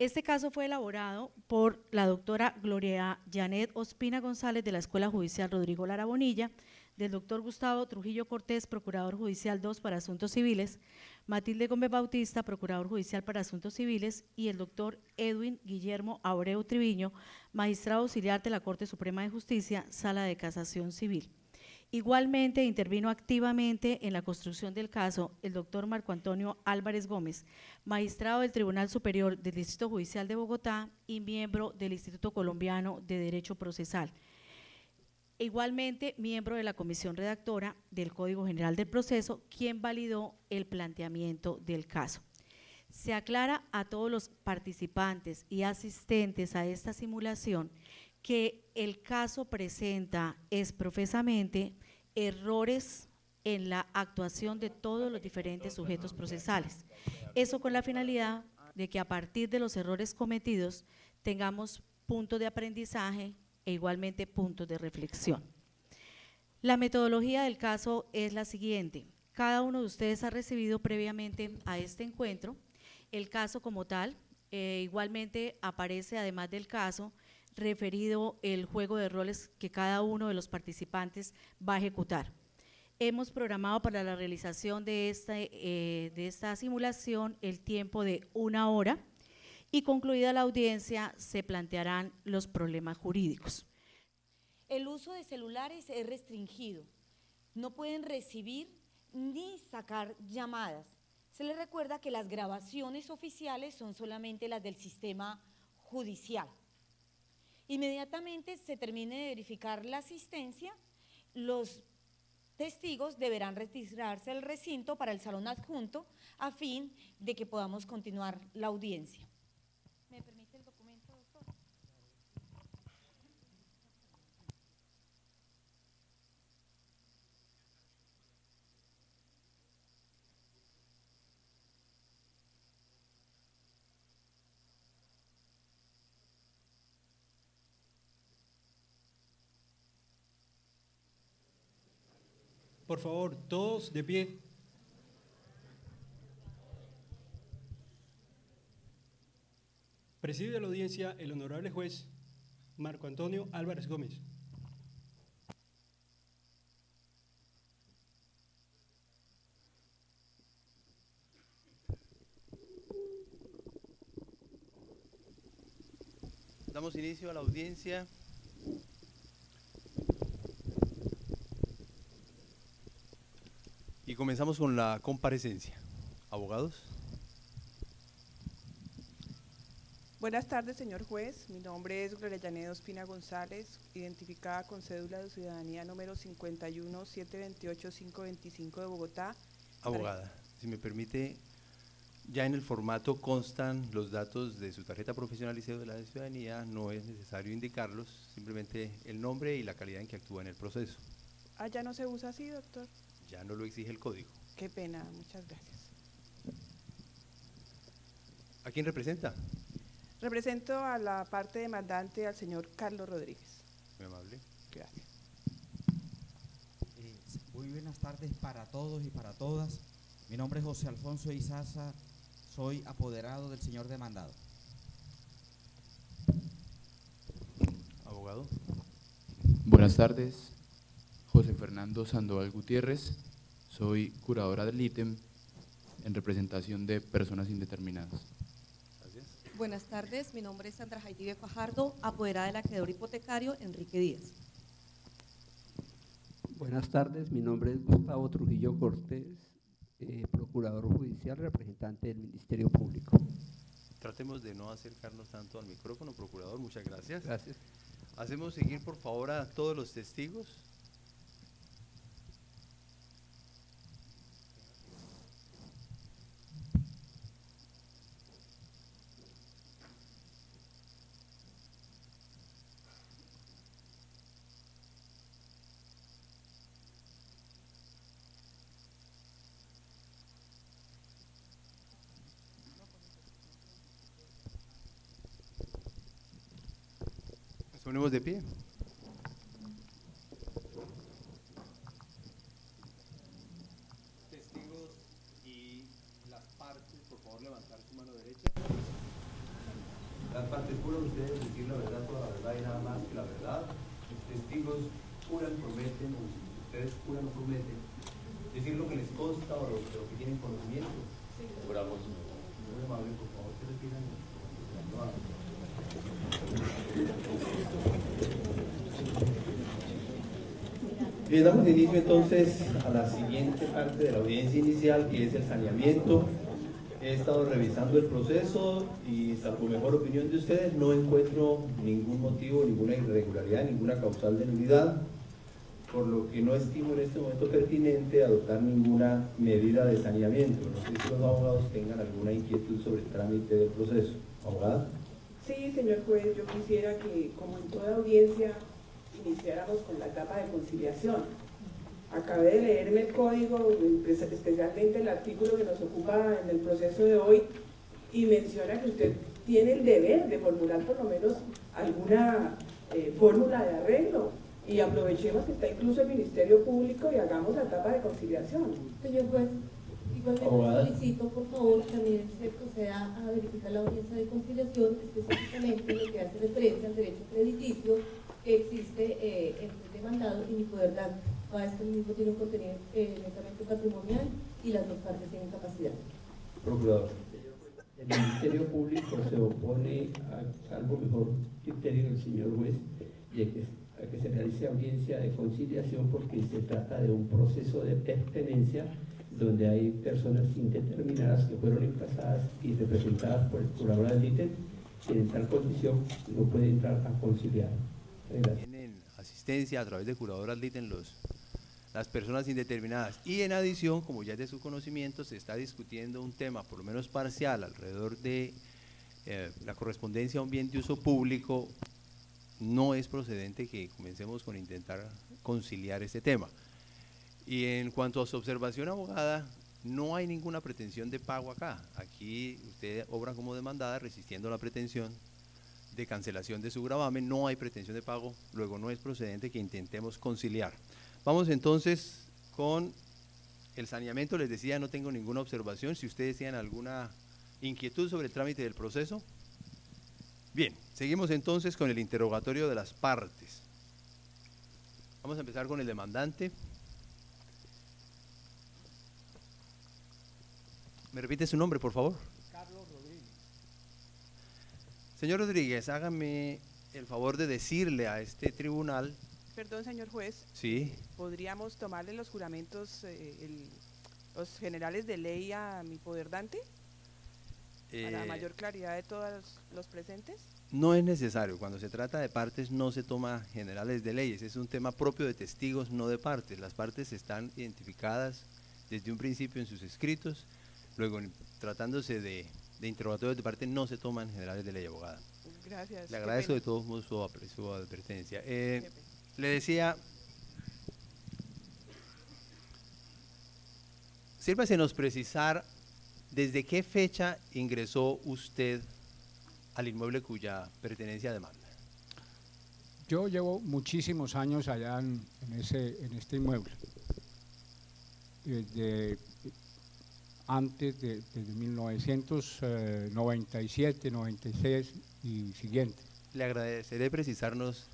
Este caso fue elaborado por la doctora Gloria Janet Ospina González de la Escuela Judicial Rodrigo Lara Bonilla, del doctor Gustavo Trujillo Cortés, Procurador Judicial 2 para Asuntos Civiles, Matilde Gómez Bautista, Procurador Judicial para Asuntos Civiles, y el doctor Edwin Guillermo Abreu Triviño, Magistrado Auxiliar de la Corte Suprema de Justicia, Sala de Casación Civil. Igualmente intervino activamente en la construcción del caso el doctor Marco Antonio Álvarez Gómez, magistrado del Tribunal Superior del Distrito Judicial de Bogotá y miembro del Instituto Colombiano de Derecho Procesal. Igualmente miembro de la comisión redactora del Código General del Proceso, quien validó el planteamiento del caso. Se aclara a todos los participantes y asistentes a esta simulación que el caso presenta profesamente errores en la actuación de todos los diferentes sujetos procesales. Eso con la finalidad de que a partir de los errores cometidos tengamos puntos de aprendizaje e igualmente puntos de reflexión. La metodología del caso es la siguiente. Cada uno de ustedes ha recibido previamente a este encuentro el caso como tal. Igualmente aparece, además del caso, referido el juego de roles que cada uno de los participantes va a ejecutar. Hemos programado para la realización de esta simulación el tiempo de 1 hora y concluida la audiencia se plantearán los problemas jurídicos. El uso de celulares es restringido. No pueden recibir ni sacar llamadas. Se les recuerda que las grabaciones oficiales son solamente las del sistema judicial. Inmediatamente se termine de verificar la asistencia, los testigos deberán retirarse al recinto para el salón adjunto a fin de que podamos continuar la audiencia. ¿Me permite el documento, doctor? Por favor, todos de pie. Preside la audiencia el honorable juez Marco Antonio Álvarez Gómez. Damos inicio a la audiencia. Y comenzamos con la comparecencia. Abogados. Buenas tardes, señor juez. Mi nombre es Gloria Janet Ospina González, identificada con cédula de ciudadanía número 51-728-525 de Bogotá. Abogada, si me permite, ya en el formato constan los datos de su tarjeta profesional y cédula de ciudadanía, no es necesario indicarlos, simplemente el nombre y la calidad en que actúa en el proceso. Ah, ¿ya no se usa así, doctor? Ya no lo exige el código. Qué pena, muchas gracias. ¿A quién representa? Represento a la parte demandante, al señor Carlos Rodríguez. Muy amable. Gracias. Muy buenas tardes para todos y para todas. Mi nombre es José Alfonso Izaza, soy apoderado del señor demandado. Abogado. Buenas tardes, José Fernando Sandoval Gutiérrez, soy curadora del ítem en representación de personas indeterminadas. Gracias. Buenas tardes, mi nombre es Sandra Jaidíve Fajardo, apoderada del acreedor hipotecario Enrique Díaz. Buenas tardes, mi nombre es Gustavo Trujillo Cortés, procurador judicial, representante del Ministerio Público. Tratemos de no acercarnos tanto al micrófono, procurador, muchas gracias. Gracias. Hacemos seguir, por favor, a todos los testigos. Nos ponemos de pie. Testigos y las partes, por favor, levantar su mano derecha. Las partes juran ustedes decir la verdad, toda la verdad y nada más que la verdad. Los testigos juran, prometen, o si ustedes juran o prometen, decir lo que les consta o lo que tienen conocimiento. Sí. Juramos. Muy amable, por favor, se retiran. Bien, damos inicio entonces a la siguiente parte de la audiencia inicial, que es el saneamiento. He estado revisando el proceso y, salvo mejor opinión de ustedes, no encuentro ningún motivo, ninguna irregularidad, ninguna causal de nulidad, por lo que no estimo en este momento pertinente adoptar ninguna medida de saneamiento. No sé si los abogados tengan alguna inquietud sobre el trámite del proceso. ¿Abogada? Sí, señor juez, yo quisiera que, como en toda audiencia, iniciáramos con la etapa de conciliación. Acabé de leerme el código, especialmente el artículo que nos ocupa en el proceso de hoy, y menciona que usted tiene el deber de formular por lo menos alguna fórmula de arreglo, y aprovechemos que está incluso el Ministerio Público y hagamos la etapa de conciliación. Señor juez, igualmente solicito por favor también se proceda a verificar la audiencia de conciliación, específicamente lo que hace referencia al derecho crediticio que existe entre el demandado y mi poder dar. Para esto mismo tiene un contenido netamente patrimonial y las dos partes tienen capacidad. Procurador. El Ministerio Público se opone a algo mejor criterio del señor juez y a que se realice audiencia de conciliación, porque se trata de un proceso de pertenencia donde hay personas indeterminadas que fueron emplazadas y representadas por el curador del ítem, y en tal condición no puede entrar a conciliar. Tienen asistencia a través de curador ad litem las personas indeterminadas, y en adición, como ya es de su conocimiento, se está discutiendo un tema por lo menos parcial alrededor de la correspondencia a un bien de uso público. No es procedente que comencemos con intentar conciliar este tema. Y en cuanto a su observación, abogada, no hay ninguna pretensión de pago acá. Aquí usted obra como demandada resistiendo la pretensión de cancelación de su gravamen, no hay pretensión de pago, luego no es procedente que intentemos conciliar. Vamos entonces con el saneamiento. Les decía, no tengo ninguna observación. Si ustedes tienen alguna inquietud sobre el trámite del proceso. Bien, seguimos entonces con el interrogatorio de las partes. Vamos a empezar con el demandante. ¿Me repite su nombre, por favor? Carlos Rodríguez. Señor Rodríguez, hágame el favor de decirle a este tribunal. Perdón, señor juez. Sí. ¿Podríamos tomarle los juramentos, los generales de ley a mi poderdante? Para mayor claridad de todos los presentes. No es necesario. Cuando se trata de partes no se toma generales de leyes. Es un tema propio de testigos, no de partes. Las partes están identificadas desde un principio en sus escritos. Luego, tratándose de interrogatorios de parte, no se toman generales de ley, abogada. Gracias. Le agradezco de todos modos su advertencia. Le decía, sírvasenos precisar desde qué fecha ingresó usted al inmueble cuya pertenencia demanda. Yo llevo muchísimos años allá en este inmueble, desde antes, desde 1997, 96 y siguiente. Le agradeceré precisarnos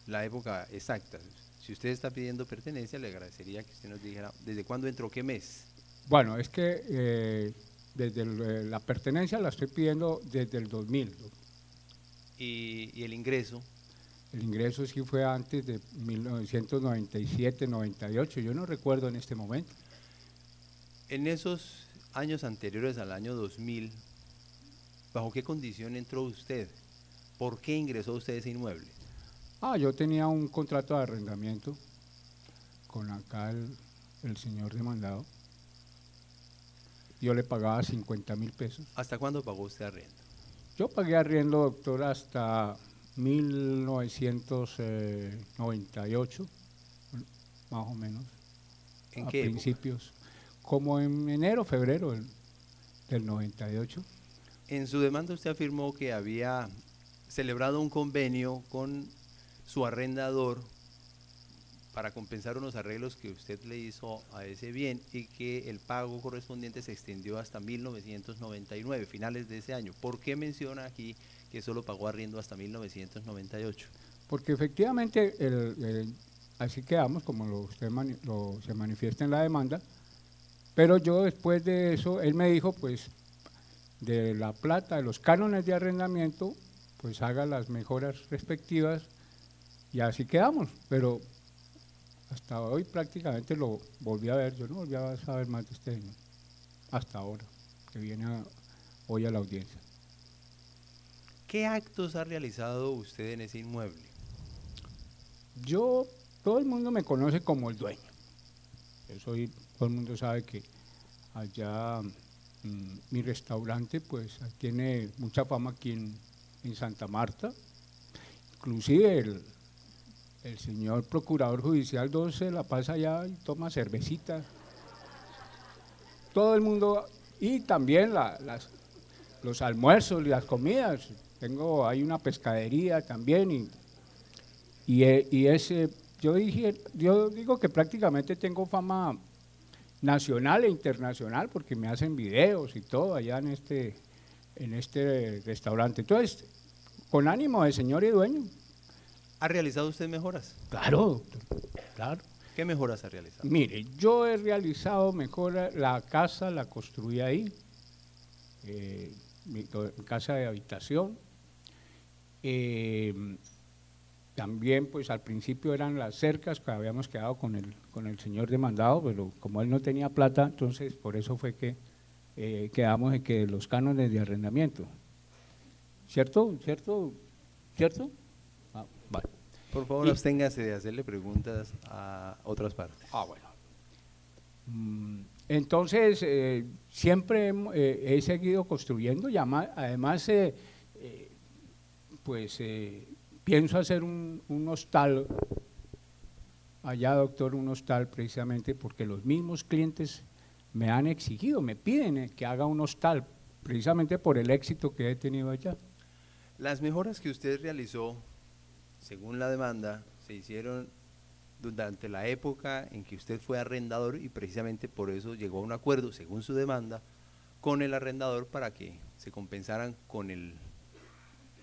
la época exacta. Si usted está pidiendo pertenencia, le agradecería que usted nos dijera desde cuándo entró, qué mes. Bueno, es que desde la pertenencia la estoy pidiendo desde el 2000. ¿Y el ingreso? El ingreso sí fue antes de 1997, 98, yo no recuerdo en este momento. En esos años anteriores al año 2000, ¿bajo qué condición entró usted? ¿Por qué ingresó usted a ese inmueble? Yo tenía un contrato de arrendamiento con acá el señor demandado. Yo le pagaba 50.000 pesos. ¿Hasta cuándo pagó usted arriendo? Yo pagué arriendo, doctor, hasta 1998, más o menos. ¿En a qué principios, época? Como en enero, febrero del 98. En su demanda usted afirmó que había celebrado un convenio con su arrendador para compensar unos arreglos que usted le hizo a ese bien y que el pago correspondiente se extendió hasta 1999, finales de ese año. ¿Por qué menciona aquí que solo pagó arriendo hasta 1998? Porque efectivamente, así quedamos, como se manifiesta en la demanda, pero yo después de eso, él me dijo, pues, de la plata, de los cánones de arrendamiento, pues haga las mejoras respectivas y así quedamos, pero hasta hoy prácticamente lo volví a ver, yo no volví a saber más de este señor, hasta ahora, que viene hoy a la audiencia. ¿Qué actos ha realizado usted en ese inmueble? Todo el mundo me conoce como el dueño. Todo el mundo sabe que allá mi restaurante pues tiene mucha fama aquí en Santa Marta. Inclusive el señor Procurador Judicial 2 se la pasa allá y toma cervecita. Todo el mundo, y también los almuerzos y las comidas. Hay una pescadería también yo digo que prácticamente tengo fama nacional e internacional porque me hacen videos y todo allá en este restaurante. Entonces, con ánimo de señor y dueño. ¿Ha realizado usted mejoras? Claro, doctor, claro. ¿Qué mejoras ha realizado? Mire, yo he realizado mejoras, la casa la construí ahí, mi casa de habitación. También, pues al principio eran las cercas que habíamos quedado con el señor demandado, pero como él no tenía plata, entonces por eso fue que quedamos en que los cánones de arrendamiento. ¿Cierto? Ah, vale. Por favor, absténgase de hacerle preguntas a otras partes. Bueno. Entonces, siempre he seguido construyendo y además, pienso hacer un hostal, allá doctor, un hostal precisamente porque los mismos clientes me han exigido, me piden que haga un hostal, precisamente por el éxito que he tenido allá. Las mejoras que usted realizó, según la demanda, se hicieron durante la época en que usted fue arrendador y precisamente por eso llegó a un acuerdo, según su demanda, con el arrendador para que se compensaran con el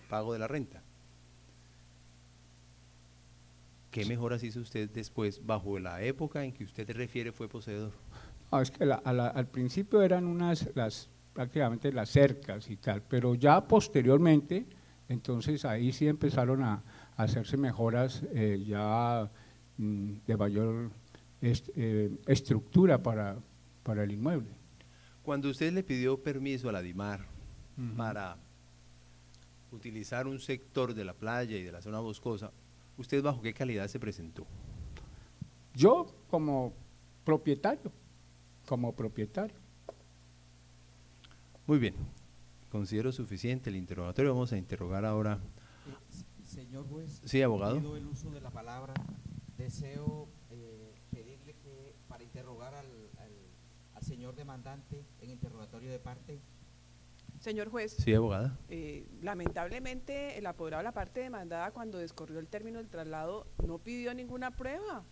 pago de la renta. ¿Qué mejoras hizo usted después, bajo la época en que usted refiere fue poseedor? Es que al principio eran prácticamente las cercas y tal, pero ya posteriormente, entonces ahí sí empezaron a hacerse mejoras ya de mayor estructura para el inmueble. Cuando usted le pidió permiso a la DIMAR para utilizar un sector de la playa y de la zona boscosa, ¿usted bajo qué calidad se presentó? Yo como propietario. Muy bien, considero suficiente el interrogatorio. Vamos a interrogar ahora. Señor juez, sí, abogado. Pido el uso de la palabra. Deseo pedirle que para interrogar al señor demandante en interrogatorio de parte. Señor juez. Sí, abogada. Lamentablemente, el apoderado de la parte demandada, cuando descorrió el término del traslado, no pidió ninguna prueba.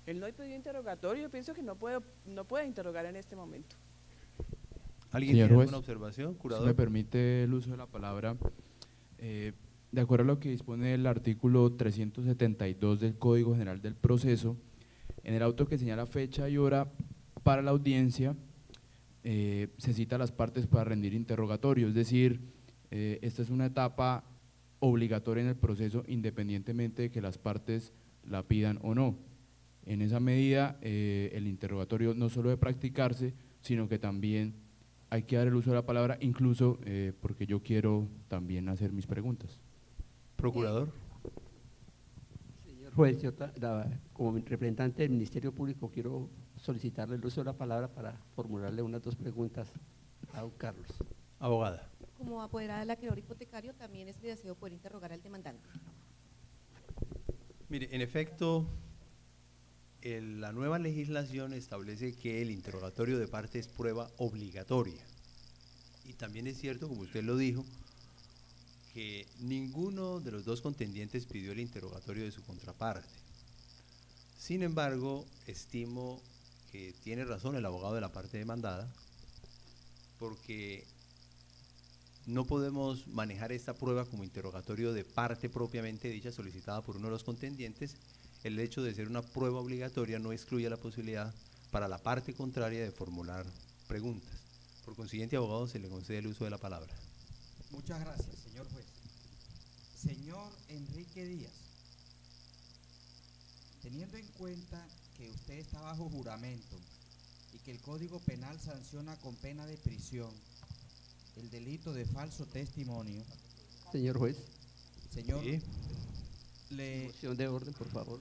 Él no pidió interrogatorio. Yo pienso que no puede interrogar en este momento. ¿Alguien tiene alguna observación, curador? Si me permite el uso de la palabra, de acuerdo a lo que dispone el artículo 372 del Código General del Proceso, en el auto que señala fecha y hora para la audiencia, se cita a las partes para rendir interrogatorio, es decir, esta es una etapa obligatoria en el proceso independientemente de que las partes la pidan o no. En esa medida, el interrogatorio no solo debe practicarse, sino que también hay que dar el uso de la palabra, incluso porque yo quiero también hacer mis preguntas. Procurador. Señor juez, yo como representante del Ministerio Público quiero solicitarle el uso de la palabra para formularle unas 2 preguntas a don Carlos. Abogada. Como apoderada del acreedor hipotecario, también es mi deseo poder interrogar al demandante. Mire, en efecto, la nueva legislación establece que el interrogatorio de parte es prueba obligatoria. Y también es cierto, como usted lo dijo, que ninguno de los 2 contendientes pidió el interrogatorio de su contraparte. Sin embargo, estimo que tiene razón el abogado de la parte demandada, porque no podemos manejar esta prueba como interrogatorio de parte propiamente dicha solicitada por uno de los contendientes. El hecho de ser una prueba obligatoria no excluye la posibilidad para la parte contraria de formular preguntas. Por consiguiente, abogado, se le concede el uso de la palabra. Muchas gracias, señor juez. Señor Enrique Díaz, teniendo en cuenta que usted está bajo juramento y que el Código Penal sanciona con pena de prisión el delito de falso testimonio. Señor juez. Señor, Sí. Moción de orden, por favor.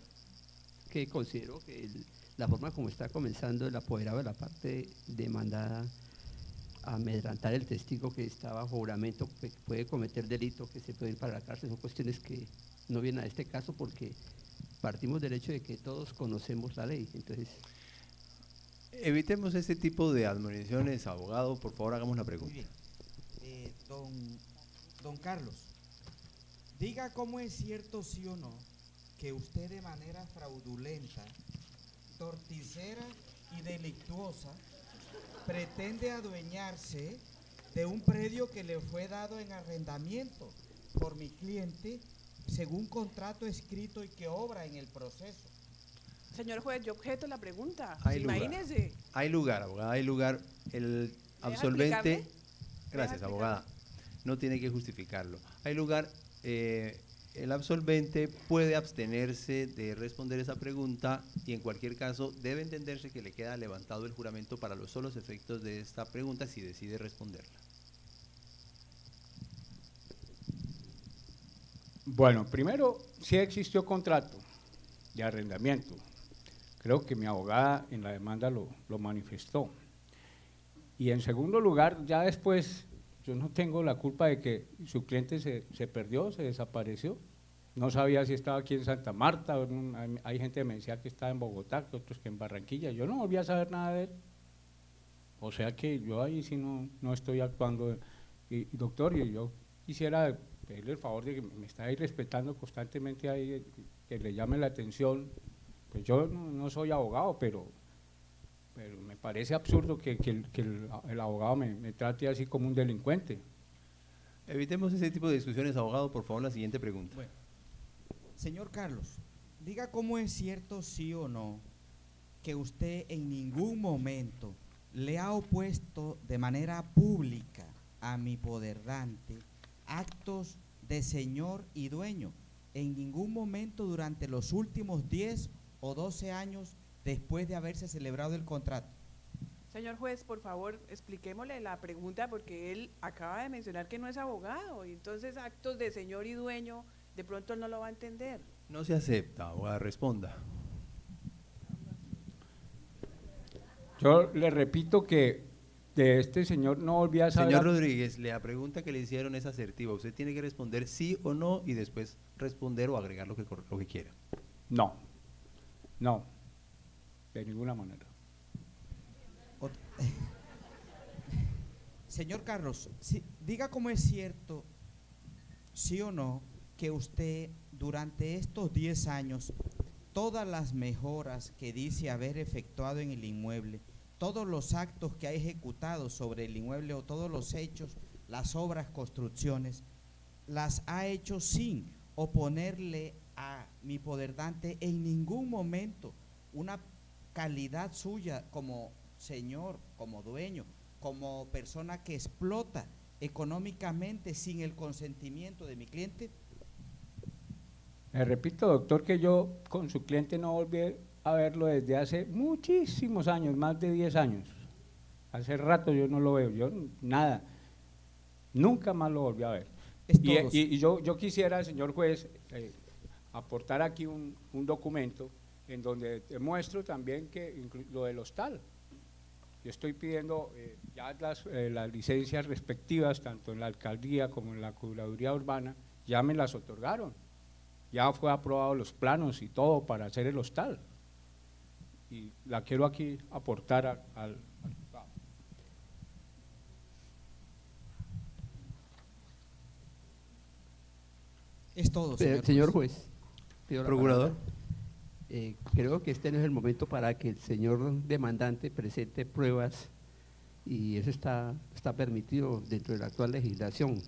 Que considero que la forma como está comenzando el apoderado de la parte demandada a amedrentar el testigo que está bajo juramento, que puede cometer delito, que se puede ir para la cárcel, son cuestiones que no vienen a este caso porque partimos del hecho de que todos conocemos la ley. Entonces, evitemos este tipo de admoniciones, abogado. Por favor, hagamos la pregunta. Muy bien. Don Carlos, diga cómo es cierto, sí o no, que usted de manera fraudulenta, torticera y delictuosa pretende adueñarse de un predio que le fue dado en arrendamiento por mi cliente según contrato escrito y que obra en el proceso. Señor juez, yo objeto la pregunta. Hay lugar. Imagínese. Hay lugar, abogada, hay lugar. El absolvente, gracias, abogada, no tiene que justificarlo. Hay lugar, el absolvente puede abstenerse de responder esa pregunta y en cualquier caso debe entenderse que le queda levantado el juramento para los solos efectos de esta pregunta si decide responderla. Bueno, primero, sí existió contrato de arrendamiento. Creo que mi abogada en la demanda lo manifestó. Y en segundo lugar, ya después, yo no tengo la culpa de que su cliente se perdió, se desapareció. No sabía si estaba aquí en Santa Marta, hay gente que me decía que estaba en Bogotá, que otros que en Barranquilla. Yo no volví a saber nada de él. O sea que yo ahí sí no estoy actuando. Y doctor, yo quisiera pedirle el favor de que me está ahí respetando constantemente, ahí, que le llame la atención. Pues yo no soy abogado, pero me parece absurdo que el abogado me trate así como un delincuente. Evitemos ese tipo de discusiones, abogado. Por favor, la siguiente pregunta. Bueno, señor Carlos, diga cómo es cierto, sí o no, que usted en ningún momento le ha opuesto de manera pública a mi poderdante actos de señor y dueño, en ningún momento durante los últimos 10 o 12 años después de haberse celebrado el contrato. Señor juez, por favor, expliquémosle la pregunta porque él acaba de mencionar que no es abogado y entonces actos de señor y dueño de pronto él no lo va a entender. No se acepta, abogada, responda. Yo le repito que de este señor no volví a saber. Señor Rodríguez, la pregunta que le hicieron es asertiva. Usted tiene que responder sí o no y después responder o agregar lo que quiera. No, de ninguna manera. Señor Carlos, diga cómo es cierto, sí o no, que usted durante estos 10 años, todas las mejoras que dice haber efectuado en el inmueble, todos los actos que ha ejecutado sobre el inmueble o todos los hechos, las obras, construcciones, las ha hecho sin oponerle a mi poderdante en ningún momento una calidad suya como señor, como dueño, como persona que explota económicamente sin el consentimiento de mi cliente? Le repito, doctor, que yo con su cliente no volví a verlo desde hace muchísimos años, más de 10 años. Hace rato yo no lo veo, yo nada, nunca más lo volví a ver. Y yo quisiera, señor juez, aportar aquí un documento en donde demuestro también que lo del hostal. Yo estoy pidiendo ya las licencias respectivas, tanto en la alcaldía como en la Curaduría Urbana, ya me las otorgaron. Ya fue aprobado los planos y todo para hacer el hostal. Y la quiero aquí aportar al Es todo, señor juez. Procurador. Creo que este no es el momento para que el señor demandante presente pruebas y eso está permitido dentro de la actual legislación.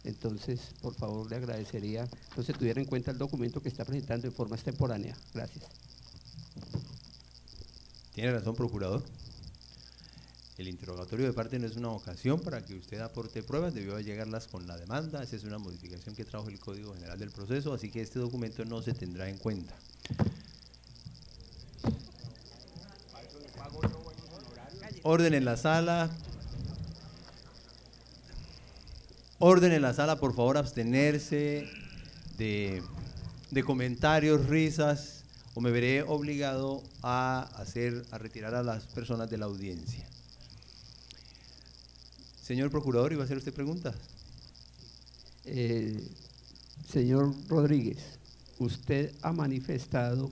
Entonces, por favor, le agradecería no se tuviera en cuenta el documento que está presentando en forma extemporánea. Gracias. Tiene razón, procurador. El interrogatorio de parte no es una ocasión para que usted aporte pruebas, debió llegarlas con la demanda. Esa es una modificación que trajo el Código General del Proceso, así que este documento no se tendrá en cuenta. Orden en la sala. Orden en la sala, por favor, abstenerse de comentarios, risas, o me veré obligado a retirar a las personas de la audiencia. Señor procurador, ¿iba a hacer usted preguntas? Señor Rodríguez, usted ha manifestado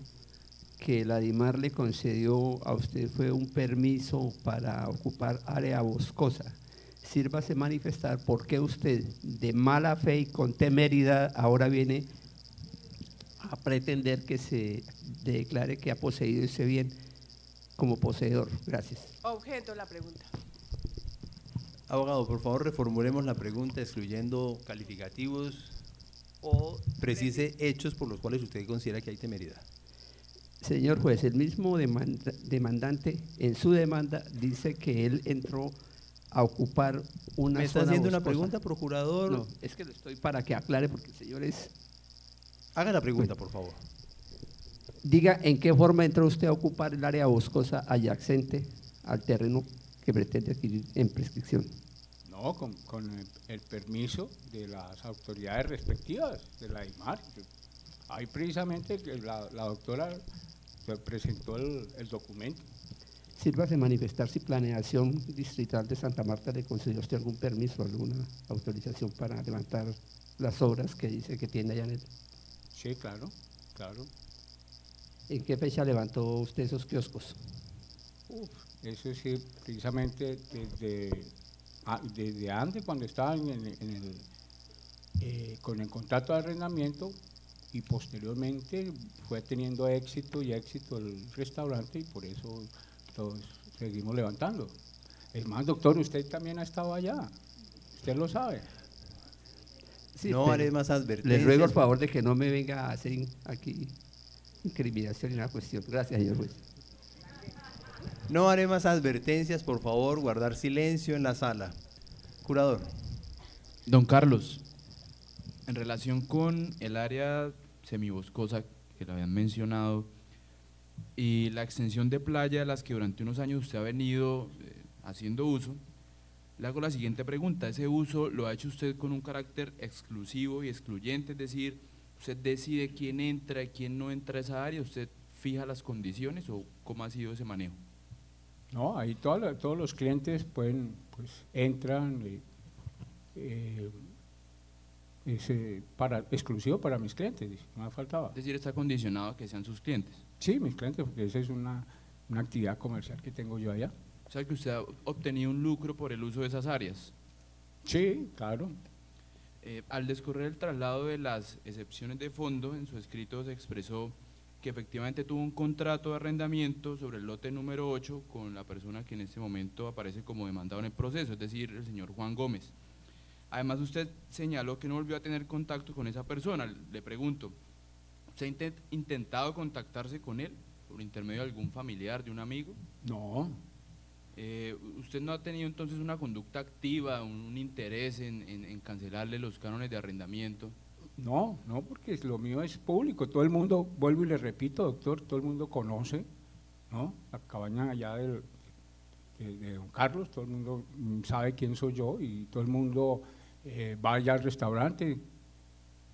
que la DIMAR le concedió a usted fue un permiso para ocupar área boscosa. Sírvase manifestar por qué usted, de mala fe y con temeridad, ahora viene a pretender que se declare que ha poseído ese bien como poseedor. Gracias. Objeto la pregunta. Abogado, por favor, reformulemos la pregunta excluyendo calificativos o precise hechos por los cuales usted considera que hay temeridad. Señor juez, el mismo demandante en su demanda dice que él entró a ocupar una ¿Me está zona haciendo una boscosa. pregunta, procurador? No, es que lo estoy para que aclare porque el señor es… Haga la pregunta, por favor. Diga en qué forma entró usted a ocupar el área boscosa adyacente al terreno que pretende adquirir en prescripción. No, con el permiso de las autoridades respectivas de la DIMAR. Ahí precisamente la doctora presentó el documento. Sírvase manifestar si Planeación Distrital de Santa Marta le concedió a usted algún permiso, alguna autorización para levantar las obras que dice que tiene allá en el… Sí, claro, claro. ¿En qué fecha levantó usted esos kioscos? Eso sí, precisamente desde antes, cuando estaba con el contrato de arrendamiento, y posteriormente fue teniendo éxito y éxito el restaurante y por eso todos seguimos levantando. Es más, doctor, usted también ha estado allá, usted lo sabe. Sí, no haré más advertencias. Les ruego el favor de que no me venga a hacer aquí incriminación ni una cuestión. Gracias, señor juez. No haré más advertencias, por favor, guardar silencio en la sala. Curador. Don Carlos, en relación con el área semiboscosa que lo habían mencionado y la extensión de playa de las que durante unos años usted ha venido haciendo uso, le hago la siguiente pregunta. ¿Ese uso lo ha hecho usted con un carácter exclusivo y excluyente? Es decir, ¿usted decide quién entra y quién no entra a esa área? ¿Usted fija las condiciones o cómo ha sido ese manejo? No, ahí todos los clientes pueden, pues entran, exclusivo para mis clientes, no me faltaba. Es decir, está condicionado a que sean sus clientes. Sí, mis clientes, porque esa es una actividad comercial que tengo yo allá. O sea, que usted ha obtenido un lucro por el uso de esas áreas. Sí, claro. Al descorrer el traslado de las excepciones de fondo, en su escrito se expresó que efectivamente tuvo un contrato de arrendamiento sobre el lote número 8 con la persona que en este momento aparece como demandado en el proceso, es decir, el señor Juan Gómez. Además, usted señaló que no volvió a tener contacto con esa persona. Le pregunto, ¿usted ha intentado contactarse con él por intermedio de algún familiar, de un amigo? No. ¿Usted no ha tenido entonces una conducta activa, un interés en cancelarle los cánones de arrendamiento? No, porque lo mío es público, todo el mundo, vuelvo y le repito, doctor, todo el mundo conoce, ¿no? La cabaña allá de don Carlos, todo el mundo sabe quién soy yo y todo el mundo va allá al restaurante.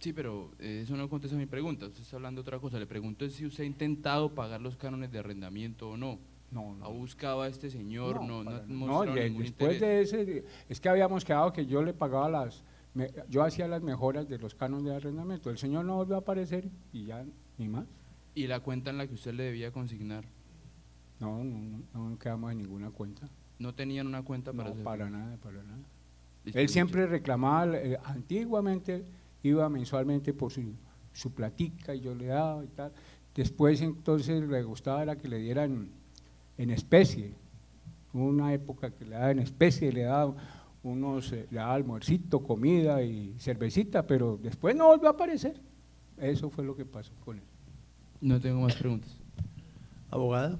Sí, pero eso no contesta mi pregunta, usted está hablando de otra cosa. Le pregunto si usted ha intentado pagar los cánones de arrendamiento o no. No. ¿Ha buscado a este señor? No, después de ese, es que habíamos quedado que yo le pagaba yo hacía las mejoras de los cánones de arrendamiento, el señor no volvió a aparecer y ya ni más. ¿Y la cuenta en la que usted le debía consignar? No quedamos en ninguna cuenta. ¿No tenían una cuenta para hacer? Para nada. Él siempre reclamaba, antiguamente iba mensualmente por su platica y yo le daba y tal, Después entonces le gustaba era que le dieran en especie. Hubo una época que le daba en especie, le daba le daba almuercito, comida y cervecita, pero después no volvió a aparecer. Eso fue lo que pasó con él. No tengo más preguntas. Abogada.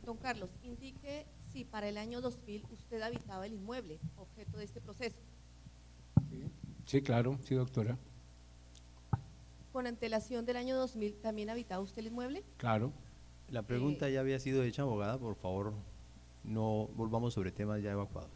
Don Carlos, indique si para el año 2000 usted habitaba el inmueble objeto de este proceso. Sí, claro, sí, doctora. ¿Con antelación del año 2000 también habitaba usted el inmueble? Claro. La pregunta ya había sido hecha, abogada, por favor, no volvamos sobre temas ya evacuados.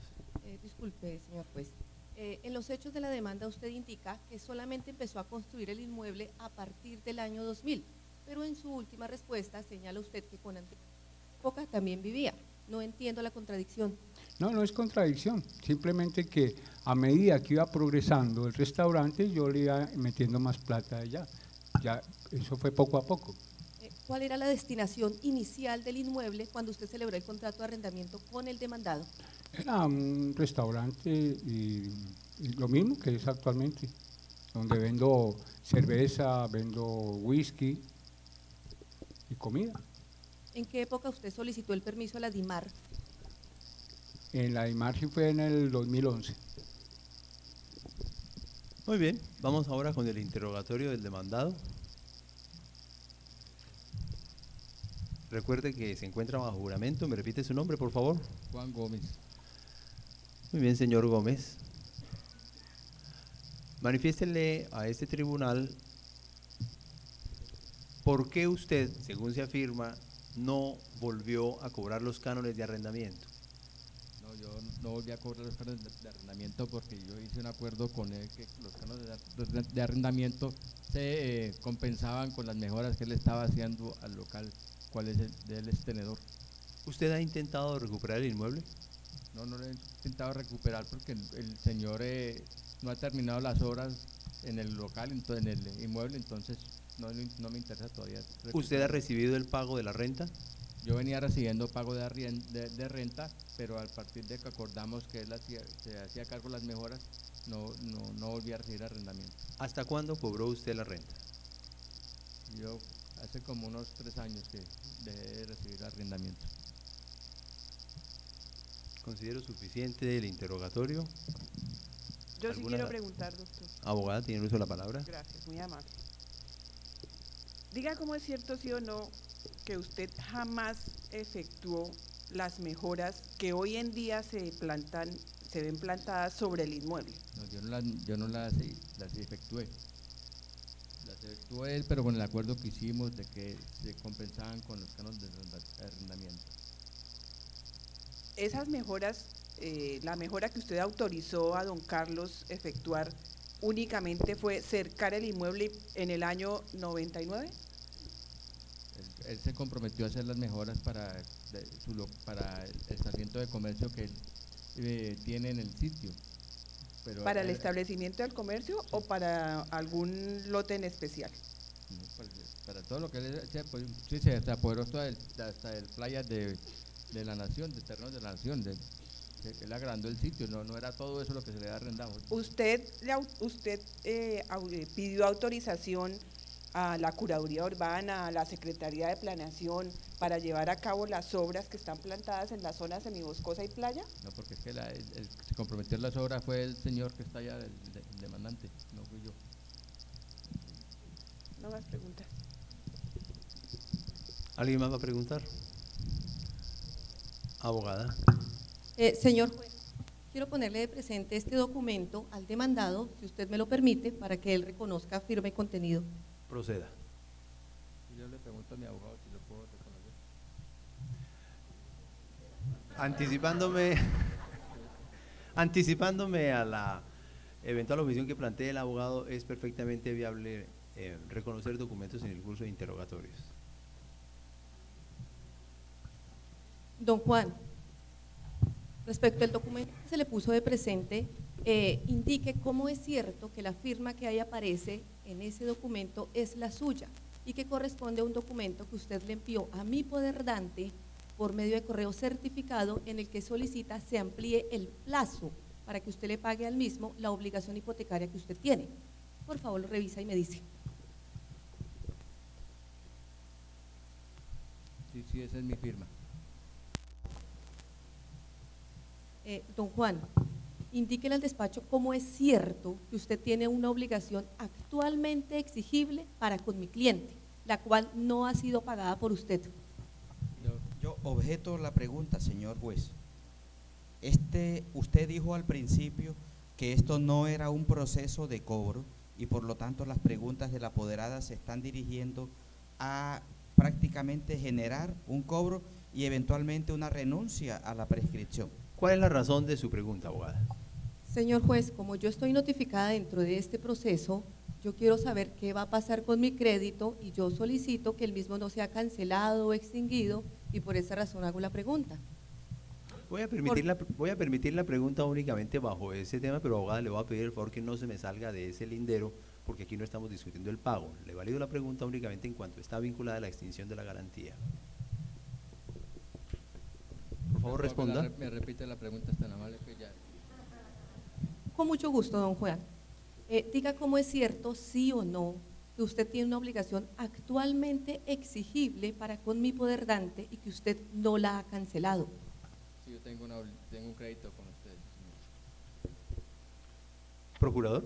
Disculpe, señor juez. En los hechos de la demanda usted indica que solamente empezó a construir el inmueble a partir del año 2000, pero en su última respuesta señala usted que con época también vivía. No entiendo la contradicción. No, no es contradicción, simplemente que a medida que iba progresando el restaurante, yo le iba metiendo más plata allá. Ya, eso fue poco a poco. ¿Cuál era la destinación inicial del inmueble cuando usted celebró el contrato de arrendamiento con el demandado? Era un restaurante y lo mismo que es actualmente, donde vendo cerveza, vendo whisky y comida. ¿En qué época usted solicitó el permiso a la DIMAR? En la DIMAR sí fue en el 2011. Muy bien, vamos ahora con el interrogatorio del demandado. Recuerde que se encuentra bajo juramento. ¿Me repite su nombre, por favor? Juan Gómez. Muy bien, señor Gómez. Manifiéstele a este tribunal por qué usted, según se afirma, no volvió a cobrar los cánones de arrendamiento. No, yo no volví a cobrar los cánones de arrendamiento porque yo hice un acuerdo con él que los cánones de arrendamiento se compensaban con las mejoras que él estaba haciendo al local, cuál es el tenedor. ¿Usted ha intentado recuperar el inmueble? No, no lo he intentado recuperar porque el señor no ha terminado las obras en el local, en el inmueble, entonces no me interesa todavía. ¿Usted ha recibido el pago de la renta? Yo venía recibiendo pago de renta, pero a partir de que acordamos que él se hacía cargo de las mejoras, no volví a recibir arrendamiento. ¿Hasta cuándo cobró usted la renta? Yo hace como unos 3 años que dejé de recibir arrendamiento. Considero suficiente el interrogatorio. Yo sí quiero preguntar, doctor. Abogada, tiene el uso de la palabra. Gracias, muy amable. Diga cómo es cierto, sí o no, que usted jamás efectuó las mejoras que hoy en día se ven plantadas sobre el inmueble. No, yo no las efectué. Las efectuó él, pero con el acuerdo que hicimos de que se compensaban con los cánones de arrendamiento. Esas mejoras, la mejora que usted autorizó a don Carlos efectuar, únicamente fue cercar el inmueble en el año 99. Él se comprometió a hacer las mejoras para el establecimiento de comercio que él tiene en el sitio. Pero ¿Para el establecimiento del comercio o para algún lote en especial? No, para todo lo que él se apoderó hasta el playa de la nación, de terrenos de la nación. Él agrandó el sitio, no era todo eso lo que se le había arrendado. ¿Usted pidió autorización a la Curaduría Urbana, a la Secretaría de Planeación, para llevar a cabo las obras que están plantadas en la zona semiboscosa y playa? No, porque es que el que se comprometió en las obras fue el señor que está allá, el demandante, no fui yo. No más preguntas. ¿Alguien más va a preguntar? Abogada. Señor juez, quiero ponerle de presente este documento al demandado, si usted me lo permite, para que él reconozca firma y contenido. Proceda. Yo le pregunto a mi abogado si lo puedo reconocer. Anticipándome a la eventual objeción que plantee el abogado, es perfectamente viable reconocer documentos en el curso de interrogatorios. Don Juan, respecto al documento que se le puso de presente, indique cómo es cierto que la firma que ahí aparece en ese documento es la suya y que corresponde a un documento que usted le envió a mi poderdante por medio de correo certificado en el que solicita se amplíe el plazo para que usted le pague al mismo la obligación hipotecaria que usted tiene. Por favor, lo revisa y me dice. sí, esa es mi firma. Don Juan, indíquele al despacho cómo es cierto que usted tiene una obligación actualmente exigible para con mi cliente, la cual no ha sido pagada por usted. Yo objeto la pregunta, señor juez. Usted dijo al principio que esto no era un proceso de cobro y por lo tanto las preguntas de la apoderada se están dirigiendo a prácticamente generar un cobro y eventualmente una renuncia a la prescripción. ¿Cuál es la razón de su pregunta, abogada? Señor juez, como yo estoy notificada dentro de este proceso, yo quiero saber qué va a pasar con mi crédito y yo solicito que el mismo no sea cancelado o extinguido y por esa razón hago la pregunta. Voy a permitir la pregunta únicamente bajo ese tema, pero abogada, le voy a pedir el favor que no se me salga de ese lindero, porque aquí no estamos discutiendo el pago. Le valido la pregunta únicamente en cuanto está vinculada a la extinción de la garantía. Por favor, responda. Me repite la pregunta, es tan amable que ya. Con mucho gusto, don Juan. Diga cómo es cierto, sí o no, que usted tiene una obligación actualmente exigible para con mi poder dante y que usted no la ha cancelado. Sí, yo tengo un crédito con ustedes, señor. Procurador.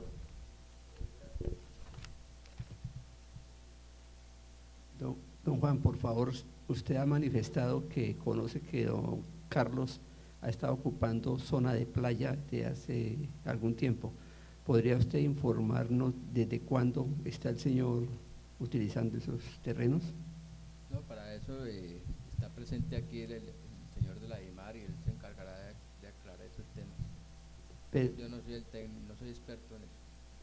Don Juan, por favor, usted ha manifestado que conoce que don Carlos ha estado ocupando zona de playa de hace algún tiempo. ¿Podría usted informarnos desde cuándo está el señor utilizando esos terrenos? No, para eso está presente aquí el señor de la IMAR y él se encargará de aclarar esos temas. Pero, yo no soy experto en eso.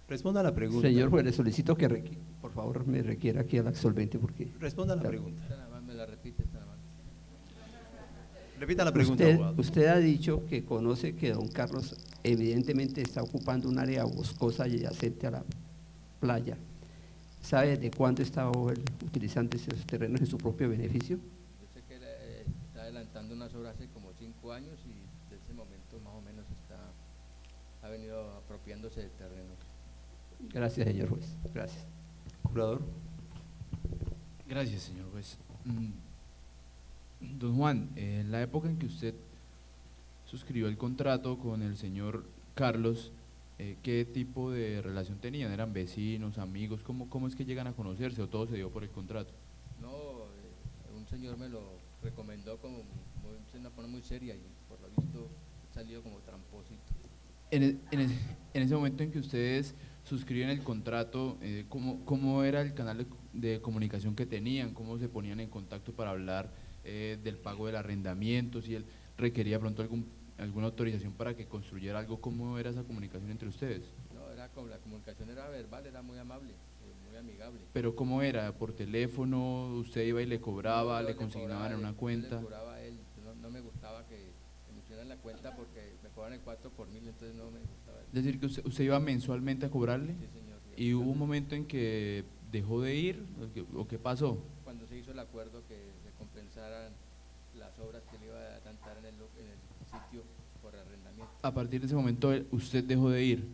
Responda a la pregunta. Señor juez, le solicito que por favor me requiera aquí al absolvente porque… Responda a la pregunta. Me la repite, está amable. Repita la pregunta, abogado. Usted ha dicho que conoce que don Carlos evidentemente está ocupando un área boscosa y adyacente a la playa. ¿Sabe desde cuándo estaba él utilizando esos terrenos en su propio beneficio? Yo sé que él está adelantando unas obras hace como 5 años y desde ese momento más o menos ha venido apropiándose del terreno. Gracias, señor juez. Gracias. Curador. Gracias, señor juez. Don Juan, en la época en que usted suscribió el contrato con el señor Carlos, ¿qué tipo de relación tenían? ¿Eran vecinos, amigos? ¿Cómo es que llegan a conocerse o todo se dio por el contrato? No, un señor me lo recomendó como una forma muy seria y por lo visto salió como tramposito. En ese momento en que ustedes suscriben el contrato, ¿cómo era el canal de comunicación que tenían? ¿Cómo se ponían en contacto para hablar del pago del arrendamiento? Si él requería pronto alguna autorización para que construyera algo, ¿cómo era esa comunicación entre ustedes? No, la comunicación era verbal, era muy amable, muy amigable. ¿Pero cómo era? ¿Por teléfono? ¿Usted iba y le cobraba, le consignaban en una cuenta? Yo le cobraba a él, no me gustaba que me pusieran la cuenta porque me cobran el 4 por 1000, entonces no me gustaba. Es decir, que usted iba mensualmente a cobrarle. Sí, señor. ¿Y hubo un momento en que dejó de ir o qué pasó? Cuando se hizo el acuerdo que se compensaran las obras que él iba a adelantar en el sitio por arrendamiento. A partir de ese momento usted dejó de ir.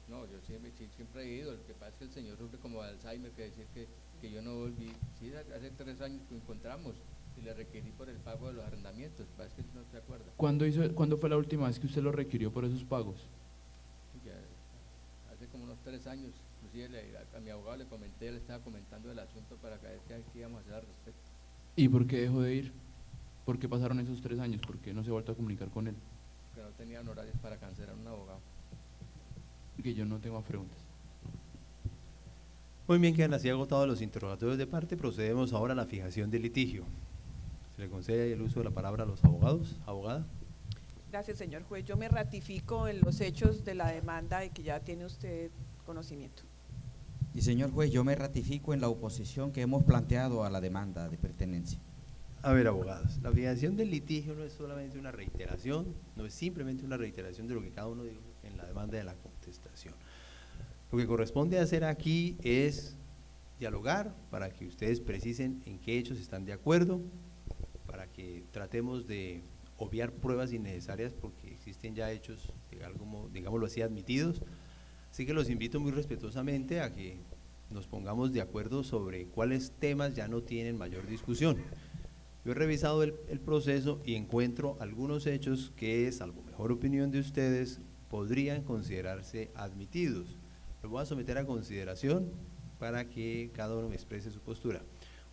No, yo siempre he ido. Lo que pasa es que el señor sufre como de Alzheimer, que decir que yo no volví. Sí, hace 3 años que encontramos y le requerí por el pago de los arrendamientos. Parece que no se acuerda. ¿Cuándo fue la última vez que usted lo requirió por esos pagos? Ya, hace como unos 3 años. Inclusive a mi abogado le comenté, le estaba comentando el asunto para ver qué íbamos a hacer al respecto. ¿Y por qué dejó de ir? ¿Por qué pasaron esos 3 años? ¿Por qué no se ha vuelto a comunicar con él? Que no tenían horarios para cancelar a un abogado. Que yo no tengo más preguntas. Muy bien, quedan así agotados los interrogatorios de parte. Procedemos ahora a la fijación del litigio. Se le concede el uso de la palabra a los abogados. Abogada. Gracias, señor juez. Yo me ratifico en los hechos de la demanda y que ya tiene usted conocimiento. Y señor juez, yo me ratifico en la oposición que hemos planteado a la demanda de pertenencia. A ver, abogados, la fijación del litigio no es solamente una reiteración, no es simplemente una reiteración de lo que cada uno dijo en la demanda de la contestación. Lo que corresponde hacer aquí es dialogar para que ustedes precisen en qué hechos están de acuerdo, para que tratemos de obviar pruebas innecesarias porque existen ya hechos, digámoslo así, admitidos. Así que los invito muy respetuosamente a que nos pongamos de acuerdo sobre cuáles temas ya no tienen mayor discusión. Yo he revisado el proceso y encuentro algunos hechos que, salvo mejor opinión de ustedes, podrían considerarse admitidos. Los voy a someter a consideración para que cada uno me exprese su postura.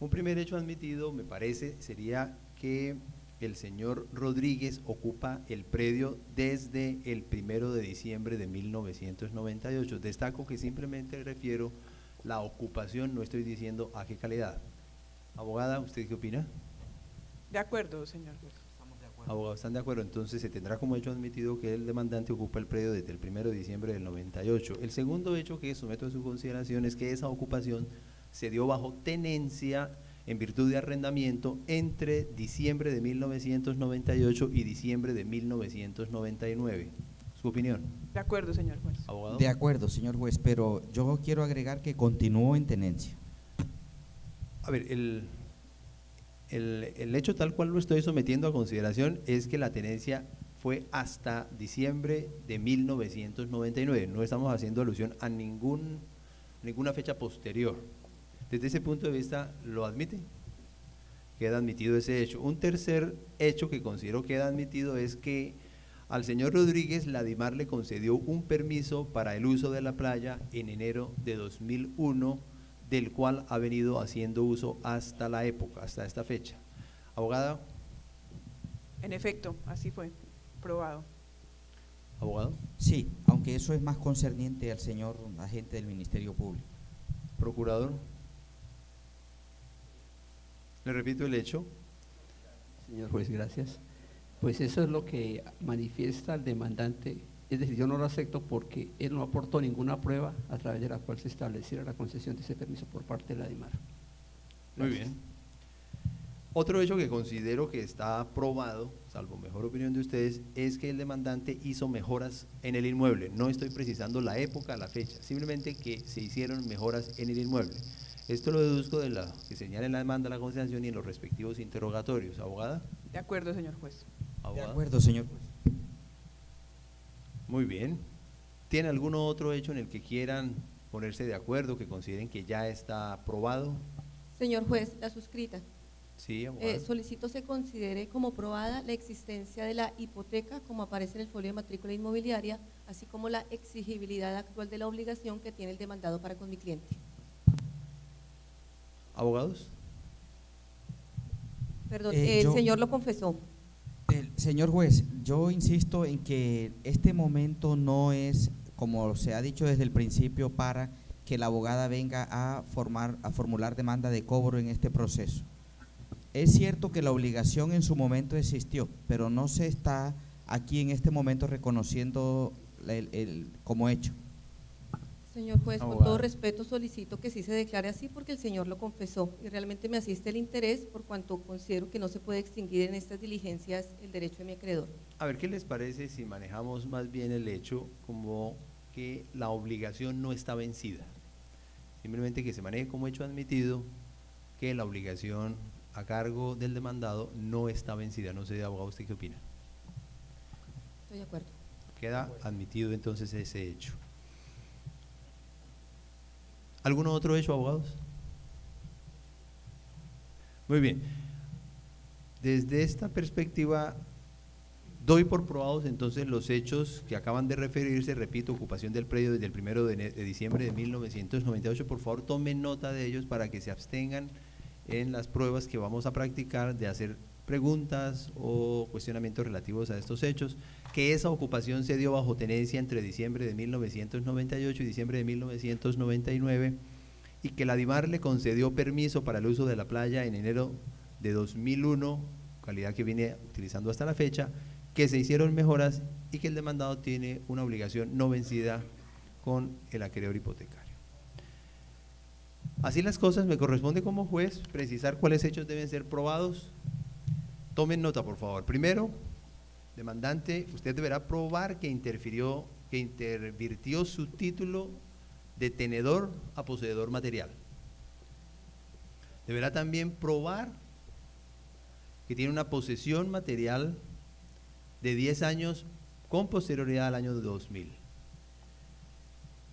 Un primer hecho admitido, me parece, sería que el señor Rodríguez ocupa el predio desde el 1 de diciembre de 1998. Destaco que simplemente refiero la ocupación, no estoy diciendo a qué calidad. Abogada, ¿usted qué opina? De acuerdo, señor juez. Abogado, ¿están de acuerdo? Entonces se tendrá como hecho admitido que el demandante ocupa el predio desde el 1 de diciembre del 98. El segundo hecho que someto a su consideración es que esa ocupación se dio bajo tenencia en virtud de arrendamiento entre diciembre de 1998 y diciembre de 1999. ¿Su opinión? De acuerdo, señor juez. Abogado. De acuerdo, señor juez, pero yo quiero agregar que continuó en tenencia. A ver, el hecho tal cual lo estoy sometiendo a consideración es que la tenencia fue hasta diciembre de 1999. No estamos haciendo alusión a ninguna fecha posterior. Desde ese punto de vista, ¿lo admite? Queda admitido ese hecho. Un tercer hecho que considero queda admitido es que al señor Rodríguez la DIMAR le concedió un permiso para el uso de la playa en enero de 2001, del cual ha venido haciendo uso hasta la época, hasta esta fecha. Abogada. En efecto, así fue, probado. Abogado. Sí, aunque eso es más concerniente al señor agente del Ministerio Público. Procurador. Le repito el hecho. Señor juez, gracias. Pues eso es lo que manifiesta el demandante, es decir, yo no lo acepto porque él no aportó ninguna prueba a través de la cual se estableciera la concesión de ese permiso por parte de la DIMAR. Muy bien. Otro hecho que considero que está probado, salvo mejor opinión de ustedes, es que el demandante hizo mejoras en el inmueble. No estoy precisando la época, la fecha, simplemente que se hicieron mejoras en el inmueble. Esto lo deduzco de la que señala en la demanda, la consideración y en los respectivos interrogatorios. ¿Abogada? De acuerdo, señor juez. ¿Abogada? De acuerdo, señor juez. Muy bien. ¿Tiene algún otro hecho en el que quieran ponerse de acuerdo, que consideren que ya está aprobado? Señor juez, la suscrita. Sí, abogada. Solicito se considere como probada la existencia de la hipoteca, como aparece en el folio de matrícula inmobiliaria, así como la exigibilidad actual de la obligación que tiene el demandado para con mi cliente. ¿Abogados? Perdón, el señor lo confesó. Señor juez, yo insisto en que este momento no es, como se ha dicho desde el principio, para que la abogada venga a formular demanda de cobro en este proceso. Es cierto que la obligación en su momento existió, pero no se está aquí en este momento reconociendo como hecho. Señor juez, Abogado. con todo respeto solicito que sí se declare así porque el señor lo confesó y realmente me asiste el interés por cuanto considero que no se puede extinguir en estas diligencias el derecho de mi acreedor. A ver, ¿qué les parece si manejamos más bien el hecho como que la obligación no está vencida? Simplemente que se maneje como hecho admitido que la obligación a cargo del demandado no está vencida. No sé, abogado, ¿usted qué opina? Estoy de acuerdo. Queda admitido entonces ese hecho. ¿Algún otro hecho, abogados? Muy bien. Desde esta perspectiva, doy por probados entonces los hechos que acaban de referirse. Repito, ocupación del predio desde el 1 de diciembre de 1998. Por favor, tomen nota de ellos para que se abstengan en las pruebas que vamos a practicar de hacer preguntas o cuestionamientos relativos a estos hechos, que esa ocupación se dio bajo tenencia entre diciembre de 1998 y diciembre de 1999 y que la DIMAR le concedió permiso para el uso de la playa en enero de 2001, calidad que viene utilizando hasta la fecha, que se hicieron mejoras y que el demandado tiene una obligación no vencida con el acreedor hipotecario. Así las cosas, me corresponde como juez precisar cuáles hechos deben ser probados. Tomen nota, por favor. Primero, demandante, usted deberá probar que intervirtió su título de tenedor a poseedor material. Deberá también probar que tiene una posesión material de 10 años con posterioridad al año 2000.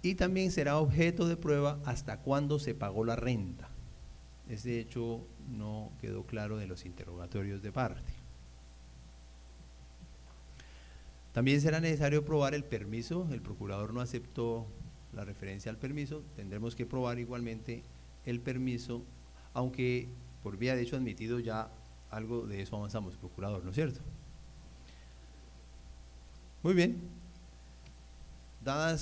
Y también será objeto de prueba hasta cuándo se pagó la renta. ese hecho no quedó claro de los interrogatorios de parte. También será necesario probar el permiso, el procurador no aceptó la referencia al permiso, tendremos que probar igualmente el permiso, aunque por vía de hecho admitido ya algo de eso avanzamos, procurador, ¿no es cierto? Muy bien, dada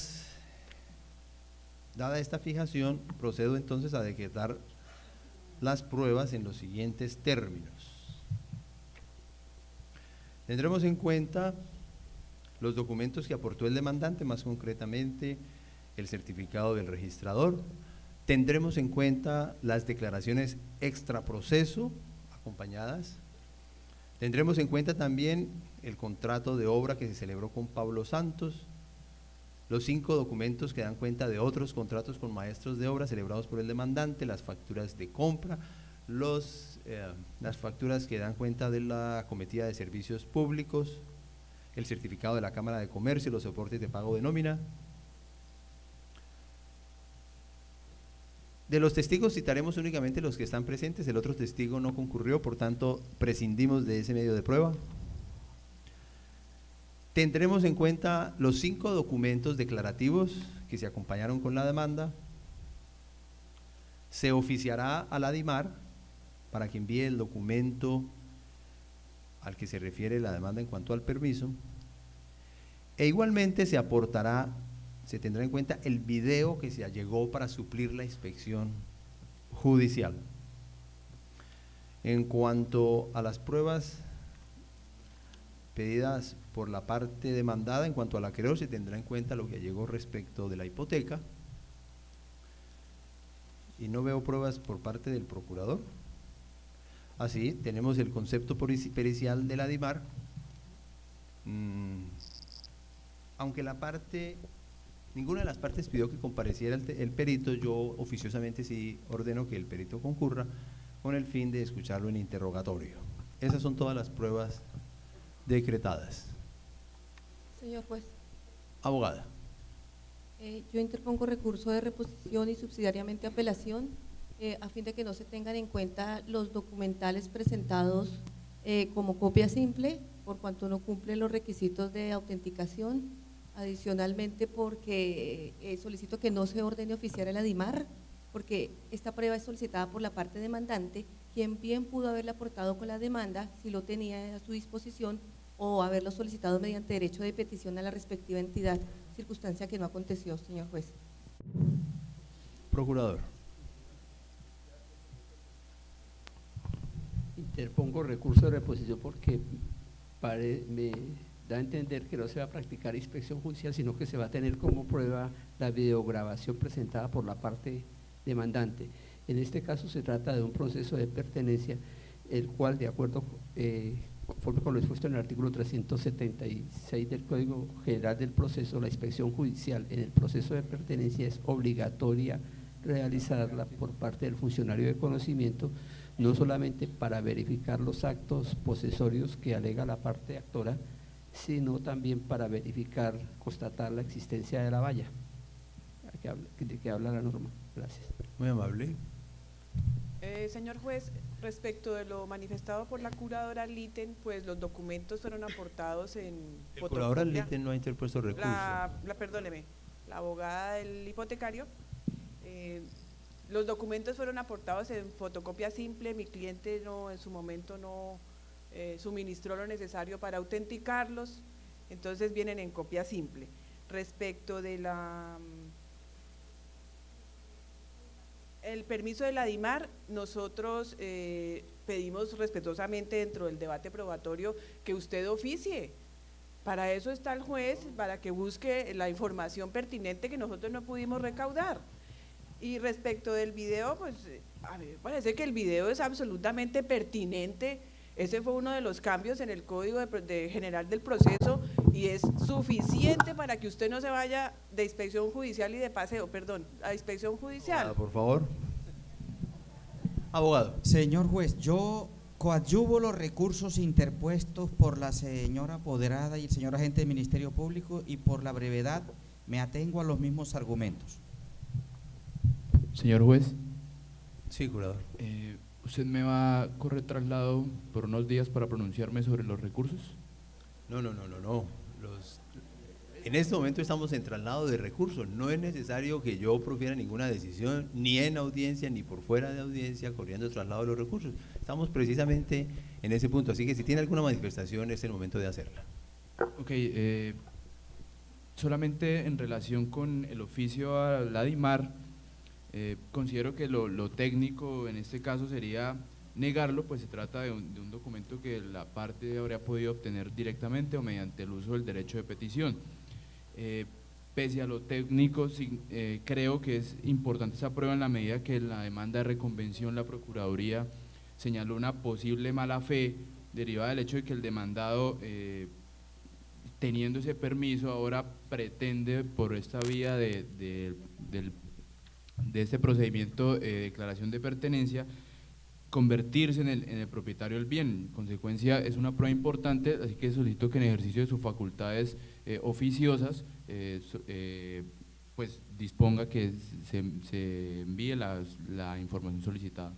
esta fijación, procedo entonces a decretar las pruebas en los siguientes términos. Tendremos en cuenta los documentos que aportó el demandante, más concretamente el certificado del registrador. Tendremos en cuenta las declaraciones extraproceso acompañadas. Tendremos en cuenta también el contrato de obra que se celebró con Pablo Santos, los 5 documentos que dan cuenta de otros contratos con maestros de obra celebrados por el demandante, las facturas de compra, las facturas que dan cuenta de la acometida de servicios públicos, el certificado de la Cámara de Comercio, los soportes de pago de nómina. De los testigos citaremos únicamente los que están presentes, el otro testigo no concurrió, por tanto prescindimos de ese medio de prueba. Tendremos en cuenta los 5 documentos declarativos que se acompañaron con la demanda. Se oficiará a la DIMAR para que envíe el documento al que se refiere la demanda en cuanto al permiso, e igualmente se tendrá en cuenta el video que se allegó para suplir la inspección judicial. En cuanto a las pruebas pedidas por la parte demandada, en cuanto al acreedor, se tendrá en cuenta lo que allegó respecto de la hipoteca, y no veo pruebas por parte del procurador. Así, tenemos el concepto pericial de la DIMAR, aunque ninguna de las partes pidió que compareciera el perito, yo oficiosamente sí ordeno que el perito concurra con el fin de escucharlo en interrogatorio. Esas son todas las pruebas decretadas. Señor juez. Abogada. Yo interpongo recurso de reposición y subsidiariamente apelación a fin de que no se tengan en cuenta los documentales presentados como copia simple, por cuanto no cumplen los requisitos de autenticación. Adicionalmente, porque solicito que no se ordene oficiar a la DIMAR, porque esta prueba es solicitada por la parte demandante, quien bien pudo haberla aportado con la demanda si lo tenía a su disposición, o haberlo solicitado mediante derecho de petición a la respectiva entidad, circunstancia que no aconteció, señor juez. Procurador. Interpongo recurso de reposición porque me da a entender que no se va a practicar inspección judicial, sino que se va a tener como prueba la videograbación presentada por la parte demandante. En este caso se trata de un proceso de pertenencia, el cual, de acuerdo conforme con lo expuesto en el artículo 376 del Código General del Proceso, la inspección judicial en el proceso de pertenencia es obligatoria realizarla por parte del funcionario de conocimiento, no solamente para verificar los actos posesorios que alega la parte actora, sino también para verificar, constatar la existencia de la valla de que habla la norma. Gracias. Muy amable. Señor juez, respecto de lo manifestado por la curadora Litten, pues los documentos fueron aportados en fotocopia. La curadora Litten no ha interpuesto recurso. Perdóneme, la abogada del hipotecario. Los documentos fueron aportados en fotocopia simple, mi cliente en su momento no suministró lo necesario para autenticarlos, entonces vienen en copia simple. Respecto de el permiso de la DIMAR, nosotros pedimos respetuosamente dentro del debate probatorio que usted oficie. Para eso está el juez, para que busque la información pertinente que nosotros no pudimos recaudar. Y respecto del video, pues a mí me parece que el video es absolutamente pertinente. Ese fue uno de los cambios en el Código General del Proceso y es suficiente para que usted no se vaya de inspección judicial y de paseo, a inspección judicial. Abogada, por favor. Abogado. Señor juez, yo coadyuvo los recursos interpuestos por la señora apoderada y el señor agente del Ministerio Público y por la brevedad me atengo a los mismos argumentos. Señor juez. Sí, curador. ¿Usted me va a correr traslado por unos días para pronunciarme sobre los recursos? No. En este momento estamos en traslado de recursos. No es necesario que yo profiera ninguna decisión, ni en audiencia, ni por fuera de audiencia, corriendo el traslado de los recursos. Estamos precisamente en ese punto. Así que si tiene alguna manifestación, es el momento de hacerla. Ok, solamente en relación con el oficio a la DIMAR, considero que lo técnico en este caso sería negarlo, pues se trata de un documento que la parte habría podido obtener directamente o mediante el uso del derecho de petición. Pese a lo técnico, creo que es importante esa prueba en la medida que en la demanda de reconvención la Procuraduría señaló una posible mala fe derivada del hecho de que el demandado, teniendo ese permiso, ahora pretende por esta vía de este procedimiento de declaración de pertenencia convertirse en el propietario del bien. En consecuencia, es una prueba importante, así que solicito que en ejercicio de sus facultades oficiosas pues disponga que se envíe la información solicitada.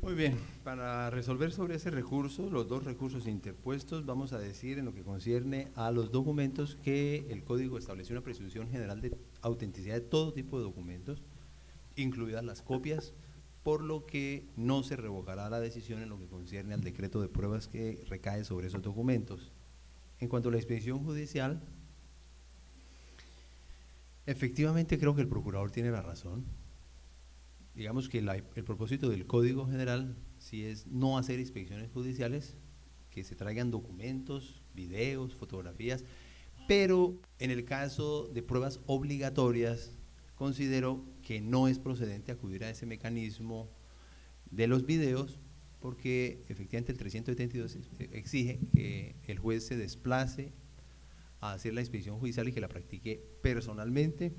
Muy bien, para resolver sobre ese recurso, los dos recursos interpuestos, vamos a decir en lo que concierne a los documentos que el Código establece una presunción general de autenticidad de todo tipo de documentos, incluidas las copias, por lo que no se revocará la decisión en lo que concierne al decreto de pruebas que recae sobre esos documentos. En cuanto a la expedición judicial, efectivamente creo que el procurador tiene la razón. Digamos que el propósito del Código General sí es no hacer inspecciones judiciales, que se traigan documentos, videos, fotografías, pero en el caso de pruebas obligatorias considero que no es procedente acudir a ese mecanismo de los videos, porque efectivamente el 372 exige que el juez se desplace a hacer la inspección judicial y que la practique personalmente,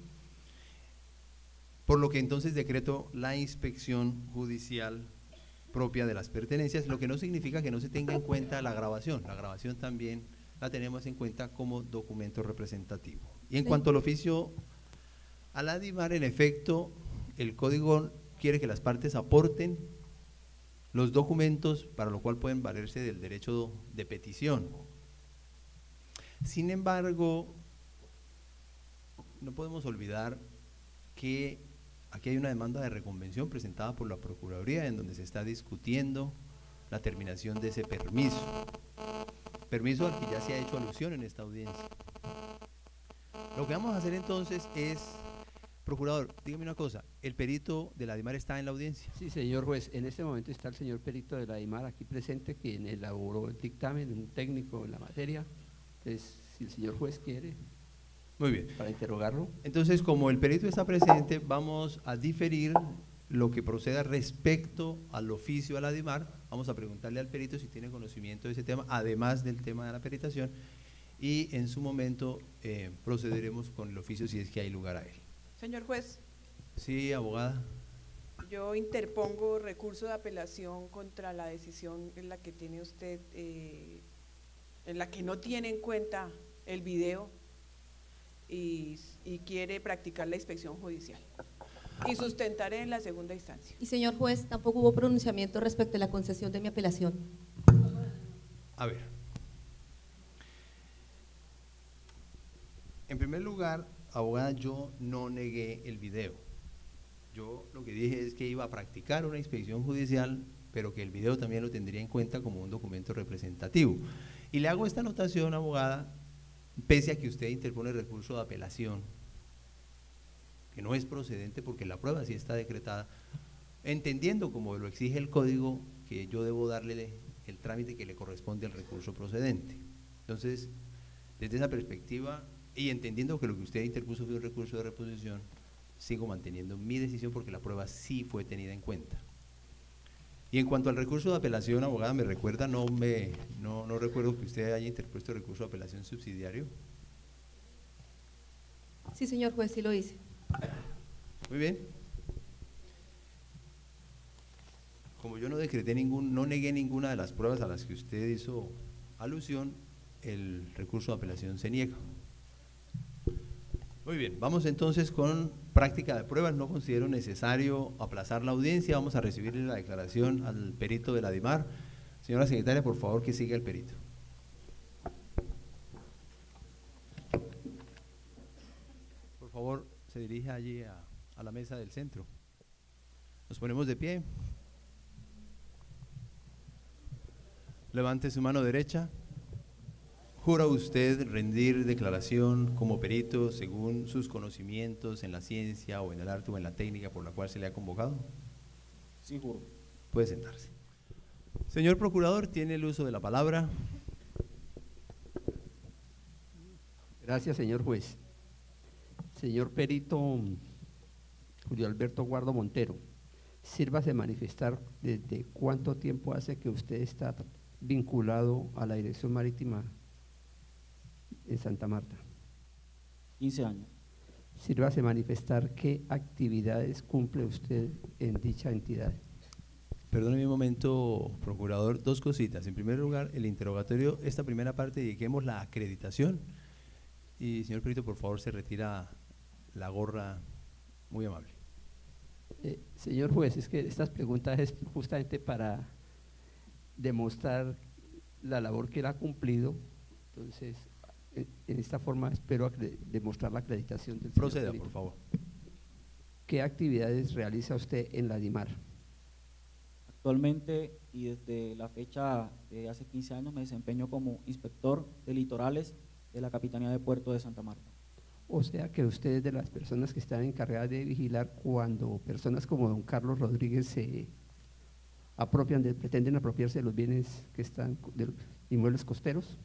por lo que entonces decreto la inspección judicial propia de las pertenencias, lo que no significa que no se tenga en cuenta la grabación también la tenemos en cuenta como documento representativo. Y en cuanto al oficio a la DIMAR, en efecto, el Código quiere que las partes aporten los documentos, para lo cual pueden valerse del derecho de petición. Sin embargo, no podemos olvidar que aquí hay una demanda de reconvención presentada por la Procuraduría en donde se está discutiendo la terminación de ese permiso al que ya se ha hecho alusión en esta audiencia. Lo que vamos a hacer entonces es, procurador, dígame una cosa, ¿el perito de la DIMAR está en la audiencia? Sí, señor juez, en este momento está el señor perito de la DIMAR aquí presente, quien elaboró el dictamen, un técnico en la materia. Entonces, si el señor juez quiere. Muy bien. Para interrogarlo. Entonces, como el perito está presente, vamos a diferir lo que proceda respecto al oficio a la DIMAR. Vamos a preguntarle al perito si tiene conocimiento de ese tema, además del tema de la peritación, y en su momento procederemos con el oficio si es que hay lugar a él. Señor juez. Sí, abogada. Yo interpongo recurso de apelación contra la decisión en la que tiene usted, en la que no tiene en cuenta el video y quiere practicar la inspección judicial. Y sustentaré en la segunda instancia. Y señor juez, tampoco hubo pronunciamiento respecto a la concesión de mi apelación. A ver. En primer lugar, abogada, yo no negué el video. Yo lo que dije es que iba a practicar una inspección judicial, pero que el video también lo tendría en cuenta como un documento representativo. Y le hago esta anotación, abogada, pese a que usted interpone recurso de apelación, que no es procedente porque la prueba sí está decretada, entendiendo como lo exige el código que yo debo darle el trámite que le corresponde al recurso procedente. Entonces, desde esa perspectiva y entendiendo que lo que usted interpuso fue un recurso de reposición, sigo manteniendo mi decisión porque la prueba sí fue tenida en cuenta. Y en cuanto al recurso de apelación, abogada, ¿me recuerda? No recuerdo que usted haya interpuesto recurso de apelación subsidiario. Sí, señor juez, sí lo hice. Muy bien. Como yo no decreté no negué ninguna de las pruebas a las que usted hizo alusión, el recurso de apelación se niega. Muy Muy bien, vamos entonces con práctica de pruebas. No considero necesario aplazar la audiencia. Vamos a recibirle la declaración al perito de la DIMAR. Señora secretaria, por favor, que siga el perito. Por favor, se dirige allí a la mesa del centro. Nos ponemos de pie. Levante su mano derecha. ¿Jura usted rendir declaración como perito según sus conocimientos en la ciencia o en el arte o en la técnica por la cual se le ha convocado? Sí, juro. Puede sentarse. Señor procurador, tiene el uso de la palabra. Gracias, señor juez. Señor perito Julio Alberto Guardo Montero, sírvase manifestar desde cuánto tiempo hace que usted está vinculado a la Dirección Marítima en Santa Marta. 15 años. Sírvase manifestar qué actividades cumple usted en dicha entidad. Perdóneme un momento, procurador, dos cositas. En primer lugar, el interrogatorio, esta primera parte, dediquemos la acreditación. Y, señor perito, por favor, se retira la gorra, muy amable. Señor juez, es que estas preguntas es justamente para demostrar la labor que él ha cumplido. Entonces, en esta forma espero demostrar la acreditación del señor Proceda, perito. por favor. ¿Qué actividades realiza usted en la DIMAR? Actualmente y desde la fecha de hace 15 años me desempeño como inspector de litorales de la Capitanía de Puerto de Santa Marta. O sea que usted es de las personas que están encargadas de vigilar cuando personas como don Carlos Rodríguez se pretenden apropiarse de los bienes que están de los inmuebles costeros.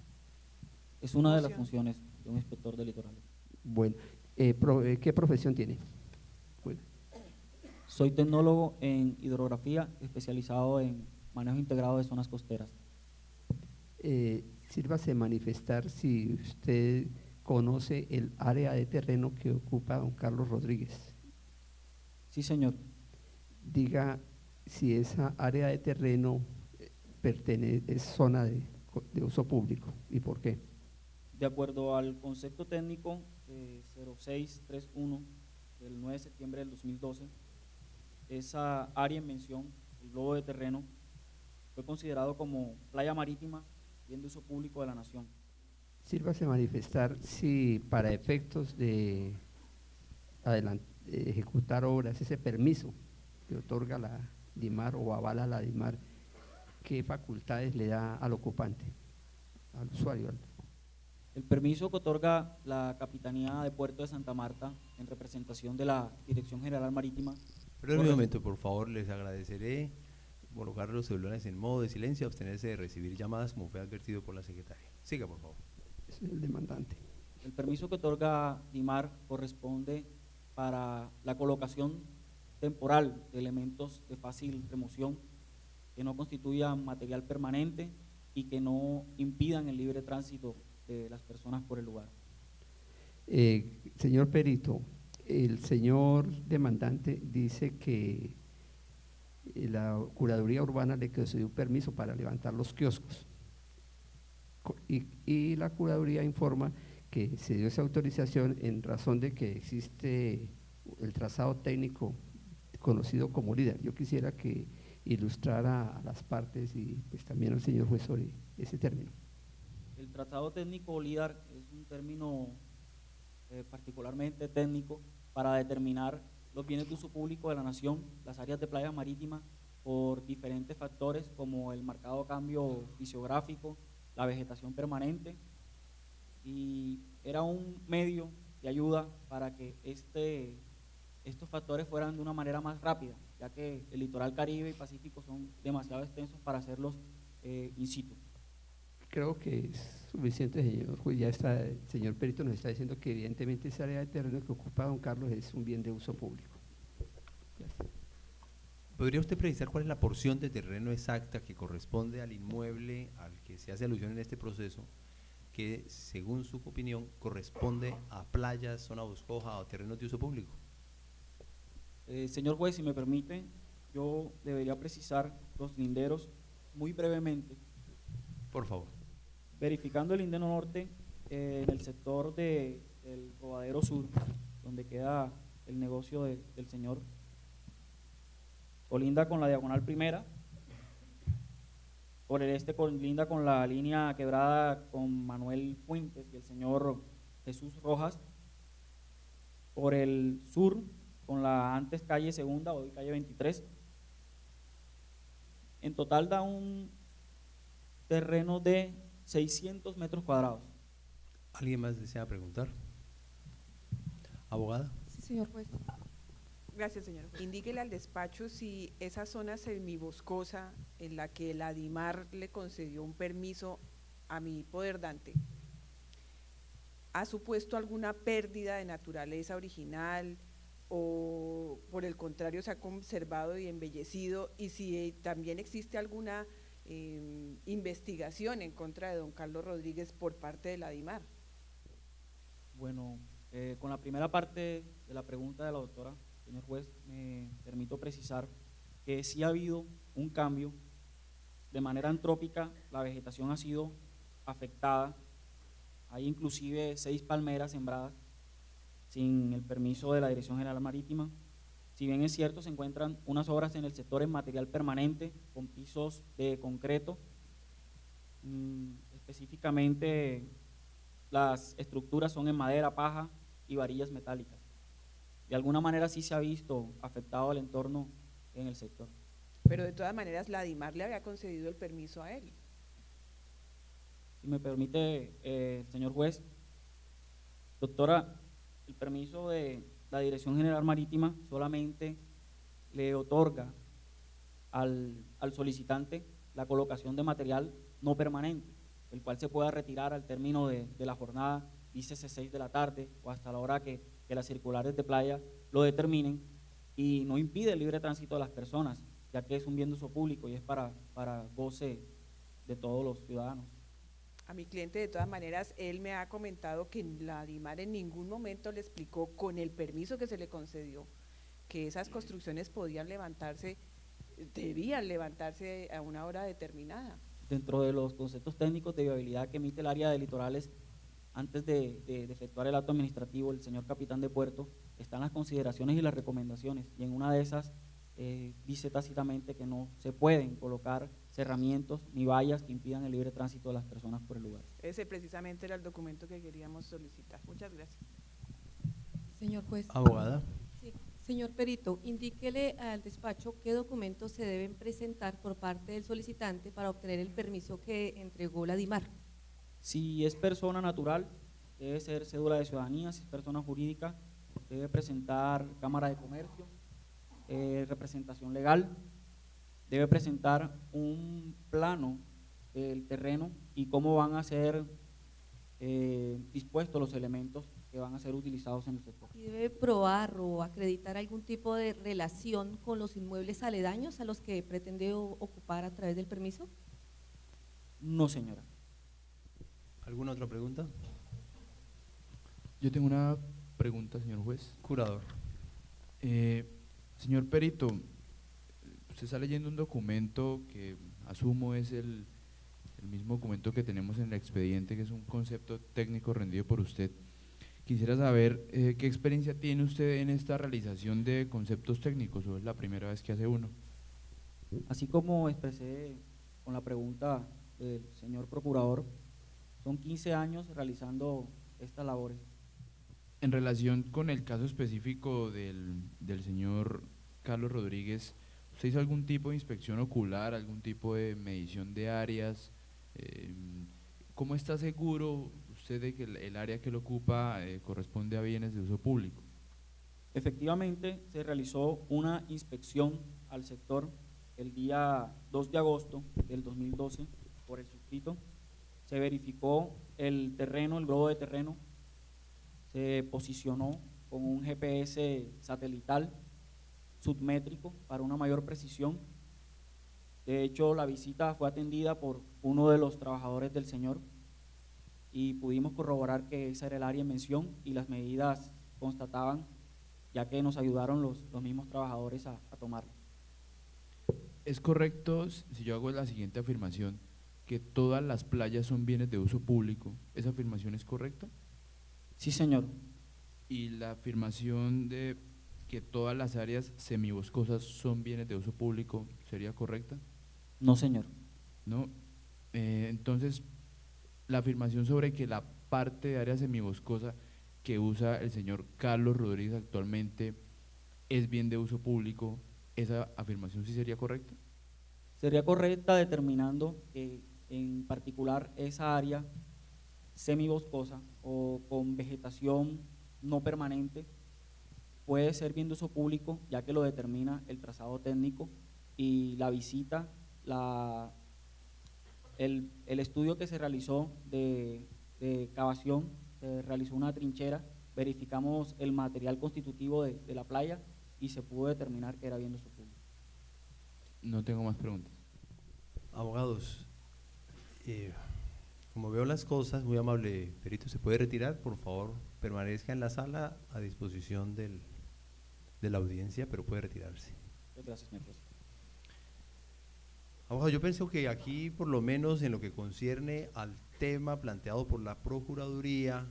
Es una de las funciones de un inspector de litorales. Bueno, ¿qué profesión tiene? Bueno. Soy tecnólogo en hidrografía, especializado en manejo integrado de zonas costeras. Sírvase manifestar si usted conoce el área de terreno que ocupa don Carlos Rodríguez. Sí, señor. Diga si esa área de terreno es zona de uso público y por qué. De acuerdo al concepto técnico 0631 del 9 de septiembre del 2012, esa área en mención, el globo de terreno, fue considerado como playa marítima, bien de uso público de la nación. Sírvase manifestar si para efectos de ejecutar obras, ese permiso que otorga la DIMAR o avala la DIMAR, qué facultades le da al ocupante, al usuario. El permiso que otorga la Capitanía de Puerto de Santa Marta en representación de la Dirección General Marítima. Perdón un momento, por favor, les agradeceré colocar los celulares en modo de silencio, abstenerse de recibir llamadas como fue advertido por la secretaria. Siga, por favor. Es el demandante. El permiso que otorga DIMAR corresponde para la colocación temporal de elementos de fácil remoción que no constituyan material permanente y que no impidan el libre tránsito de las personas por el lugar. Señor perito, el señor demandante dice que la curaduría urbana le concedió un permiso para levantar los kioscos y la curaduría informa que se dio esa autorización en razón de que existe el trazado técnico conocido como LIDAR. Yo quisiera que ilustrara a las partes y pues también al señor juez sobre ese término. El trazado técnico LIDAR es un término particularmente técnico para determinar los bienes de uso público de la nación, las áreas de playa marítima, por diferentes factores como el marcado cambio fisiográfico, la vegetación permanente, y era un medio de ayuda para que estos factores fueran de una manera más rápida, ya que el litoral Caribe y Pacífico son demasiado extensos para hacerlos in situ. Creo que es suficiente, señor juez. Ya está, el señor perito nos está diciendo que evidentemente esa área de terreno que ocupa don Carlos es un bien de uso público. Ya está. ¿Podría usted precisar cuál es la porción de terreno exacta que corresponde al inmueble al que se hace alusión en este proceso, que según su opinión corresponde a playas, zona boscosa o terrenos de uso público? Señor juez, si me permite, yo debería precisar los linderos muy brevemente. Por favor. Verificando el lindero norte, en el sector de del Rodadero Sur, donde queda el negocio del señor. Colinda con la diagonal primera. Por el este colinda con la línea quebrada con Manuel Fuentes y el señor Jesús Rojas. Por el sur con la antes calle Segunda, hoy calle 23. En total da un terreno de 600 metros cuadrados. ¿Alguien más desea preguntar? ¿Abogada? Sí, señor juez. Gracias, señor. Indíquele al despacho si esa zona semiboscosa en la que el ADIMAR le concedió un permiso a mi poderdante ha supuesto alguna pérdida de naturaleza original o por el contrario se ha conservado y embellecido, y si también existe alguna investigación en contra de don Carlos Rodríguez por parte del ADIMAR. Bueno, con la primera parte de la pregunta de la doctora, señor juez, me permito precisar que sí ha habido un cambio. De manera antrópica, la vegetación ha sido afectada. Hay inclusive 6 palmeras sembradas sin el permiso de la Dirección General Marítima. Si bien es cierto, se encuentran unas obras en el sector en material permanente, con pisos de concreto, específicamente las estructuras son en madera, paja y varillas metálicas. De alguna manera sí se ha visto afectado el entorno en el sector. Pero de todas maneras la ADIMAR le había concedido el permiso a él. Si me permite, señor juez, doctora, el permiso de la Dirección General Marítima solamente le otorga al solicitante la colocación de material no permanente, el cual se pueda retirar al término de la jornada, dícese 6 de la tarde o hasta la hora que las circulares de playa lo determinen, y no impide el libre tránsito de las personas, ya que es un bien de uso público y es para goce de todos los ciudadanos. A mi cliente, de todas maneras, él me ha comentado que la ADIMAR en ningún momento le explicó, con el permiso que se le concedió, que esas construcciones podían levantarse, debían levantarse a una hora determinada. Dentro de los conceptos técnicos de viabilidad que emite el área de litorales, antes de efectuar el acto administrativo, el señor capitán de puerto, están las consideraciones y las recomendaciones, y en una de esas dice tácitamente que no se pueden colocar cerramientos ni vallas que impidan el libre tránsito de las personas por el lugar. Ese precisamente era el documento que queríamos solicitar. Muchas gracias. Señor juez. Abogada. Sí. Señor perito, indíquele al despacho qué documentos se deben presentar por parte del solicitante para obtener el permiso que entregó la DIMAR. Si es persona natural, debe ser cédula de ciudadanía. Si es persona jurídica, debe presentar Cámara de Comercio, representación legal, debe presentar un plano del terreno y cómo van a ser dispuestos los elementos que van a ser utilizados en el sector. ¿Y debe probar o acreditar algún tipo de relación con los inmuebles aledaños a los que pretende ocupar a través del permiso? No, señora. ¿Alguna otra pregunta? Yo tengo una pregunta, señor juez. Curador. Señor perito, usted está leyendo un documento que asumo es el mismo documento que tenemos en el expediente, que es un concepto técnico rendido por usted. Quisiera saber qué experiencia tiene usted en esta realización de conceptos técnicos, o es la primera vez que hace uno. Así como expresé con la pregunta del señor procurador, son 15 años realizando estas labores. En relación con el caso específico del señor Carlos Rodríguez, ¿usted hizo algún tipo de inspección ocular, algún tipo de medición de áreas? ¿Cómo está seguro usted de que el área que lo ocupa corresponde a bienes de uso público? Efectivamente, se realizó una inspección al sector el día 2 de agosto del 2012 por el suscrito. Se verificó el terreno, el globo de terreno, se posicionó con un GPS satelital submétrico para una mayor precisión. De hecho, la visita fue atendida por uno de los trabajadores del señor y pudimos corroborar que esa era el área en mención y las medidas constataban, ya que nos ayudaron los mismos trabajadores a tomarlo. ¿Es correcto, si yo hago la siguiente afirmación, que todas las playas son bienes de uso público? ¿Esa afirmación es correcta? Sí, señor. ¿Y la afirmación de que todas las áreas semiboscosas son bienes de uso público sería correcta? No, señor. ¿No? Entonces, la afirmación sobre que la parte de área semiboscosa que usa el señor Carlos Rodríguez actualmente es bien de uso público, ¿esa afirmación sí sería correcta? Sería correcta determinando que en particular esa área semiboscosa o con vegetación no permanente puede ser bien de uso público, ya que lo determina el trazado técnico y la visita, el estudio que se realizó de cavación, se realizó una trinchera, verificamos el material constitutivo de la playa y se pudo determinar que era bien de uso público. No tengo más preguntas. Abogados, como veo las cosas, muy amable perito, ¿se puede retirar? Por favor, permanezca en la sala a disposición de la audiencia, pero puede retirarse. Muchas gracias, señor juez. Abogado, yo pienso que aquí, por lo menos en lo que concierne al tema planteado por la Procuraduría,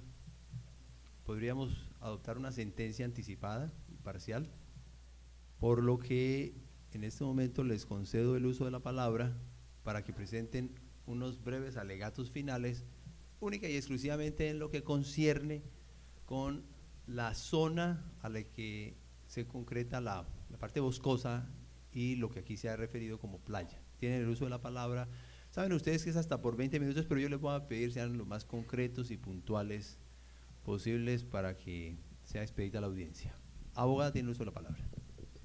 podríamos adoptar una sentencia anticipada y parcial, por lo que en este momento les concedo el uso de la palabra para que presenten unos breves alegatos finales, única y exclusivamente en lo que concierne con la zona a la que se concreta la parte boscosa y lo que aquí se ha referido como playa. Tienen el uso de la palabra. Saben ustedes que es hasta por 20 minutos, pero yo les voy a pedir sean lo más concretos y puntuales posibles para que sea expedita la audiencia. Abogada, tiene el uso de la palabra.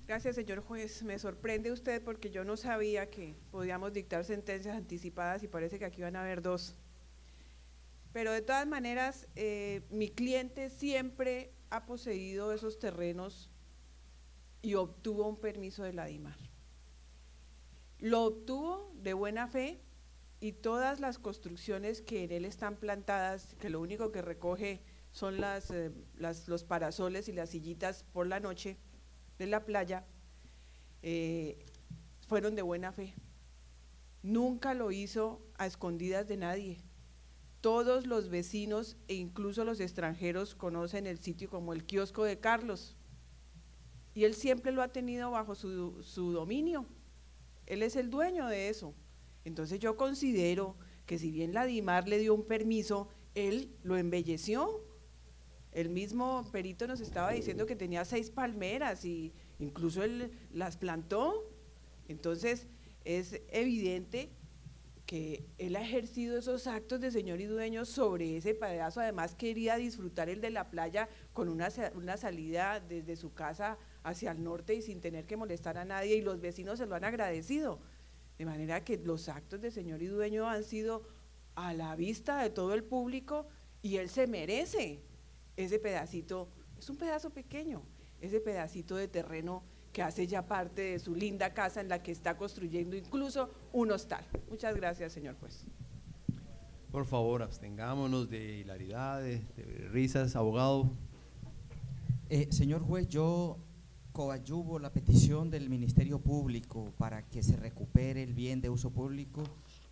Gracias, señor juez. Me sorprende usted porque yo no sabía que podíamos dictar sentencias anticipadas y parece que aquí van a haber dos. Pero de todas maneras, mi cliente siempre ha poseído esos terrenos y obtuvo un permiso de la DIMAR. Lo obtuvo de buena fe y todas las construcciones que en él están plantadas, que lo único que recoge son los parasoles y las sillitas por la noche de la playa, fueron de buena fe. Nunca lo hizo a escondidas de nadie. Todos los vecinos e incluso los extranjeros conocen el sitio como el kiosco de Carlos y él siempre lo ha tenido bajo su dominio. Él es el dueño de eso. Entonces yo considero que si bien la DIMAR le dio un permiso, él lo embelleció. El mismo perito nos estaba diciendo que tenía 6 palmeras y incluso él las plantó. Entonces es evidente que él ha ejercido esos actos de señor y dueño sobre ese pedazo. Además quería disfrutar el de la playa con una salida desde su casa hacia el norte y sin tener que molestar a nadie, y los vecinos se lo han agradecido. De manera que los actos de señor y dueño han sido a la vista de todo el público y él se merece ese pedacito. Es un pedazo pequeño, ese pedacito de terreno que hace ya parte de su linda casa en la que está construyendo incluso un hostal. Muchas gracias, señor juez. Por favor, abstengámonos de hilaridades, de risas. Abogado. Señor juez, yo coadyuvo la petición del Ministerio Público para que se recupere el bien de uso público.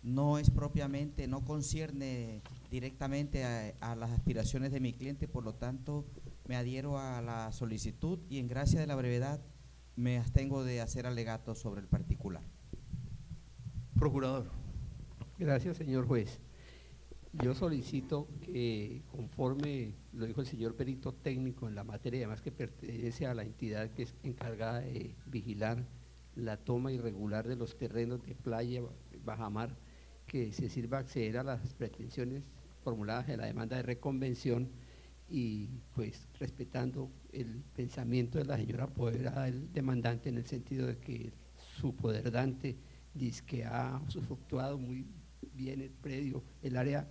No es propiamente, no concierne directamente a las aspiraciones de mi cliente, por lo tanto me adhiero a la solicitud y en gracia de la brevedad me abstengo de hacer alegatos sobre el particular. Procurador. Gracias, señor juez. Yo solicito que, conforme lo dijo el señor perito técnico en la materia, además que pertenece a la entidad que es encargada de vigilar la toma irregular de los terrenos de playa, bajamar, que se sirva acceder a las pretensiones formuladas en la demanda de reconvención y pues respetando el pensamiento de la señora apoderada del demandante en el sentido de que su poderdante dice que ha usufructuado muy bien el predio, el área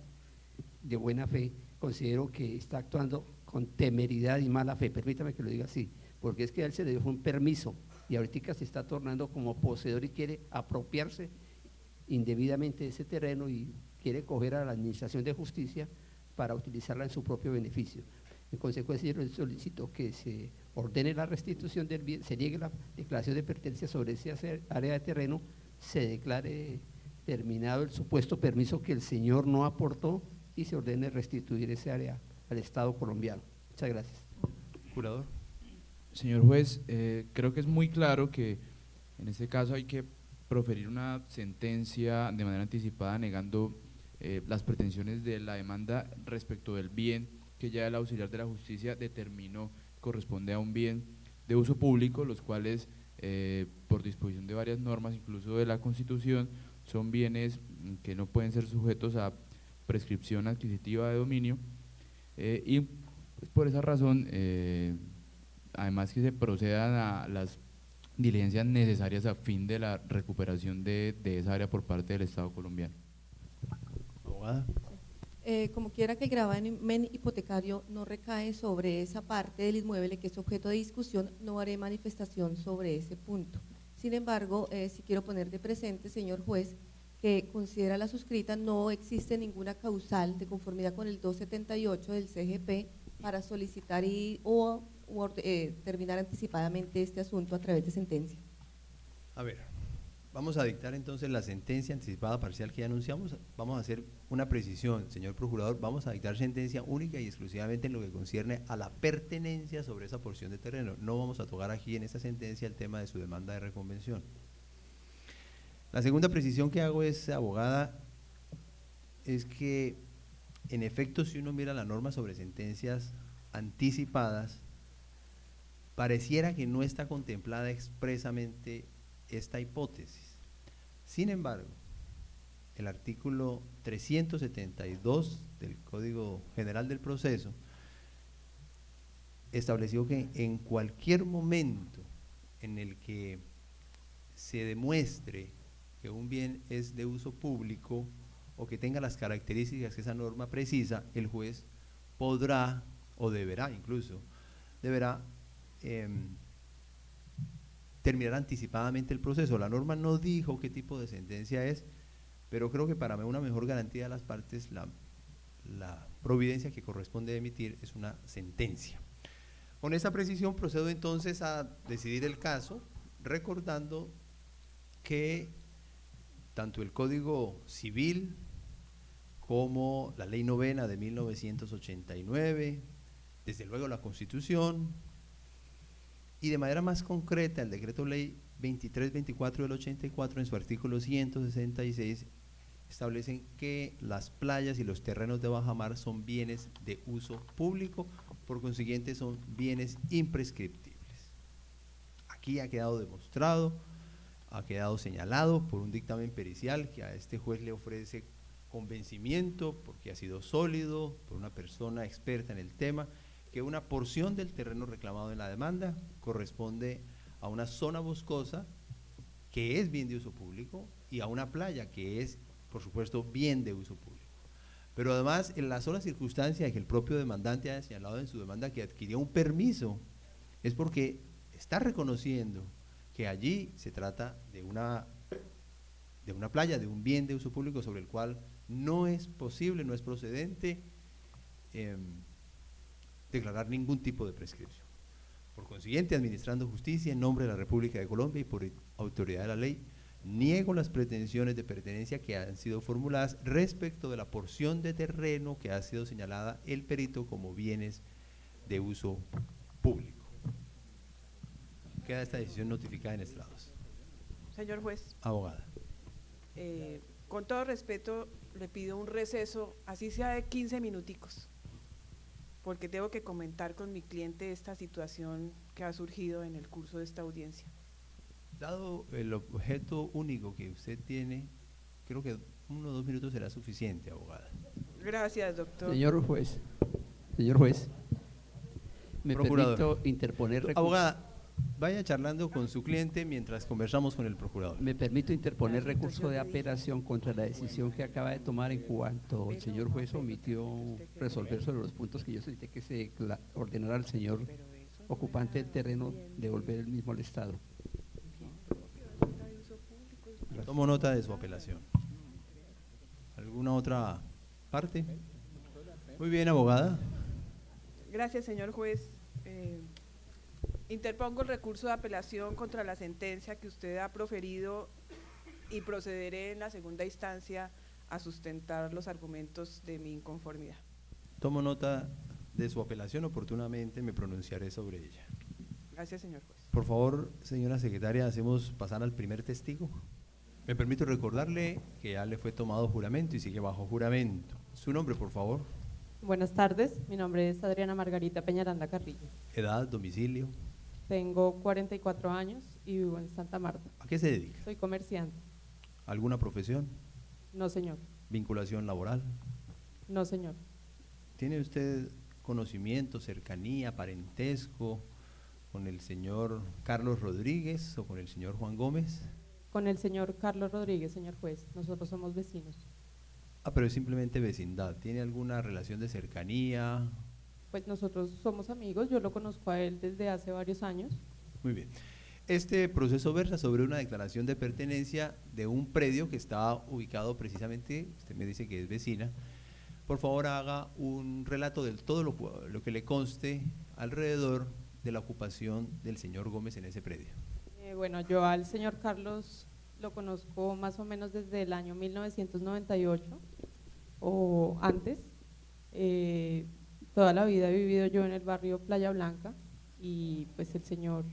de buena fe. Considero que está actuando con temeridad y mala fe, permítame que lo diga así, porque es que a él se le dio un permiso y ahorita se está tornando como poseedor y quiere apropiarse indebidamente de ese terreno y quiere coger a la administración de justicia para utilizarla en su propio beneficio. En consecuencia, yo solicito que se ordene la restitución del bien, se niegue la declaración de pertenencia sobre ese área de terreno, se declare terminado el supuesto permiso que el señor no aportó y se ordene restituir ese área al Estado colombiano. Muchas gracias. Curador. Señor juez, creo que es muy claro que en este caso hay que proferir una sentencia de manera anticipada negando las pretensiones de la demanda respecto del bien que ya el auxiliar de la justicia determinó corresponde a un bien de uso público, los cuales por disposición de varias normas, incluso de la Constitución, son bienes que no pueden ser sujetos a prescripción adquisitiva de dominio y pues, por esa razón, además que se procedan a las diligencias necesarias a fin de la recuperación de esa área por parte del Estado colombiano. Abogada. Como quiera que el gravamen hipotecario no recae sobre esa parte del inmueble que es objeto de discusión, no haré manifestación sobre ese punto. Sin embargo, sí quiero poner de presente, señor juez, que considera la suscrita no existe ninguna causal de conformidad con el 278 del CGP para solicitar o terminar anticipadamente este asunto a través de sentencia. A ver, vamos a dictar entonces la sentencia anticipada parcial que ya anunciamos. Vamos a hacer una precisión, señor procurador, vamos a dictar sentencia única y exclusivamente en lo que concierne a la pertenencia sobre esa porción de terreno. No vamos a tocar aquí en esta sentencia el tema de su demanda de reconvención. La segunda precisión que hago es, abogada, es que en efecto si uno mira la norma sobre sentencias anticipadas, pareciera que no está contemplada expresamente esta hipótesis. Sin embargo, el artículo 372 del Código General del Proceso estableció que en cualquier momento en el que se demuestre que un bien es de uso público o que tenga las características que esa norma precisa, el juez podrá o deberá incluso, terminar anticipadamente el proceso. La norma no dijo qué tipo de sentencia es, pero creo que para una mejor garantía de las partes, la providencia que corresponde emitir es una sentencia. Con esa precisión procedo entonces a decidir el caso, recordando que tanto el Código Civil como la Ley Novena de 1989, desde luego la Constitución, y de manera más concreta el Decreto Ley 2324 del 84 en su artículo 166 establecen que las playas y los terrenos de bajamar son bienes de uso público, por consiguiente son bienes imprescriptibles. Aquí ha quedado demostrado, ha quedado señalado por un dictamen pericial que a este juez le ofrece convencimiento, porque ha sido sólido, por una persona experta en el tema, que una porción del terreno reclamado en la demanda corresponde a una zona boscosa que es bien de uso público y a una playa que es, por supuesto, bien de uso público. Pero además, en la sola circunstancia de que el propio demandante haya señalado en su demanda que adquirió un permiso, es porque está reconociendo que allí se trata de una playa, de un bien de uso público sobre el cual no es posible, no es procedente declarar ningún tipo de prescripción. Por consiguiente, administrando justicia en nombre de la República de Colombia y por autoridad de la ley, niego las pretensiones de pertenencia que han sido formuladas respecto de la porción de terreno que ha sido señalada el perito como bienes de uso público. Queda esta decisión notificada en estrados. Señor juez. Abogada. Con todo respeto, le pido un receso, así sea de 15 minuticos, porque tengo que comentar con mi cliente esta situación que ha surgido en el curso de esta audiencia. Dado el objeto único que usted tiene, creo que 1 o 2 minutos será suficiente, abogada. Gracias, doctor. Señor juez, me permito interponer recurso. Abogada, vaya charlando con su cliente mientras conversamos con el procurador. Me permito interponer recurso de apelación contra la decisión que acaba de tomar en cuanto el señor juez omitió resolver sobre los puntos que yo solicité que se ordenara al señor ocupante del terreno devolver el mismo al Estado. Tomo nota de su apelación. ¿Alguna otra parte? Muy bien, abogada. Gracias, señor juez. Interpongo el recurso de apelación contra la sentencia que usted ha proferido y procederé en la segunda instancia a sustentar los argumentos de mi inconformidad. Tomo nota de su apelación, oportunamente me pronunciaré sobre ella. Gracias, señor juez. Por favor, señora secretaria, hacemos pasar al primer testigo. Me permito recordarle que ya le fue tomado juramento y sigue bajo juramento. Su nombre, por favor. Buenas tardes, mi nombre es Adriana Margarita Peñaranda Carrillo. Edad, domicilio. Tengo 44 años y vivo en Santa Marta. ¿A qué se dedica? Soy comerciante. ¿Alguna profesión? No, señor. ¿Vinculación laboral? No, señor. ¿Tiene usted conocimiento, cercanía, parentesco con el señor Carlos Rodríguez o con el señor Juan Gómez? Con el señor Carlos Rodríguez, señor juez. Nosotros somos vecinos. Ah, pero es simplemente vecindad. ¿Tiene alguna relación de cercanía? Pues nosotros somos amigos, yo lo conozco a él desde hace varios años. Muy bien. Este proceso versa sobre una declaración de pertenencia de un predio que está ubicado precisamente, usted me dice que es vecina. Por favor, haga un relato de todo lo que le conste alrededor de la ocupación del señor Gómez en ese predio. Bueno, yo al señor Carlos lo conozco más o menos desde el año 1998 o antes. Toda la vida he vivido yo en el barrio Playa Blanca y pues el señor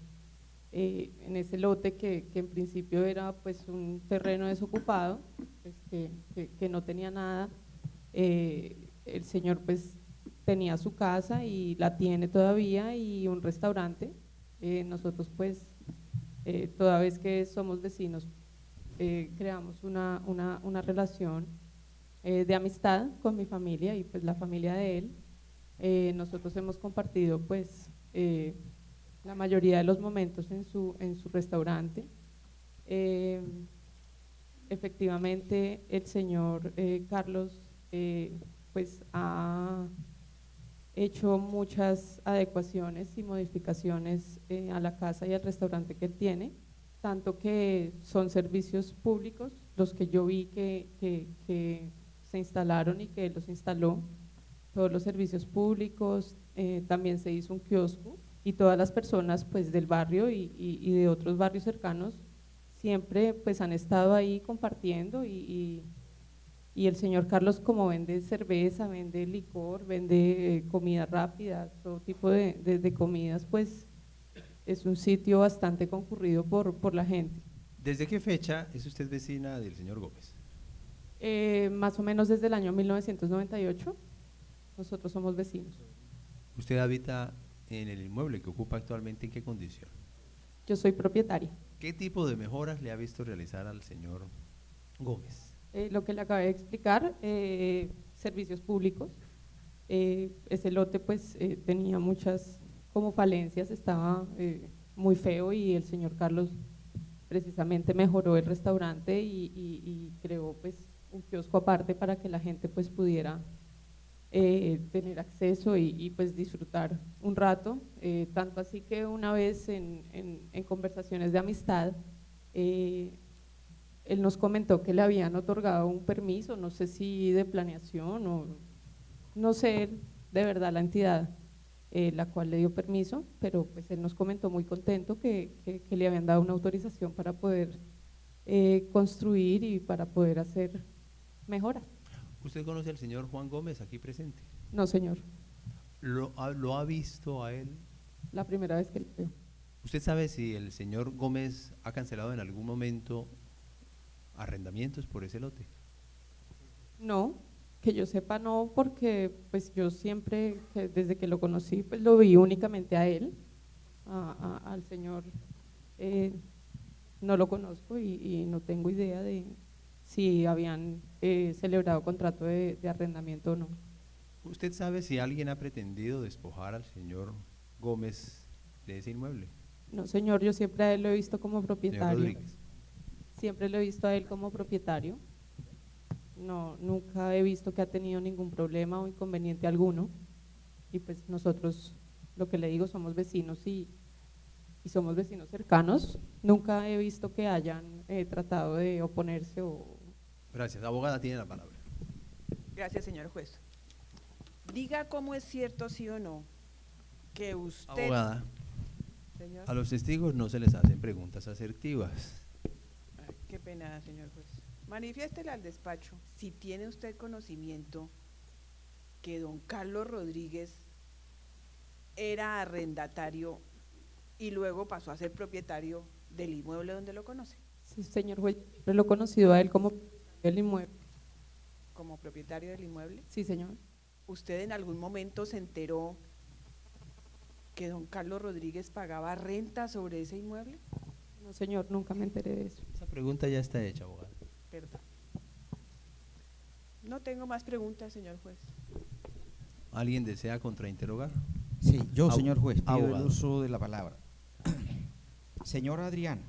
en ese lote que en principio era pues un terreno desocupado, pues, que no tenía nada, el señor pues tenía su casa y la tiene todavía y un restaurante. Nosotros pues toda vez que somos vecinos creamos una relación de amistad con mi familia y pues la familia de él. Nosotros hemos compartido pues la mayoría de los momentos en su restaurante. Efectivamente el señor Carlos pues ha hecho muchas adecuaciones y modificaciones a la casa y al restaurante que él tiene, tanto que son servicios públicos los que yo vi que se instalaron y que él los instaló, todos los servicios públicos, también se hizo un kiosco y todas las personas pues del barrio y de otros barrios cercanos siempre pues han estado ahí compartiendo y el señor Carlos, como vende cerveza, vende licor, vende comida rápida, todo tipo de comidas, pues es un sitio bastante concurrido por la gente. ¿Desde qué fecha es usted vecina del señor Gómez? Más o menos desde el año 1998, nosotros somos vecinos. ¿Usted habita en el inmueble que ocupa actualmente en qué condición? Yo soy propietaria. ¿Qué tipo de mejoras le ha visto realizar al señor Gómez? Lo que le acabé de explicar, servicios públicos. Ese lote pues tenía muchas como falencias, estaba muy feo y el señor Carlos precisamente mejoró el restaurante y creó pues un kiosco aparte para que la gente pues pudiera tener acceso y pues disfrutar un rato, tanto así que una vez en conversaciones de amistad él nos comentó que le habían otorgado un permiso, no sé si de planeación o no sé de verdad la entidad la cual le dio permiso, pero pues él nos comentó muy contento que le habían dado una autorización para poder construir y para poder hacer mejoras. ¿Usted conoce al señor Juan Gómez aquí presente? No, señor. ¿Lo ha visto a él? La primera vez que lo veo. ¿Usted sabe si el señor Gómez ha cancelado en algún momento arrendamientos por ese lote? No, que yo sepa no, porque pues yo siempre, desde que lo conocí, pues lo vi únicamente a él, al señor no lo conozco y no tengo idea de si habían celebrado contrato de arrendamiento o no. ¿Usted sabe si alguien ha pretendido despojar al señor Gómez de ese inmueble? No, señor, yo siempre a él lo he visto como propietario. Señor Rodríguez. Siempre lo he visto a él como propietario. No, nunca he visto que ha tenido ningún problema o inconveniente alguno. Y pues nosotros, lo que le digo, somos vecinos y somos vecinos cercanos. Nunca he visto que hayan tratado de oponerse o… Gracias. Abogada, tiene la palabra. Gracias, señor juez. Diga cómo es cierto, sí o no, que usted… Abogada, señor. a los testigos no se les hacen preguntas asertivas. Ay, qué pena, señor juez. Manifiéstele al despacho si tiene usted conocimiento que don Carlos Rodríguez era arrendatario y luego pasó a ser propietario del inmueble donde lo conoce? Sí, señor juez, siempre lo he conocido a él como el inmueble. ¿Como propietario del inmueble? Sí, señor. ¿Usted en algún momento se enteró que don Carlos Rodríguez pagaba renta sobre ese inmueble? No, señor, nunca me enteré de eso. Esa pregunta ya está hecha, abogada. Perdón. No tengo más preguntas, señor juez. ¿Alguien desea contrainterrogar? Sí, yo, señor juez, pido el abogado. uso de la palabra. Señor Adrián,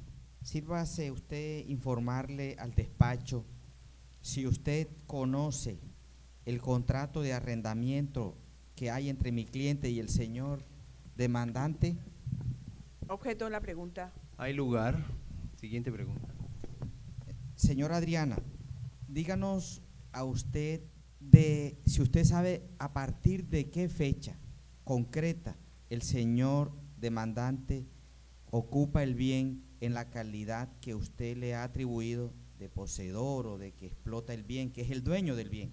sírvase usted informarle al despacho si usted conoce el contrato de arrendamiento que hay entre mi cliente y el señor demandante. Objeto de la pregunta. Hay lugar. Siguiente pregunta. Señora Adriana, díganos a usted de si usted sabe a partir de qué fecha concreta el señor demandante ocupa el bien en la calidad que usted le ha atribuido de poseedor o de que explota el bien, que es el dueño del bien,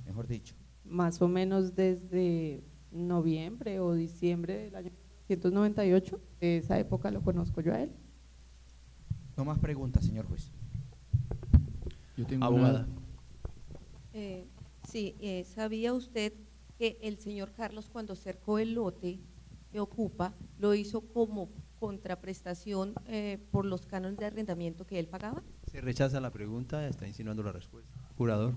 mejor dicho. Más o menos desde noviembre o diciembre del año 1998, de esa época lo conozco yo a él. No más preguntas, señor juez. Yo tengo Abogada. Sí, ¿sabía usted que el señor Carlos, cuando cercó el lote que ocupa, lo hizo como contraprestación por los cánones de arrendamiento que él pagaba? Se rechaza la pregunta, está insinuando la respuesta. Jurador.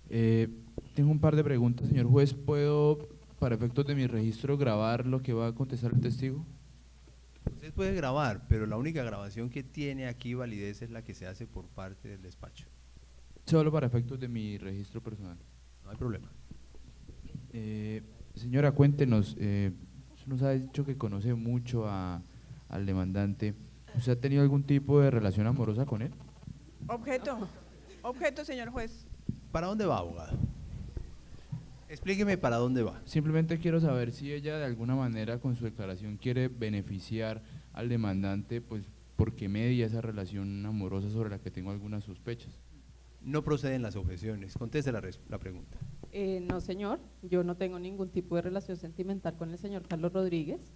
Tengo un par de preguntas, señor juez. ¿Puedo, para efectos de mi registro, grabar lo que va a contestar el testigo? Usted puede grabar, pero la única grabación que tiene aquí validez es la que se hace por parte del despacho. Solo para efectos de mi registro personal. No hay problema. Señora, cuéntenos, usted nos ha dicho que conoce mucho al demandante. ¿Usted ha tenido algún tipo de relación amorosa con él? Objeto, señor juez. ¿Para dónde va, abogado? Explíqueme para dónde va. Simplemente quiero saber si ella de alguna manera con su declaración quiere beneficiar al demandante, pues porque media esa relación amorosa sobre la que tengo algunas sospechas. No proceden las objeciones. Conteste la pregunta. No, señor, yo no tengo ningún tipo de relación sentimental con el señor Carlos Rodríguez.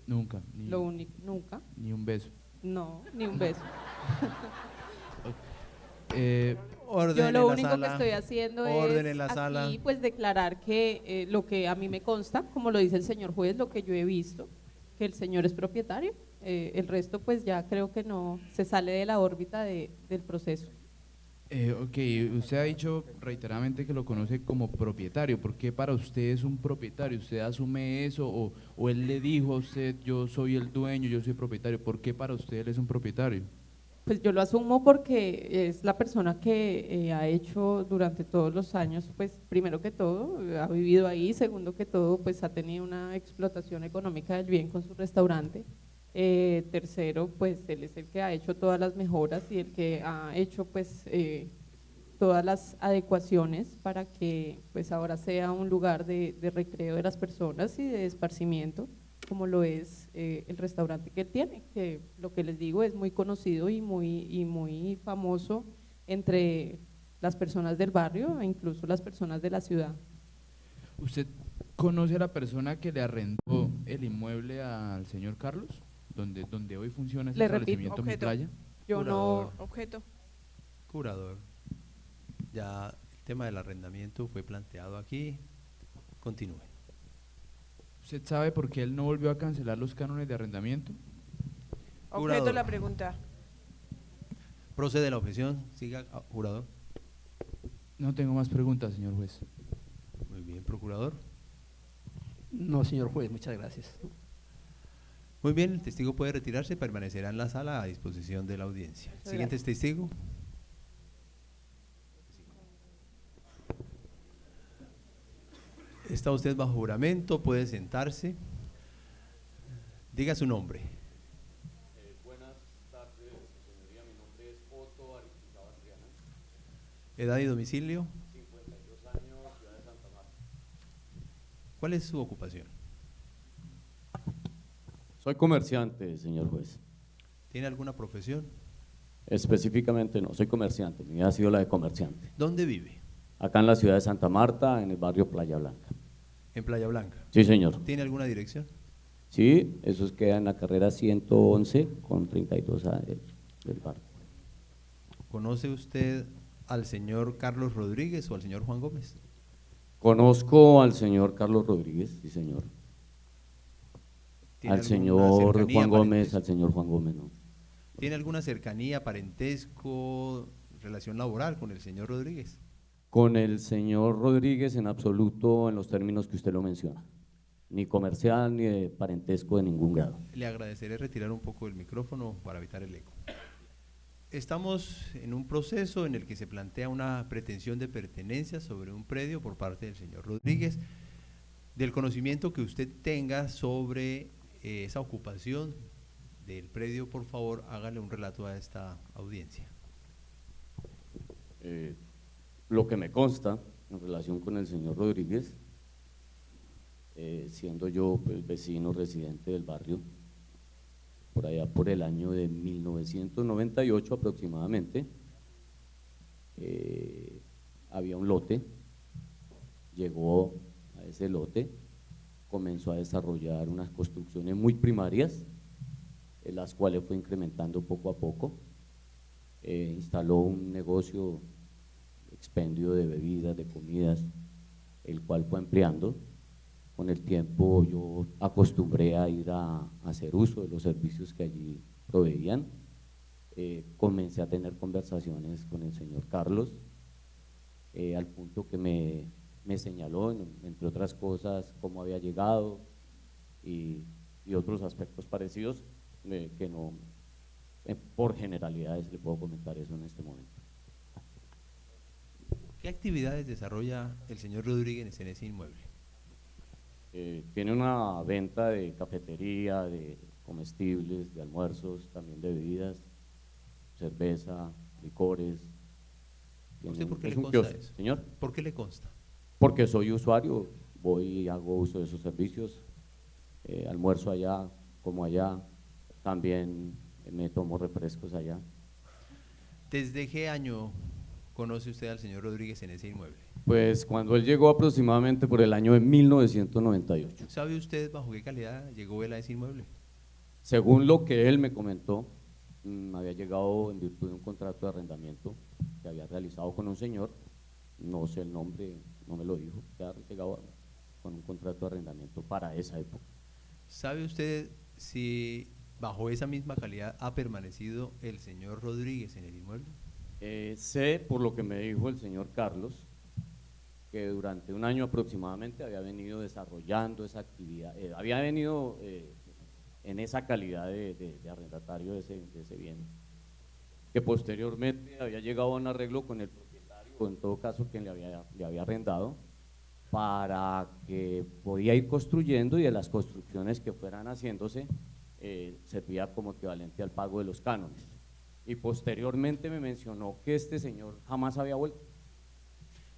Nunca. Nunca. Ni un beso. No, ni un beso. Orden yo lo en único la sala. que estoy haciendo Orden es en la sala. aquí pues declarar que lo que a mí me consta, como lo dice el señor juez, lo que yo he visto, que el señor es propietario. El resto pues ya creo que no se sale de la órbita del proceso. Ok, usted ha dicho reiteradamente que lo conoce como propietario. ¿Por qué para usted es un propietario? ¿Usted asume eso o él le dijo a usted yo soy el dueño, yo soy propietario? ¿Por qué para usted él es un propietario? Pues yo lo asumo porque es la persona que ha hecho durante todos los años, pues primero que todo ha vivido ahí, segundo que todo pues ha tenido una explotación económica del bien con su restaurante. Tercero, pues él es el que ha hecho todas las mejoras y el que ha hecho pues todas las adecuaciones para que pues ahora sea un lugar de recreo de las personas y de esparcimiento, como lo es el restaurante que él tiene, que lo que les digo es muy conocido y muy famoso entre las personas del barrio e incluso las personas de la ciudad. ¿Usted conoce a la persona que le arrendó el inmueble al señor Carlos? Donde hoy funciona ese establecimiento Mitralla. Yo Curador. no. Objeto. Curador. Ya el tema del arrendamiento fue planteado aquí. Continúe. ¿Usted sabe por qué él no volvió a cancelar los cánones de arrendamiento? Objeto de la pregunta. Procede la objeción. Siga, jurador. No tengo más preguntas, señor juez. Muy bien, procurador. No, señor juez, muchas gracias. Muy bien, el testigo puede retirarse y permanecerá en la sala a disposición de la audiencia. Siguiente testigo. Está usted bajo juramento, puede sentarse. Diga su nombre. Buenas tardes, señoría. Mi nombre es Otto Aristizábal Triana. Edad y domicilio. 52 años, ciudad de Santa Marta. ¿Cuál es su ocupación? Soy comerciante, señor juez. ¿Tiene alguna profesión? Específicamente no, soy comerciante. Mi vida ha sido la de comerciante. ¿Dónde vive? Acá en la ciudad de Santa Marta, en el barrio Playa Blanca. En Playa Blanca. Sí, señor. ¿Tiene alguna dirección? Sí, eso queda en la carrera 111 con 32A del barrio. ¿Conoce usted al señor Carlos Rodríguez o al señor Juan Gómez? Conozco al señor Carlos Rodríguez, sí, señor. ¿Tiene Al alguna señor cercanía, Juan Gómez, parentesco? al señor Juan Gómez, no. ¿Tiene alguna cercanía, parentesco, relación laboral con el señor Rodríguez? Con el señor Rodríguez en absoluto en los términos que usted lo menciona, ni comercial ni de parentesco de ningún grado. Le agradeceré retirar un poco el micrófono para evitar el eco. Estamos en un proceso en el que se plantea una pretensión de pertenencia sobre un predio por parte del señor Rodríguez. Del conocimiento que usted tenga sobre esa ocupación del predio, por favor, hágale un relato a esta audiencia. Lo que me consta en relación con el señor Rodríguez, siendo yo pues, vecino residente del barrio, por allá por el año de 1998 aproximadamente, había un lote, llegó a ese lote, comenzó a desarrollar unas construcciones muy primarias, en las cuales fue incrementando poco a poco, instaló un negocio, expendio de bebidas, de comidas, el cual fue ampliando. Con el tiempo yo acostumbré a ir a hacer uso de los servicios que allí proveían. Comencé a tener conversaciones con el señor Carlos, al punto que me señaló, entre otras cosas, cómo había llegado y otros aspectos parecidos, que no, por generalidades le puedo comentar eso en este momento. ¿Qué actividades desarrolla el señor Rodríguez en ese inmueble? Tiene una venta de cafetería, de comestibles, de almuerzos, también de bebidas, cerveza, licores. ¿Usted por qué es le un consta kiosco. eso? Señor. ¿Por qué le consta? Porque soy usuario, voy y hago uso de esos servicios, almuerzo allá, como allá, también me tomo refrescos allá. ¿Desde qué año conoce usted al señor Rodríguez en ese inmueble? Pues cuando él llegó aproximadamente por el año de 1998. ¿Sabe usted bajo qué calidad llegó él a ese inmueble? Según lo que él me comentó, había llegado en virtud de un contrato de arrendamiento que había realizado con un señor, no sé el nombre, no me lo dijo, que había llegado con un contrato de arrendamiento para esa época. ¿Sabe usted si bajo esa misma calidad ha permanecido el señor Rodríguez en el inmueble? Sé, por lo que me dijo el señor Carlos, que durante un año aproximadamente había venido desarrollando esa actividad, había venido en esa calidad de arrendatario de ese bien, que posteriormente había llegado a un arreglo con el propietario, en todo caso quien le había arrendado, para que podía ir construyendo y de las construcciones que fueran haciéndose servía como equivalente al pago de los cánones. Y posteriormente me mencionó que este señor jamás había vuelto.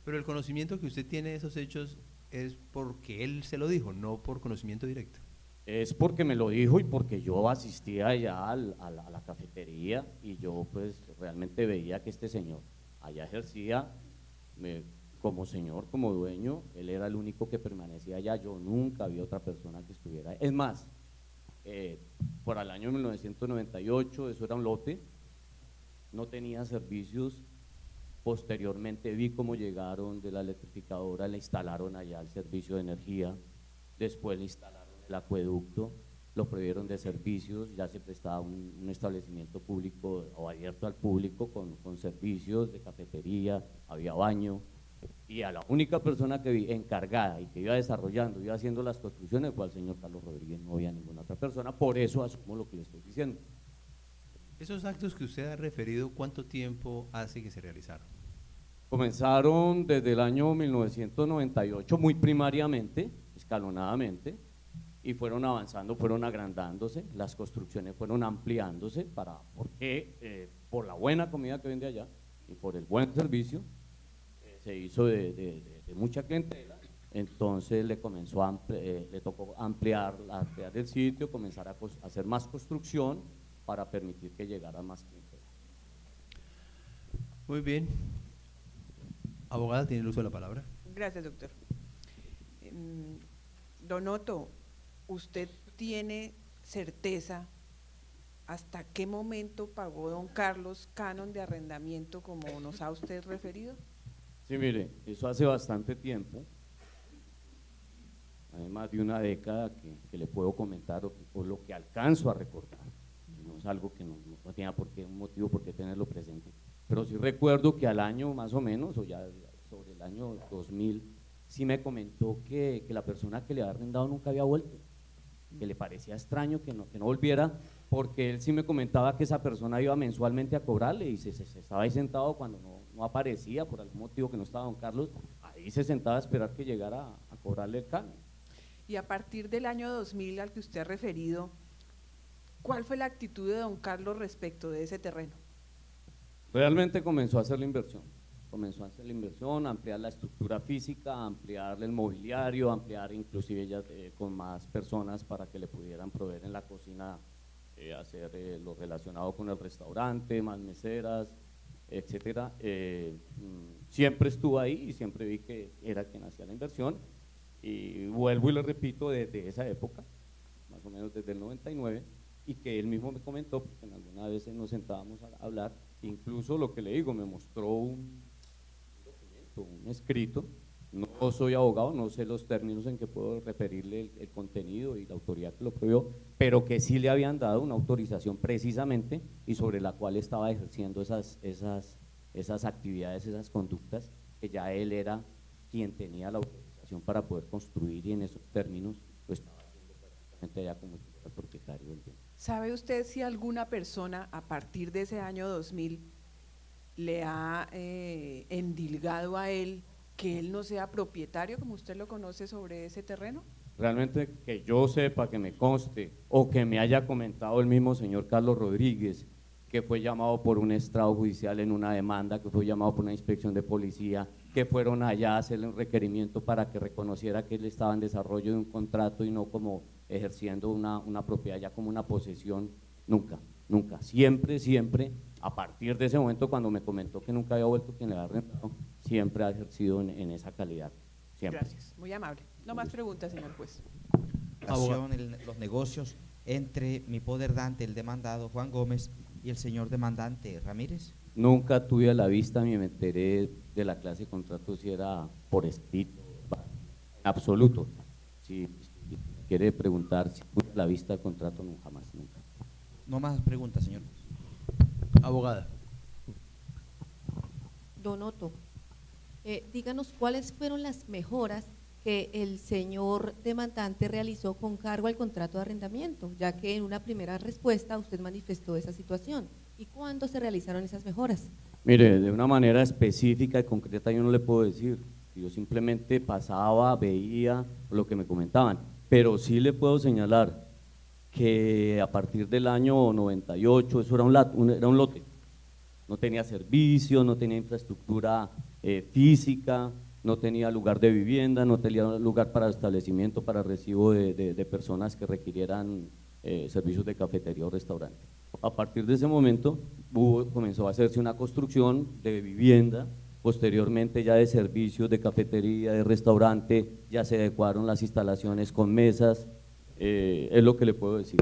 Pero el conocimiento que usted tiene de esos hechos es porque él se lo dijo, no por conocimiento directo. Es porque me lo dijo y porque yo asistía allá a la cafetería y yo pues realmente veía que este señor allá ejercía como señor, como dueño, él era el único que permanecía allá, yo nunca había otra persona que estuviera. Es más, por el año 1998, eso era un lote, no tenía servicios. Posteriormente vi cómo llegaron de la electrificadora, le instalaron allá el servicio de energía, después le instalaron el acueducto, lo prohibieron de servicios, ya se prestaba un establecimiento público o abierto al público con servicios de cafetería, había baño, y a la única persona que vi encargada y que iba desarrollando, iba haciendo las construcciones fue al señor Carlos Rodríguez, no había ninguna otra persona, por eso asumo lo que le estoy diciendo. Esos actos que usted ha referido, ¿cuánto tiempo hace que se realizaron? Comenzaron desde el año 1998, muy primariamente, escalonadamente, y fueron avanzando, fueron agrandándose, las construcciones fueron ampliándose, porque por la buena comida que vende allá y por el buen servicio, se hizo de mucha clientela, entonces le tocó ampliar el sitio, comenzar a hacer más construcción para permitir que llegara más clientela. Muy bien. Abogada, tiene el uso de la palabra. Gracias, doctor. Don Otto, ¿usted tiene certeza hasta qué momento pagó don Carlos canon de arrendamiento como nos ha usted referido? Sí, mire, eso hace bastante tiempo, hay más de una década que le puedo comentar o lo que alcanzo a recordar. No es algo que no tenía un motivo por qué tenerlo presente, pero sí recuerdo que al año más o menos, o ya sobre el año 2000, sí me comentó que la persona que le había arrendado nunca había vuelto, que le parecía extraño que no volviera, porque él sí me comentaba que esa persona iba mensualmente a cobrarle y se estaba ahí sentado cuando no aparecía, por algún motivo que no estaba don Carlos, ahí se sentaba a esperar que llegara a cobrarle el canon. Y a partir del año 2000 al que usted ha referido, ¿cuál fue la actitud de don Carlos respecto de ese terreno? Realmente comenzó a hacer la inversión, ampliar la estructura física, ampliar el mobiliario, ampliar inclusive ya con más personas para que le pudieran proveer en la cocina, hacer lo relacionado con el restaurante, más meseras, etcétera. Siempre estuvo ahí y siempre vi que era quien hacía la inversión, y vuelvo y le repito, desde esa época, más o menos desde el 99, y que él mismo me comentó, porque en alguna vez nos sentábamos a hablar, incluso lo que le digo, me mostró un documento, un escrito. No soy abogado, no sé los términos en que puedo referirle el contenido y la autoridad que lo prohibió, pero que sí le habían dado una autorización precisamente y sobre la cual estaba ejerciendo esas actividades, esas conductas, que ya él era quien tenía la autorización para poder construir, y en esos términos pues estaba haciendo prácticamente ya como el propietario del bien. ¿Sabe usted si alguna persona a partir de ese año 2000 le ha endilgado a él que él no sea propietario, como usted lo conoce, sobre ese terreno? Realmente que yo sepa, que me conste, o que me haya comentado el mismo señor Carlos Rodríguez, que fue llamado por un estrado judicial en una demanda, que fue llamado por una inspección de policía, que fueron allá a hacerle un requerimiento para que reconociera que él estaba en desarrollo de un contrato y no como ejerciendo una propiedad ya como una posesión. Nunca, siempre, a partir de ese momento cuando me comentó que nunca había vuelto quien le había arrendado, siempre ha ejercido en esa calidad, siempre. Gracias, muy amable. No más preguntas, señor juez. Los negocios entre mi poderdante, el demandado Juan Gómez, y el señor demandante Ramírez. Nunca tuve a la vista ni me enteré de la clase de contrato si era por escrito, en absoluto. Si quiere preguntar si tuve a la vista el contrato, no, jamás, nunca. No más preguntas, señor. Abogada. Don Otto, díganos cuáles fueron las mejoras que el señor demandante realizó con cargo al contrato de arrendamiento, ya que en una primera respuesta usted manifestó esa situación. ¿Y cuándo se realizaron esas mejoras? Mire, de una manera específica y concreta yo no le puedo decir, yo simplemente pasaba, veía lo que me comentaban, pero sí le puedo señalar que a partir del año 98 eso era un lote, no tenía servicio, no tenía infraestructura física, no tenía lugar de vivienda, no tenía lugar para establecimiento, para recibo de personas que requirieran servicios de cafetería o restaurante. A partir de ese momento comenzó a hacerse una construcción de vivienda, posteriormente ya de servicios de cafetería, de restaurante, ya se adecuaron las instalaciones con mesas, es lo que le puedo decir.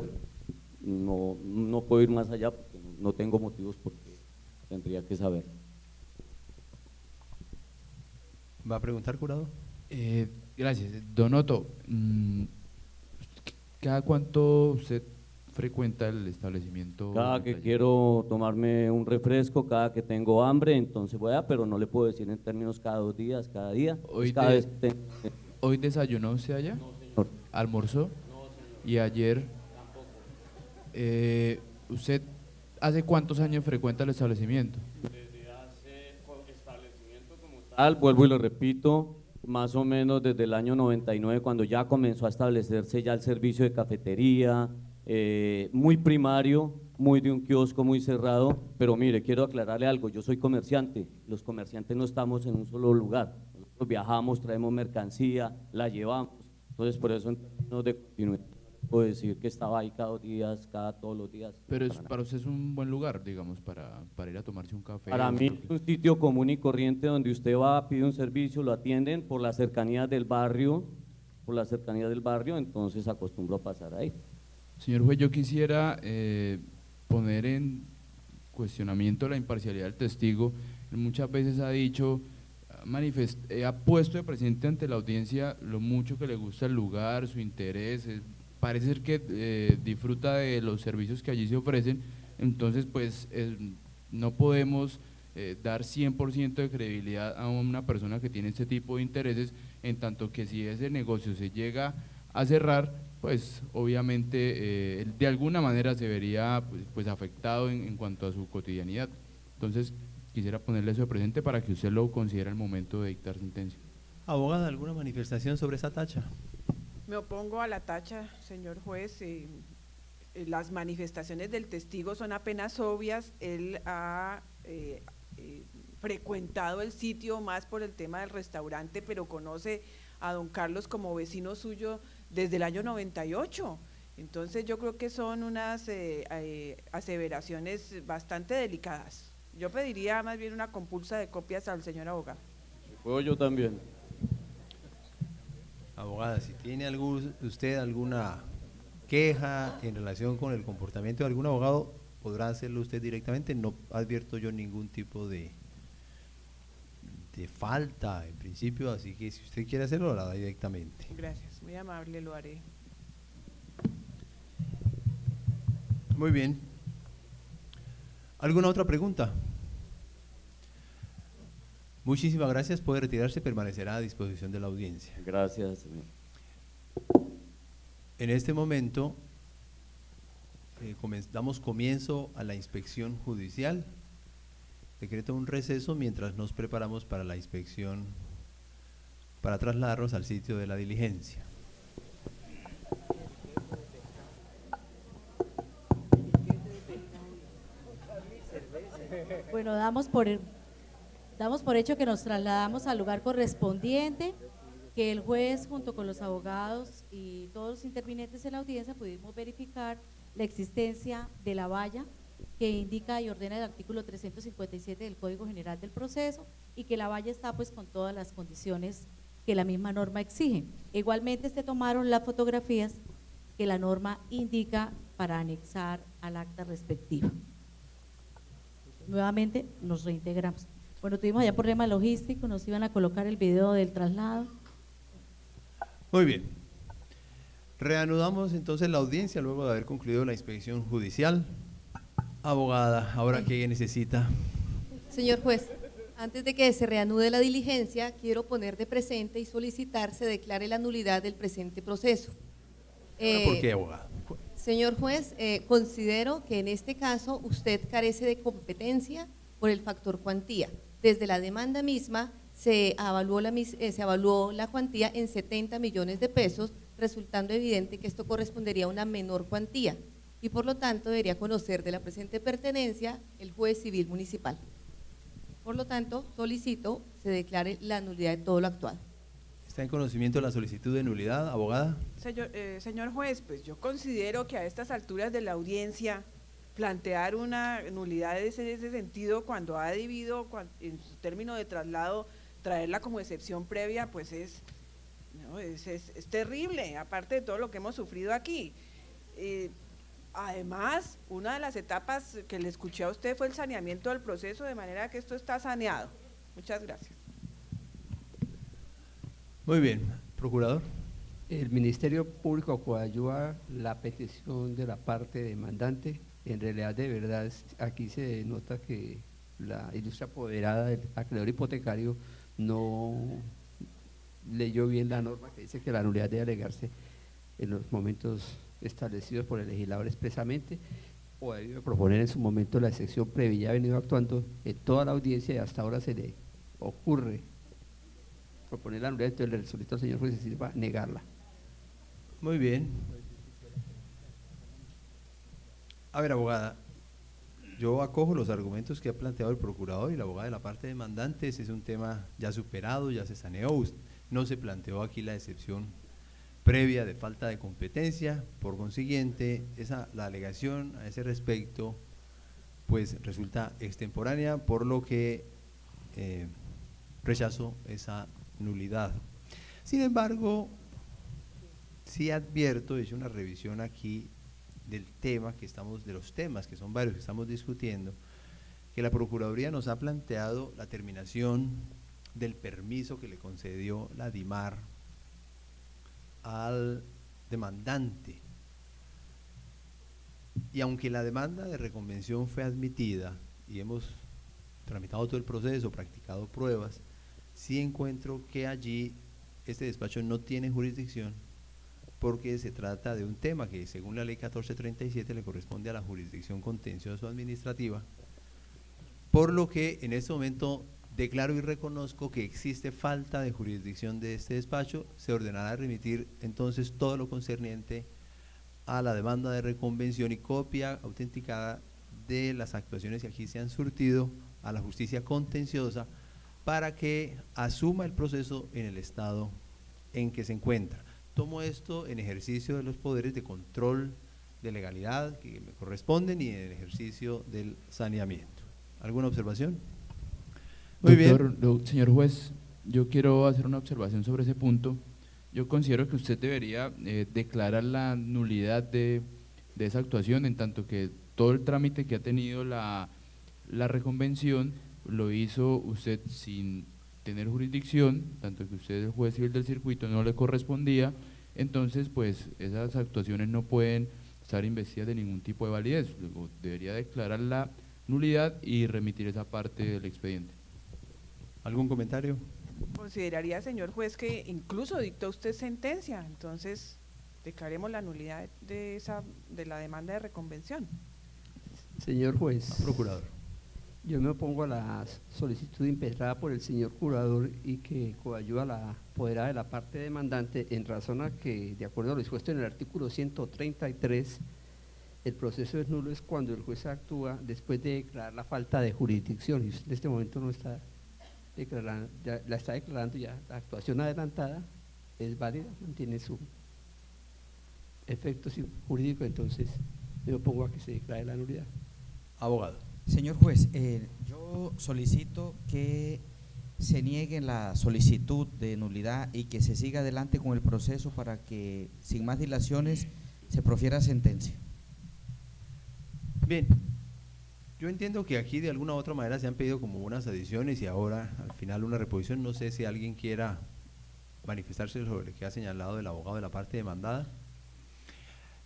No puedo ir más allá porque no tengo motivos porque tendría que saber. ¿Va a preguntar, jurado? Gracias. Don Otto, ¿cada cuánto usted frecuenta el establecimiento? Cada que quiero tomarme un refresco, cada que tengo hambre, entonces voy a, pero no le puedo decir en términos cada 2 días, cada día. ¿Hoy desayunó usted allá? No, señor. ¿Almorzó? No, señor. ¿Y ayer? Tampoco. ¿Usted hace cuántos años frecuenta el establecimiento? Desde hace establecimiento como tal, vuelvo y lo repito, más o menos desde el año 99, cuando ya comenzó a establecerse ya el servicio de cafetería, muy primario, muy de un kiosco muy cerrado, pero mire, quiero aclararle algo, yo soy comerciante, los comerciantes no estamos en un solo lugar, nosotros viajamos, traemos mercancía, la llevamos, entonces por eso en términos de continuidad puedo decir que estaba ahí cada 2 días, todos los días. Pero para usted es un buen lugar, digamos, para ir a tomarse un café. Para mí es un sitio común y corriente donde usted va, pide un servicio, lo atienden por la cercanía del barrio, por la cercanía del barrio, entonces acostumbro a pasar ahí. Señor juez, yo quisiera poner en cuestionamiento la imparcialidad del testigo. Él muchas veces ha dicho, ha puesto de presente ante la audiencia lo mucho que le gusta el lugar, su interés, parece ser que disfruta de los servicios que allí se ofrecen, entonces pues no podemos dar 100% de credibilidad a una persona que tiene este tipo de intereses, en tanto que si ese negocio se llega a cerrar, pues obviamente de alguna manera se vería pues afectado en cuanto a su cotidianidad. Entonces quisiera ponerle eso de presente para que usted lo considere al momento de dictar sentencia. Abogada, ¿alguna manifestación sobre esa tacha? Me opongo a la tacha, señor juez. Las manifestaciones del testigo son apenas obvias. Él ha frecuentado el sitio más por el tema del restaurante, pero conoce a don Carlos como vecino suyo desde el año 98. Entonces yo creo que son unas aseveraciones bastante delicadas. Yo pediría más bien una compulsa de copias al señor abogado. ¿Puedo yo también? Abogada, si tiene usted alguna queja en relación con el comportamiento de algún abogado, podrá hacerlo usted directamente. No advierto yo ningún tipo de falta en principio, así que si usted quiere hacerlo, lo hará directamente. Gracias, muy amable, lo haré. Muy bien. ¿Alguna otra pregunta? Muchísimas gracias. Puede retirarse, permanecerá a disposición de la audiencia. Gracias, señor. En este momento damos comienzo a la inspección judicial. Decreto un receso mientras nos preparamos para la inspección, para trasladarnos al sitio de la diligencia. Bueno, damos por hecho que nos trasladamos al lugar correspondiente, que el juez junto con los abogados y todos los intervinientes en la audiencia pudimos verificar la existencia de la valla que indica y ordena el artículo 357 del Código General del Proceso, y que la valla está pues con todas las condiciones que la misma norma exige. Igualmente se tomaron las fotografías que la norma indica para anexar al acta respectiva. Nuevamente nos reintegramos. Bueno, tuvimos allá problema logístico, nos iban a colocar el video del traslado. Muy bien. Reanudamos entonces la audiencia luego de haber concluido la inspección judicial. Abogada, ¿ahora qué necesita? Señor juez, antes de que se reanude la diligencia, quiero poner de presente y solicitar se declare la nulidad del presente proceso. ¿Por qué, abogada? Señor juez, considero que en este caso usted carece de competencia por el factor cuantía. Desde la demanda misma se evaluó la cuantía en 70 millones de pesos, resultando evidente que esto correspondería a una menor cuantía, y por lo tanto debería conocer de la presente pertenencia el juez civil municipal. Por lo tanto, solicito se declare la nulidad de todo lo actuado. ¿Está en conocimiento de la solicitud de nulidad, abogada? Señor juez, pues yo considero que a estas alturas de la audiencia plantear una nulidad en ese sentido, cuando ha debido en su término de traslado traerla como excepción previa, pues es terrible, aparte de todo lo que hemos sufrido aquí. Además, una de las etapas que le escuché a usted fue el saneamiento del proceso, de manera que esto está saneado. Muchas gracias. Muy bien, procurador. El Ministerio Público coadyuva la petición de la parte demandante. En realidad, de verdad, aquí se nota que la industria apoderada del acreedor hipotecario no leyó bien la norma que dice que la nulidad debe alegarse en los momentos establecidos por el legislador expresamente, o debe proponer en su momento la excepción previa. Ya ha venido actuando en toda la audiencia y hasta ahora se le ocurre proponer la nulidad, entonces le solicito al señor juez si va a negarla. Muy bien. A ver, abogada, yo acojo los argumentos que ha planteado el procurador y la abogada de la parte demandante. Ese es un tema ya superado, ya se saneó, no se planteó aquí la excepción previa de falta de competencia, por consiguiente, la alegación a ese respecto pues resulta extemporánea, por lo que rechazo esa nulidad. Sin embargo, Sí advierto, hice una revisión aquí del tema de los temas que son varios que estamos discutiendo, que la Procuraduría nos ha planteado la terminación del permiso que le concedió la DIMAR al demandante. Y aunque la demanda de reconvención fue admitida y hemos tramitado todo el proceso, practicado pruebas, sí encuentro que allí este despacho no tiene jurisdicción porque se trata de un tema que según la ley 1437 le corresponde a la jurisdicción contencioso administrativa, por lo que en este momento declaro y reconozco que existe falta de jurisdicción de este despacho. Se ordenará remitir entonces todo lo concerniente a la demanda de reconvención y copia autenticada de las actuaciones que aquí se han surtido a la justicia contenciosa para que asuma el proceso en el estado en que se encuentra. Tomo esto en ejercicio de los poderes de control de legalidad que me corresponden y en el ejercicio del saneamiento. ¿Alguna observación? Muy bien. Señor juez, yo quiero hacer una observación sobre ese punto. Yo considero que usted debería declarar la nulidad de esa actuación, en tanto que todo el trámite que ha tenido la reconvención lo hizo usted sin tener jurisdicción, tanto que usted es el juez civil del circuito, no le correspondía. Entonces pues esas actuaciones no pueden estar investidas de ningún tipo de validez. Luego debería declarar la nulidad y remitir esa parte del expediente. ¿Algún comentario? Consideraría, señor juez, que incluso dictó usted sentencia, entonces declaremos la nulidad de la demanda de reconvención. Señor juez. Procurador. Yo me opongo a la solicitud impetrada por el señor curador y que coadyuva a la apoderada de la parte demandante en razón a que, de acuerdo a lo dispuesto en el artículo 133, el proceso es nulo es cuando el juez actúa después de declarar la falta de jurisdicción y en este momento no está declarando, ya la está declarando ya, la actuación adelantada es válida, mantiene su efecto jurídico, entonces me opongo a que se declare la nulidad. Abogado. Señor juez, yo solicito que se niegue la solicitud de nulidad y que se siga adelante con el proceso para que sin más dilaciones se profiera sentencia. Bien, yo entiendo que aquí de alguna u otra manera se han pedido como unas adiciones y ahora al final una reposición. No sé si alguien quiera manifestarse sobre lo que ha señalado el abogado de la parte demandada,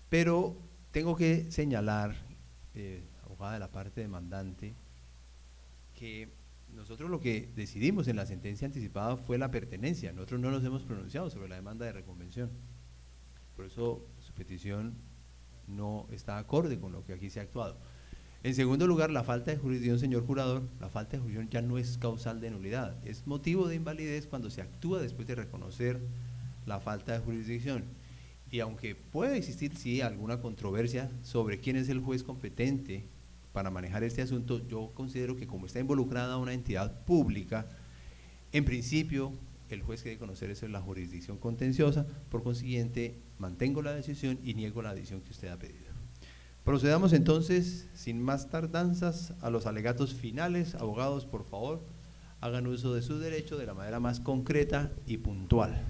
pero tengo que señalar, abogada de la parte demandante, que nosotros lo que decidimos en la sentencia anticipada fue la pertenencia. Nosotros no nos hemos pronunciado sobre la demanda de reconvención, por eso su petición no está acorde con lo que aquí se ha actuado. En segundo lugar, la falta de jurisdicción, señor jurador, la falta de jurisdicción ya no es causal de nulidad, es motivo de invalidez cuando se actúa después de reconocer la falta de jurisdicción. Y aunque puede existir, sí, alguna controversia sobre quién es el juez competente para manejar este asunto, yo considero que como está involucrada una entidad pública, en principio el juez que debe conocer es la jurisdicción contenciosa, por consiguiente mantengo la decisión y niego la adición que usted ha pedido. Procedamos entonces, sin más tardanzas, a los alegatos finales. Abogados, por favor, hagan uso de su derecho de la manera más concreta y puntual.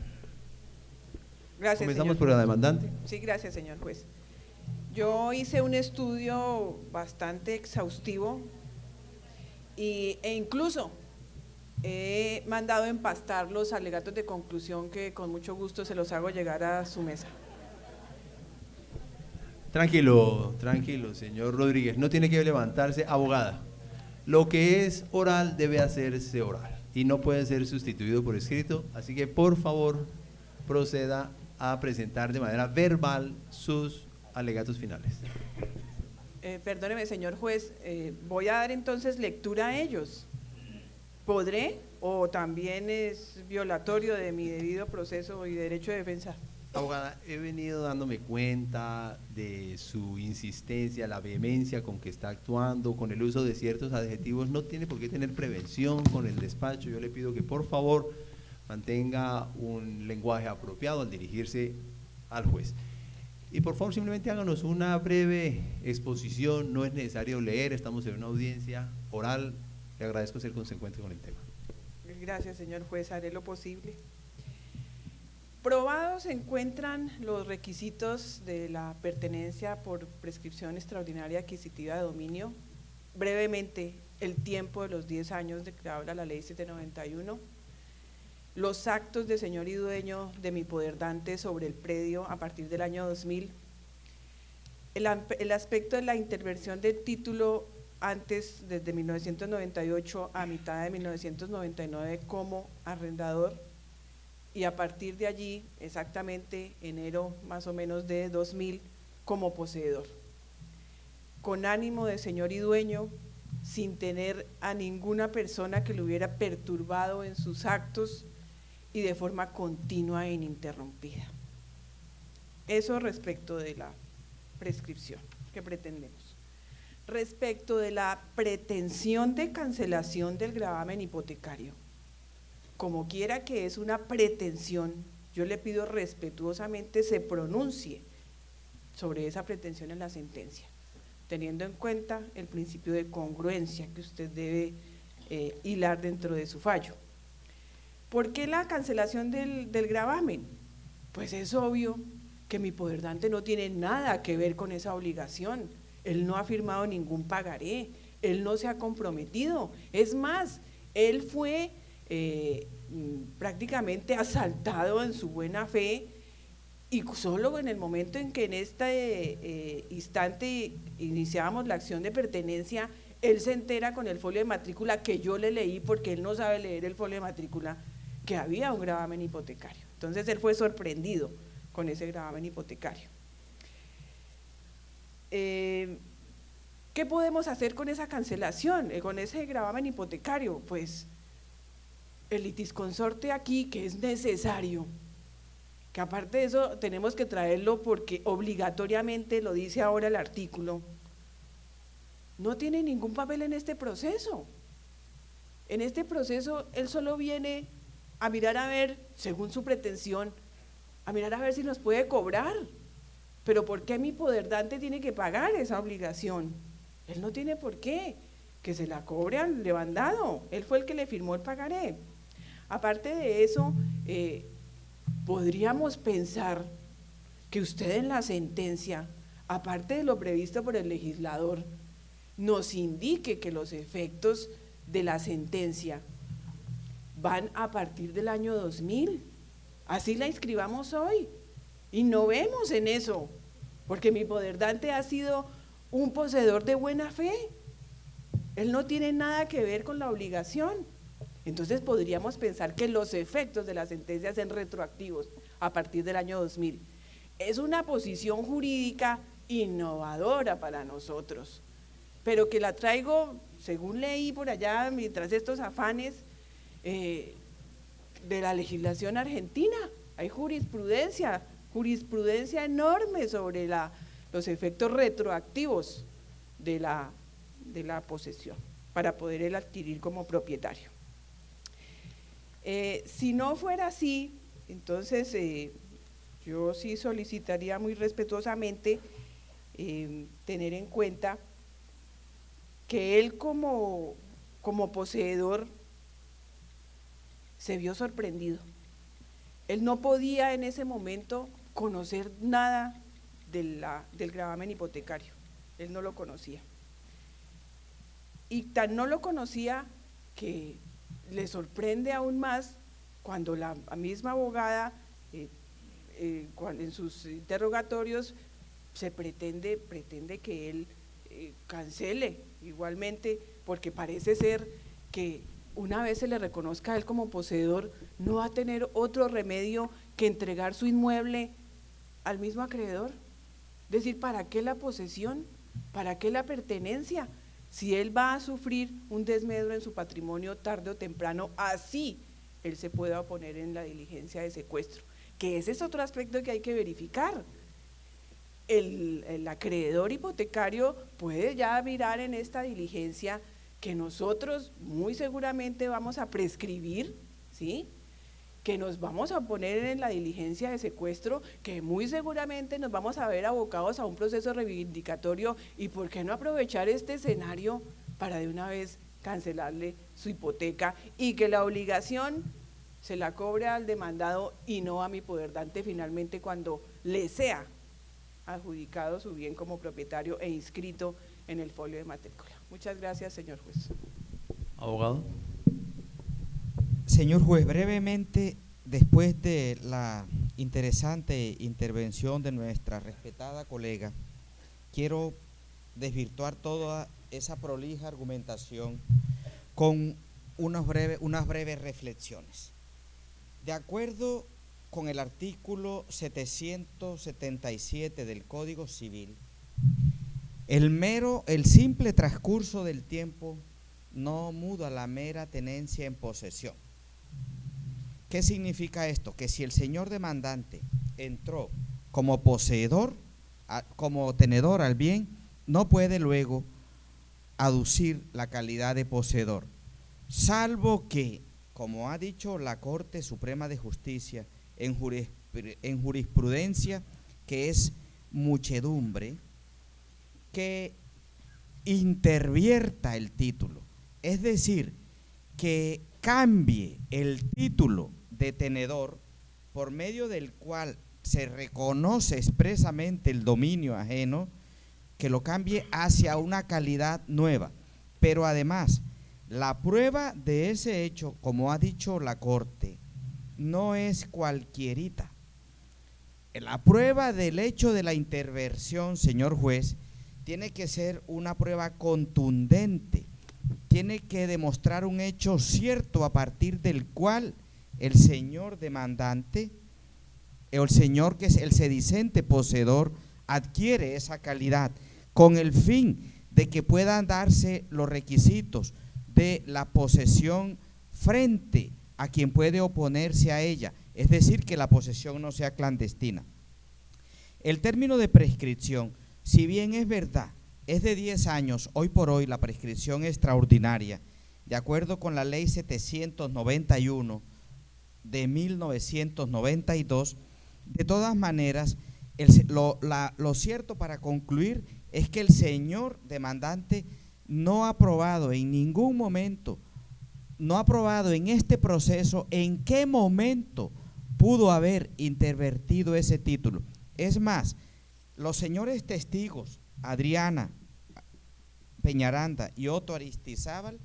Gracias. Comenzamos señor por la juez. demandante. Sí, gracias, señor juez. Yo hice un estudio bastante exhaustivo e incluso he mandado empastar los alegatos de conclusión que con mucho gusto se los hago llegar a su mesa. Tranquilo, tranquilo, señor Rodríguez, no tiene que levantarse. Abogada, lo que es oral debe hacerse oral y no puede ser sustituido por escrito, así que por favor proceda a presentar de manera verbal sus alegatos finales. Perdóneme, señor juez, voy a dar entonces lectura a ellos. ¿Podré o también es violatorio de mi debido proceso y derecho de defensa? Abogada, he venido dándome cuenta de su insistencia, la vehemencia con que está actuando, con el uso de ciertos adjetivos. No tiene por qué tener prevención con el despacho. Yo le pido que por favor mantenga un lenguaje apropiado al dirigirse al juez. Y por favor simplemente háganos una breve exposición, no es necesario leer, estamos en una audiencia oral. Le agradezco ser consecuente con el tema. Gracias, señor juez, haré lo posible. Probados se encuentran los requisitos de la pertenencia por prescripción extraordinaria adquisitiva de dominio. Brevemente, el tiempo de los 10 años de que habla la ley 791, los actos de señor y dueño de mi poder dante sobre el predio a partir del año 2000, el aspecto de la intervención del título antes, desde 1998 a mitad de 1999 como arrendador, y a partir de allí, exactamente enero más o menos de 2000, como poseedor, con ánimo de señor y dueño, sin tener a ninguna persona que lo hubiera perturbado en sus actos y de forma continua e ininterrumpida. Eso respecto de la prescripción que pretendemos. Respecto de la pretensión de cancelación del gravamen hipotecario, como quiera que es una pretensión, yo le pido respetuosamente se pronuncie sobre esa pretensión en la sentencia, teniendo en cuenta el principio de congruencia que usted debe hilar dentro de su fallo. ¿Por qué la cancelación del gravamen? Pues es obvio que mi poder dante no tiene nada que ver con esa obligación. Él no ha firmado ningún pagaré, él no se ha comprometido. Es más, él fue prácticamente asaltado en su buena fe, y solo en el momento en que en este instante iniciábamos la acción de pertenencia, él se entera con el folio de matrícula que yo le leí, porque él no sabe leer el folio de matrícula, que había un gravamen hipotecario. Entonces él fue sorprendido con ese gravamen hipotecario. ¿Qué podemos hacer con esa cancelación, con ese gravamen hipotecario? Pues el litisconsorte aquí, que es necesario, que aparte de eso tenemos que traerlo porque obligatoriamente lo dice ahora el artículo, no tiene ningún papel en este proceso. En este proceso él solo viene a mirar a ver, según su pretensión, a mirar a ver si nos puede cobrar. Pero ¿por qué mi poder dante tiene que pagar esa obligación? Él no tiene por qué, que se la cobre al levandado, él fue el que le firmó el pagaré. Aparte de eso, podríamos pensar que usted en la sentencia, aparte de lo previsto por el legislador, nos indique que los efectos de la sentencia van a partir del año 2000, así la inscribamos hoy, y no vemos en eso, porque mi poder dante ha sido un poseedor de buena fe, él no tiene nada que ver con la obligación. Entonces podríamos pensar que los efectos de la sentencia sean retroactivos a partir del año 2000. Es una posición jurídica innovadora para nosotros, pero que la traigo, según leí por allá, mientras estos afanes de la legislación argentina. Hay jurisprudencia enorme sobre los efectos retroactivos de la posesión para poder él adquirir como propietario. Si no fuera así, entonces yo sí solicitaría muy respetuosamente tener en cuenta que él como poseedor se vio sorprendido. Él no podía en ese momento conocer nada del gravamen hipotecario, él no lo conocía. Y tan no lo conocía que le sorprende aún más cuando la misma abogada en sus interrogatorios se pretende que él cancele igualmente, porque parece ser que una vez se le reconozca a él como poseedor, no va a tener otro remedio que entregar su inmueble al mismo acreedor. Es decir, ¿para qué la posesión? ¿Para qué la pertenencia? Si él va a sufrir un desmedro en su patrimonio tarde o temprano, así él se pueda oponer en la diligencia de secuestro, que ese es otro aspecto que hay que verificar. El acreedor hipotecario puede ya mirar en esta diligencia que nosotros muy seguramente vamos a prescribir, ¿sí?, que nos vamos a poner en la diligencia de secuestro, que muy seguramente nos vamos a ver abocados a un proceso reivindicatorio, y por qué no aprovechar este escenario para de una vez cancelarle su hipoteca y que la obligación se la cobre al demandado y no a mi poderdante finalmente cuando le sea adjudicado su bien como propietario e inscrito en el folio de matrícula. Muchas gracias, señor juez. Abogado. Señor juez, brevemente, después de la interesante intervención de nuestra respetada colega, quiero desvirtuar toda esa prolija argumentación con unas breves reflexiones. De acuerdo con el artículo 777 del Código Civil, el simple transcurso del tiempo no muda la mera tenencia en posesión. ¿Qué significa esto? Que si el señor demandante entró como poseedor, como tenedor al bien, no puede luego aducir la calidad de poseedor, salvo que, como ha dicho la Corte Suprema de Justicia en jurisprudencia que es muchedumbre, que intervierta el título, es decir, que cambie el título de tenedor por medio del cual se reconoce expresamente el dominio ajeno, que lo cambie hacia una calidad nueva. Pero además, la prueba de ese hecho, como ha dicho la Corte, no es cualquierita. La prueba del hecho de la intervención, señor juez, tiene que ser una prueba contundente, tiene que demostrar un hecho cierto a partir del cual el señor demandante, o el señor que es el sedicente poseedor, adquiere esa calidad con el fin de que puedan darse los requisitos de la posesión frente a quien puede oponerse a ella, es decir, que la posesión no sea clandestina. El término de prescripción, si bien es verdad, es de 10 años, hoy por hoy la prescripción extraordinaria, de acuerdo con la ley 791 de 1992, de todas maneras, lo cierto para concluir es que el señor demandante no ha probado en ningún momento, no ha probado en este proceso en qué momento pudo haber intervertido ese título. Es más, los señores testigos, Adriana Peñaranda y Otto Aristizábal,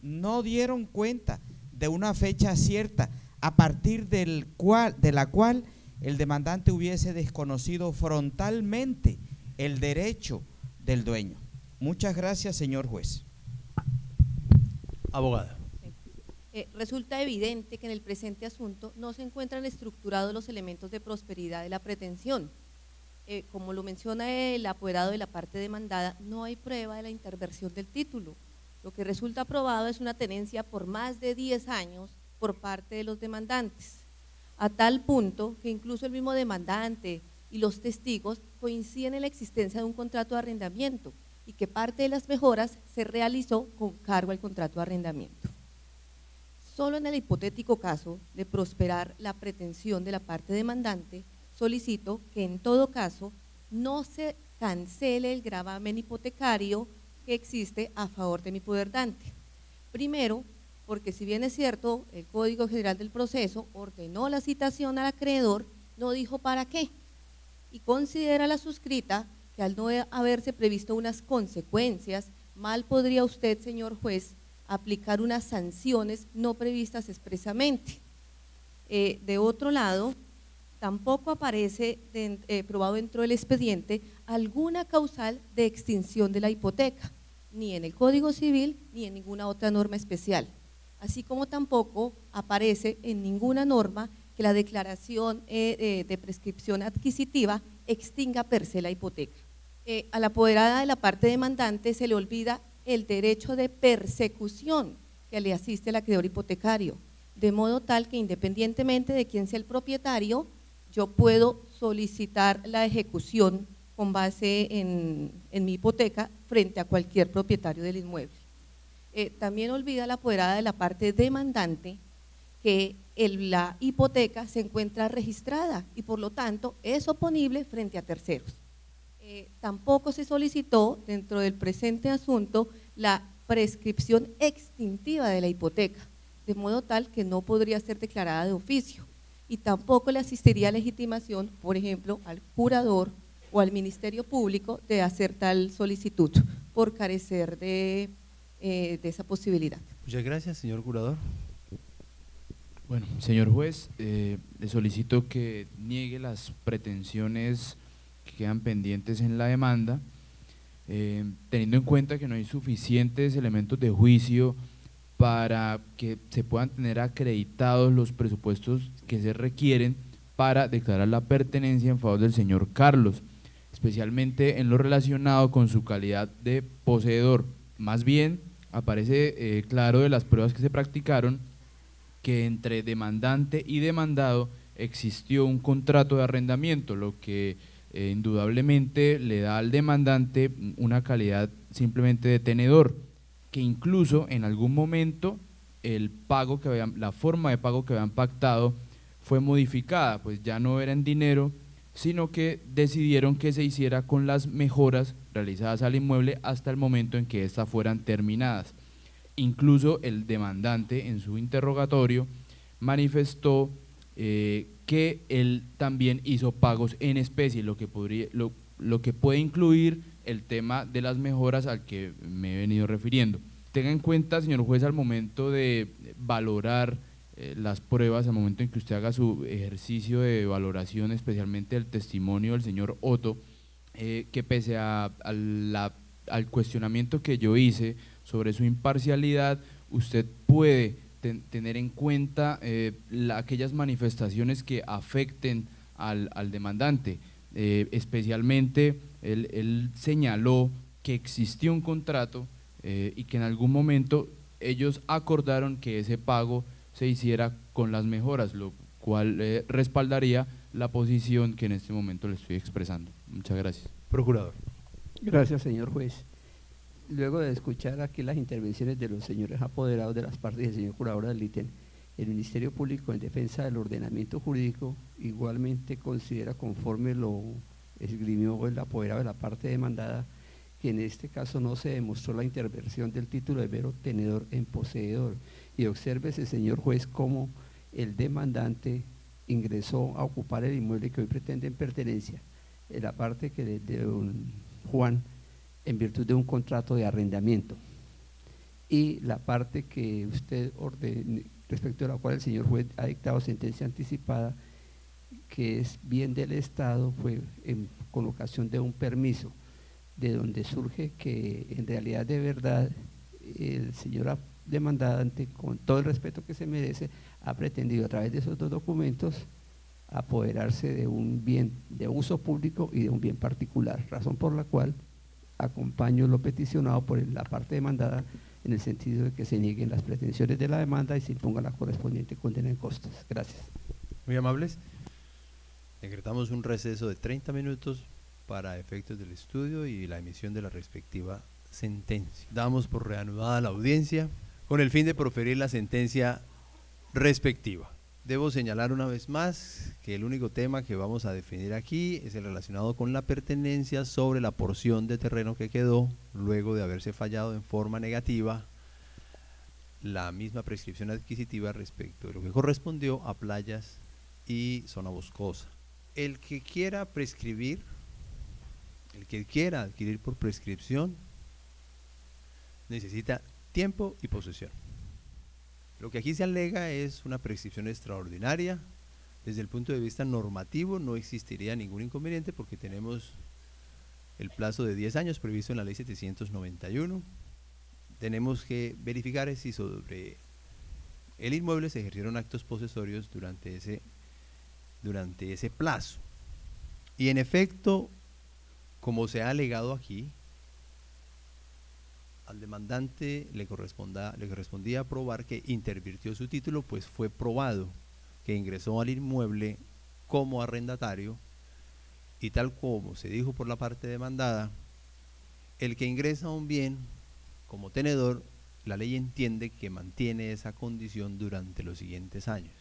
no dieron cuenta de una fecha cierta a partir de la cual el demandante hubiese desconocido frontalmente el derecho del dueño. Muchas gracias, señor juez. Abogada. Resulta evidente que en el presente asunto no se encuentran estructurados los elementos de prosperidad de la pretensión. Como lo menciona el apoderado de la parte demandada, no hay prueba de la interversión del título. Lo que resulta probado es una tenencia por más de 10 años por parte de los demandantes, a tal punto que incluso el mismo demandante y los testigos coinciden en la existencia de un contrato de arrendamiento y que parte de las mejoras se realizó con cargo al contrato de arrendamiento. Solo en el hipotético caso de prosperar la pretensión de la parte demandante, solicito que en todo caso no se cancele el gravamen hipotecario que existe a favor de mi poderdante. Primero, porque si bien es cierto, el Código General del Proceso ordenó la citación al acreedor, no dijo para qué, y considera la suscrita que al no haberse previsto unas consecuencias, mal podría usted, señor juez, aplicar unas sanciones no previstas expresamente. De otro lado, tampoco aparece probado dentro del expediente alguna causal de extinción de la hipoteca, ni en el Código Civil ni en ninguna otra norma especial, así como tampoco aparece en ninguna norma que la declaración de prescripción adquisitiva extinga per se la hipoteca. A la apoderada de la parte demandante se le olvida el derecho de persecución que le asiste al acreedor hipotecario, de modo tal que independientemente de quién sea el propietario, yo puedo solicitar la ejecución con base en mi hipoteca frente a cualquier propietario del inmueble. También olvida la apoderada de la parte demandante que la hipoteca se encuentra registrada y por lo tanto es oponible frente a terceros. Tampoco se solicitó dentro del presente asunto la prescripción extintiva de la hipoteca, de modo tal que no podría ser declarada de oficio y tampoco le asistiría legitimación, por ejemplo, al curador o al Ministerio Público de hacer tal solicitud por carecer de esa posibilidad. Muchas gracias, señor curador. Bueno, señor juez, le solicito que niegue las pretensiones que quedan pendientes en la demanda, teniendo en cuenta que no hay suficientes elementos de juicio para que se puedan tener acreditados los presupuestos que se requieren para declarar la pertenencia en favor del señor Carlos, especialmente en lo relacionado con su calidad de poseedor. Más bien, aparece claro de las pruebas que se practicaron que entre demandante y demandado existió un contrato de arrendamiento, lo que indudablemente le da al demandante una calidad simplemente de tenedor, que incluso en algún momento el pago que la forma de pago que habían pactado fue modificada, pues ya no era en dinero, sino que decidieron que se hiciera con las mejoras realizadas al inmueble hasta el momento en que éstas fueran terminadas. Incluso el demandante en su interrogatorio manifestó que él también hizo pagos en especie, lo que puede incluir el tema de las mejoras al que me he venido refiriendo. Tenga en cuenta, señor juez, al momento de valorar las pruebas, al momento en que usted haga su ejercicio de valoración, especialmente el testimonio del señor Otto, que pese al cuestionamiento que yo hice sobre su imparcialidad, usted puede tener en cuenta aquellas manifestaciones que afecten al demandante. Especialmente, él señaló que existió un contrato y que en algún momento ellos acordaron que ese pago se hiciera con las mejoras, lo cual respaldaría la posición que en este momento le estoy expresando. Muchas gracias. Procurador. Gracias, señor juez. Luego de escuchar aquí las intervenciones de los señores apoderados de las partes del señor curador del ítem, el Ministerio Público en defensa del ordenamiento jurídico igualmente considera, conforme lo esgrimió el apoderado de la parte demandada, que en este caso no se demostró la intervención del título de mero tenedor en poseedor. Y obsérvese, señor juez, cómo el demandante ingresó a ocupar el inmueble que hoy pretende en pertenencia, en la parte que de don Juan, en virtud de un contrato de arrendamiento, y la parte que usted ordene, respecto a la cual el señor juez ha dictado sentencia anticipada, que es bien del Estado, fue en colocación de un permiso, de donde surge que en realidad de verdad el señor demandante, con todo el respeto que se merece, ha pretendido a través de esos dos documentos apoderarse de un bien de uso público y de un bien particular, razón por la cual acompaño lo peticionado por la parte demandada en el sentido de que se nieguen las pretensiones de la demanda y se imponga la correspondiente condena en costas. Gracias. Muy amables. Decretamos un receso de 30 minutos para efectos del estudio y la emisión de la respectiva sentencia. Damos por reanudada la audiencia con el fin de proferir la sentencia respectiva. Debo señalar una vez más que el único tema que vamos a definir aquí es el relacionado con la pertenencia sobre la porción de terreno que quedó luego de haberse fallado en forma negativa la misma prescripción adquisitiva respecto de lo que correspondió a playas y zona boscosa. El que quiera prescribir, el que quiera adquirir por prescripción, necesita tiempo y posesión. Lo que aquí se alega es una prescripción extraordinaria. Desde el punto de vista normativo no existiría ningún inconveniente porque tenemos el plazo de 10 años previsto en la ley 791. Tenemos que verificar si sobre el inmueble se ejercieron actos posesorios durante ese plazo. Y en efecto, como se ha alegado aquí, al demandante le correspondía probar que intervirtió su título, pues fue probado que ingresó al inmueble como arrendatario y tal como se dijo por la parte demandada, el que ingresa a un bien como tenedor, la ley entiende que mantiene esa condición durante los siguientes años.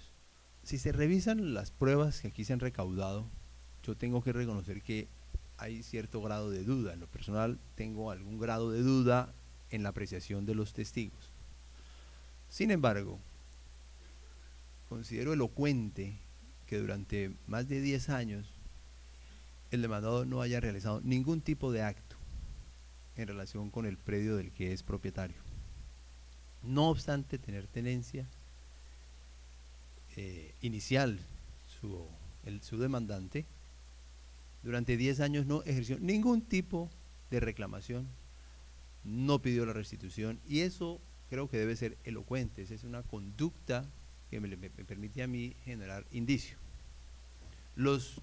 Si se revisan las pruebas que aquí se han recaudado, yo tengo que reconocer que hay cierto grado de duda. En lo personal tengo algún grado de duda en la apreciación de los testigos. Sin embargo, considero elocuente que durante más de 10 años el demandado no haya realizado ningún tipo de acto en relación con el predio del que es propietario. No obstante tener tenencia inicial, su demandante, durante 10 años no ejerció ningún tipo de reclamación, no pidió la restitución, y eso creo que debe ser elocuente. Esa es una conducta que me permite a mí generar indicio. Los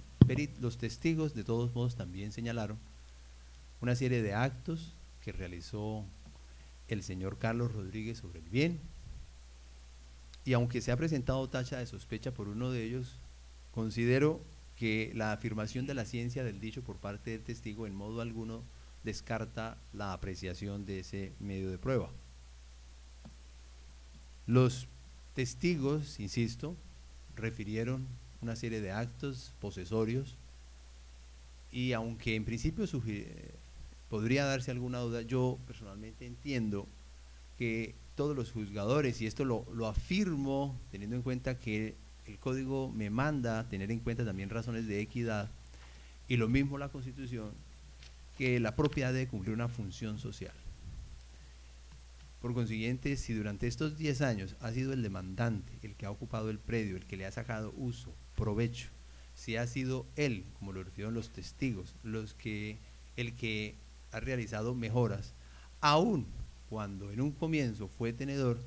testigos de todos modos también señalaron una serie de actos que realizó el señor Carlos Rodríguez sobre el bien, y aunque se ha presentado tacha de sospecha por uno de ellos, considero que la afirmación de la ciencia del dicho por parte del testigo en modo alguno descarta la apreciación de ese medio de prueba. Los testigos, insisto, refirieron una serie de actos posesorios, y aunque en principio podría darse alguna duda, yo personalmente entiendo que todos los juzgadores, y esto lo afirmo teniendo en cuenta que el Código me manda a tener en cuenta también razones de equidad, y lo mismo la Constitución, que la propiedad debe cumplir una función social. Por consiguiente, si durante estos 10 años ha sido el demandante el que ha ocupado el predio, el que le ha sacado uso, provecho, si ha sido él, como lo refirieron los testigos, el que ha realizado mejoras, aún cuando en un comienzo fue tenedor,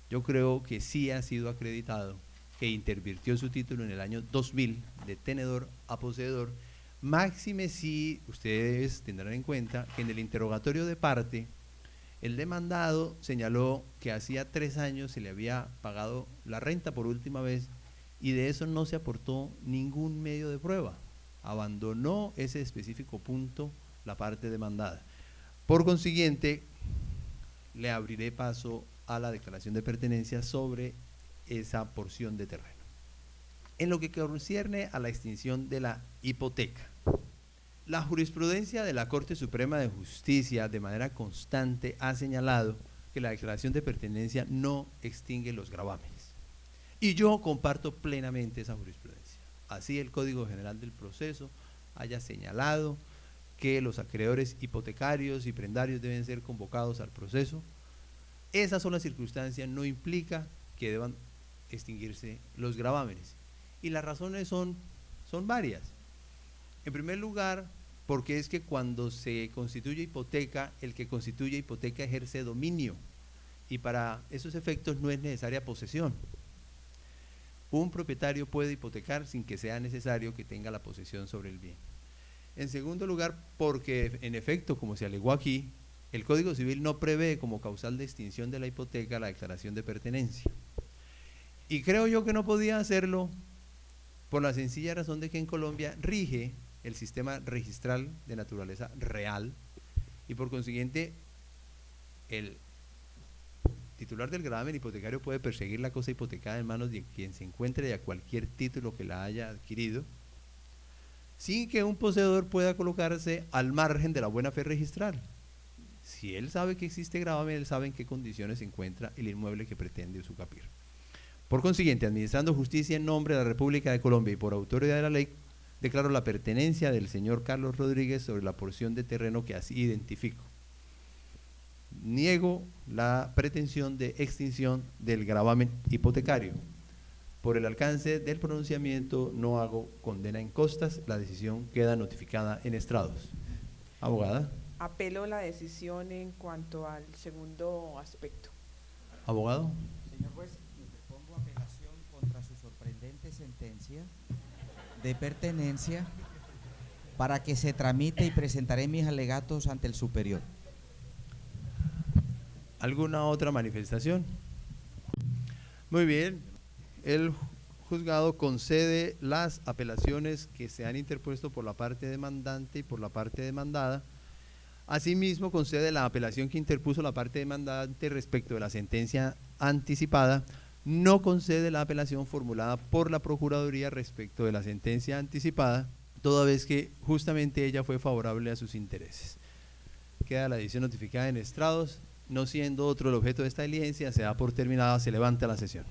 yo creo que sí ha sido acreditado que intervirtió su título en el año 2000 de tenedor a poseedor, máxime si ustedes tendrán en cuenta que en el interrogatorio de parte, el demandado señaló que hacía 3 años se le había pagado la renta por última vez, y de eso no se aportó ningún medio de prueba. Abandonó ese específico punto la parte demandada. Por consiguiente, le abriré paso a la declaración de pertenencia sobre esa porción de terreno. En lo que concierne a la extinción de la hipoteca, la jurisprudencia de la Corte Suprema de Justicia de manera constante ha señalado que la declaración de pertenencia no extingue los gravámenes. Y yo comparto plenamente esa jurisprudencia. Así el Código General del Proceso haya señalado que los acreedores hipotecarios y prendarios deben ser convocados al proceso. Esa sola circunstancia no implica que deban extinguirse los gravámenes. Y las razones son varias. En primer lugar, porque es que cuando se constituye hipoteca, el que constituye hipoteca ejerce dominio, y para esos efectos no es necesaria posesión. Un propietario puede hipotecar sin que sea necesario que tenga la posesión sobre el bien. En segundo lugar, porque en efecto, como se alegó aquí, el Código Civil no prevé como causal de extinción de la hipoteca la declaración de pertenencia. Y creo yo que no podía hacerlo por la sencilla razón de que en Colombia rige el sistema registral de naturaleza real, y por consiguiente el titular del gravamen hipotecario puede perseguir la cosa hipotecada en manos de quien se encuentre y a cualquier título que la haya adquirido, sin que un poseedor pueda colocarse al margen de la buena fe registral. Si él sabe que existe gravamen, él sabe en qué condiciones se encuentra el inmueble que pretende usucapir. Por consiguiente, administrando justicia en nombre de la República de Colombia y por autoridad de la ley, declaro la pertenencia del señor Carlos Rodríguez sobre la porción de terreno que así identifico. Niego la pretensión de extinción del gravamen hipotecario. Por el alcance del pronunciamiento no hago condena en costas, la decisión queda notificada en estrados. Abogada. Apelo la decisión en cuanto al segundo aspecto. Abogado. Señor juez, interpongo apelación contra su sorprendente sentencia de pertenencia para que se tramite, y presentaré mis alegatos ante el superior. ¿Alguna otra manifestación? Muy bien, el juzgado concede las apelaciones que se han interpuesto por la parte demandante y por la parte demandada. Asimismo, concede la apelación que interpuso la parte demandante respecto de la sentencia anticipada. No concede la apelación formulada por la Procuraduría respecto de la sentencia anticipada, toda vez que justamente ella fue favorable a sus intereses. Queda la decisión notificada en estrados. No siendo otro el objeto de esta diligencia, se da por terminada, se levanta la sesión.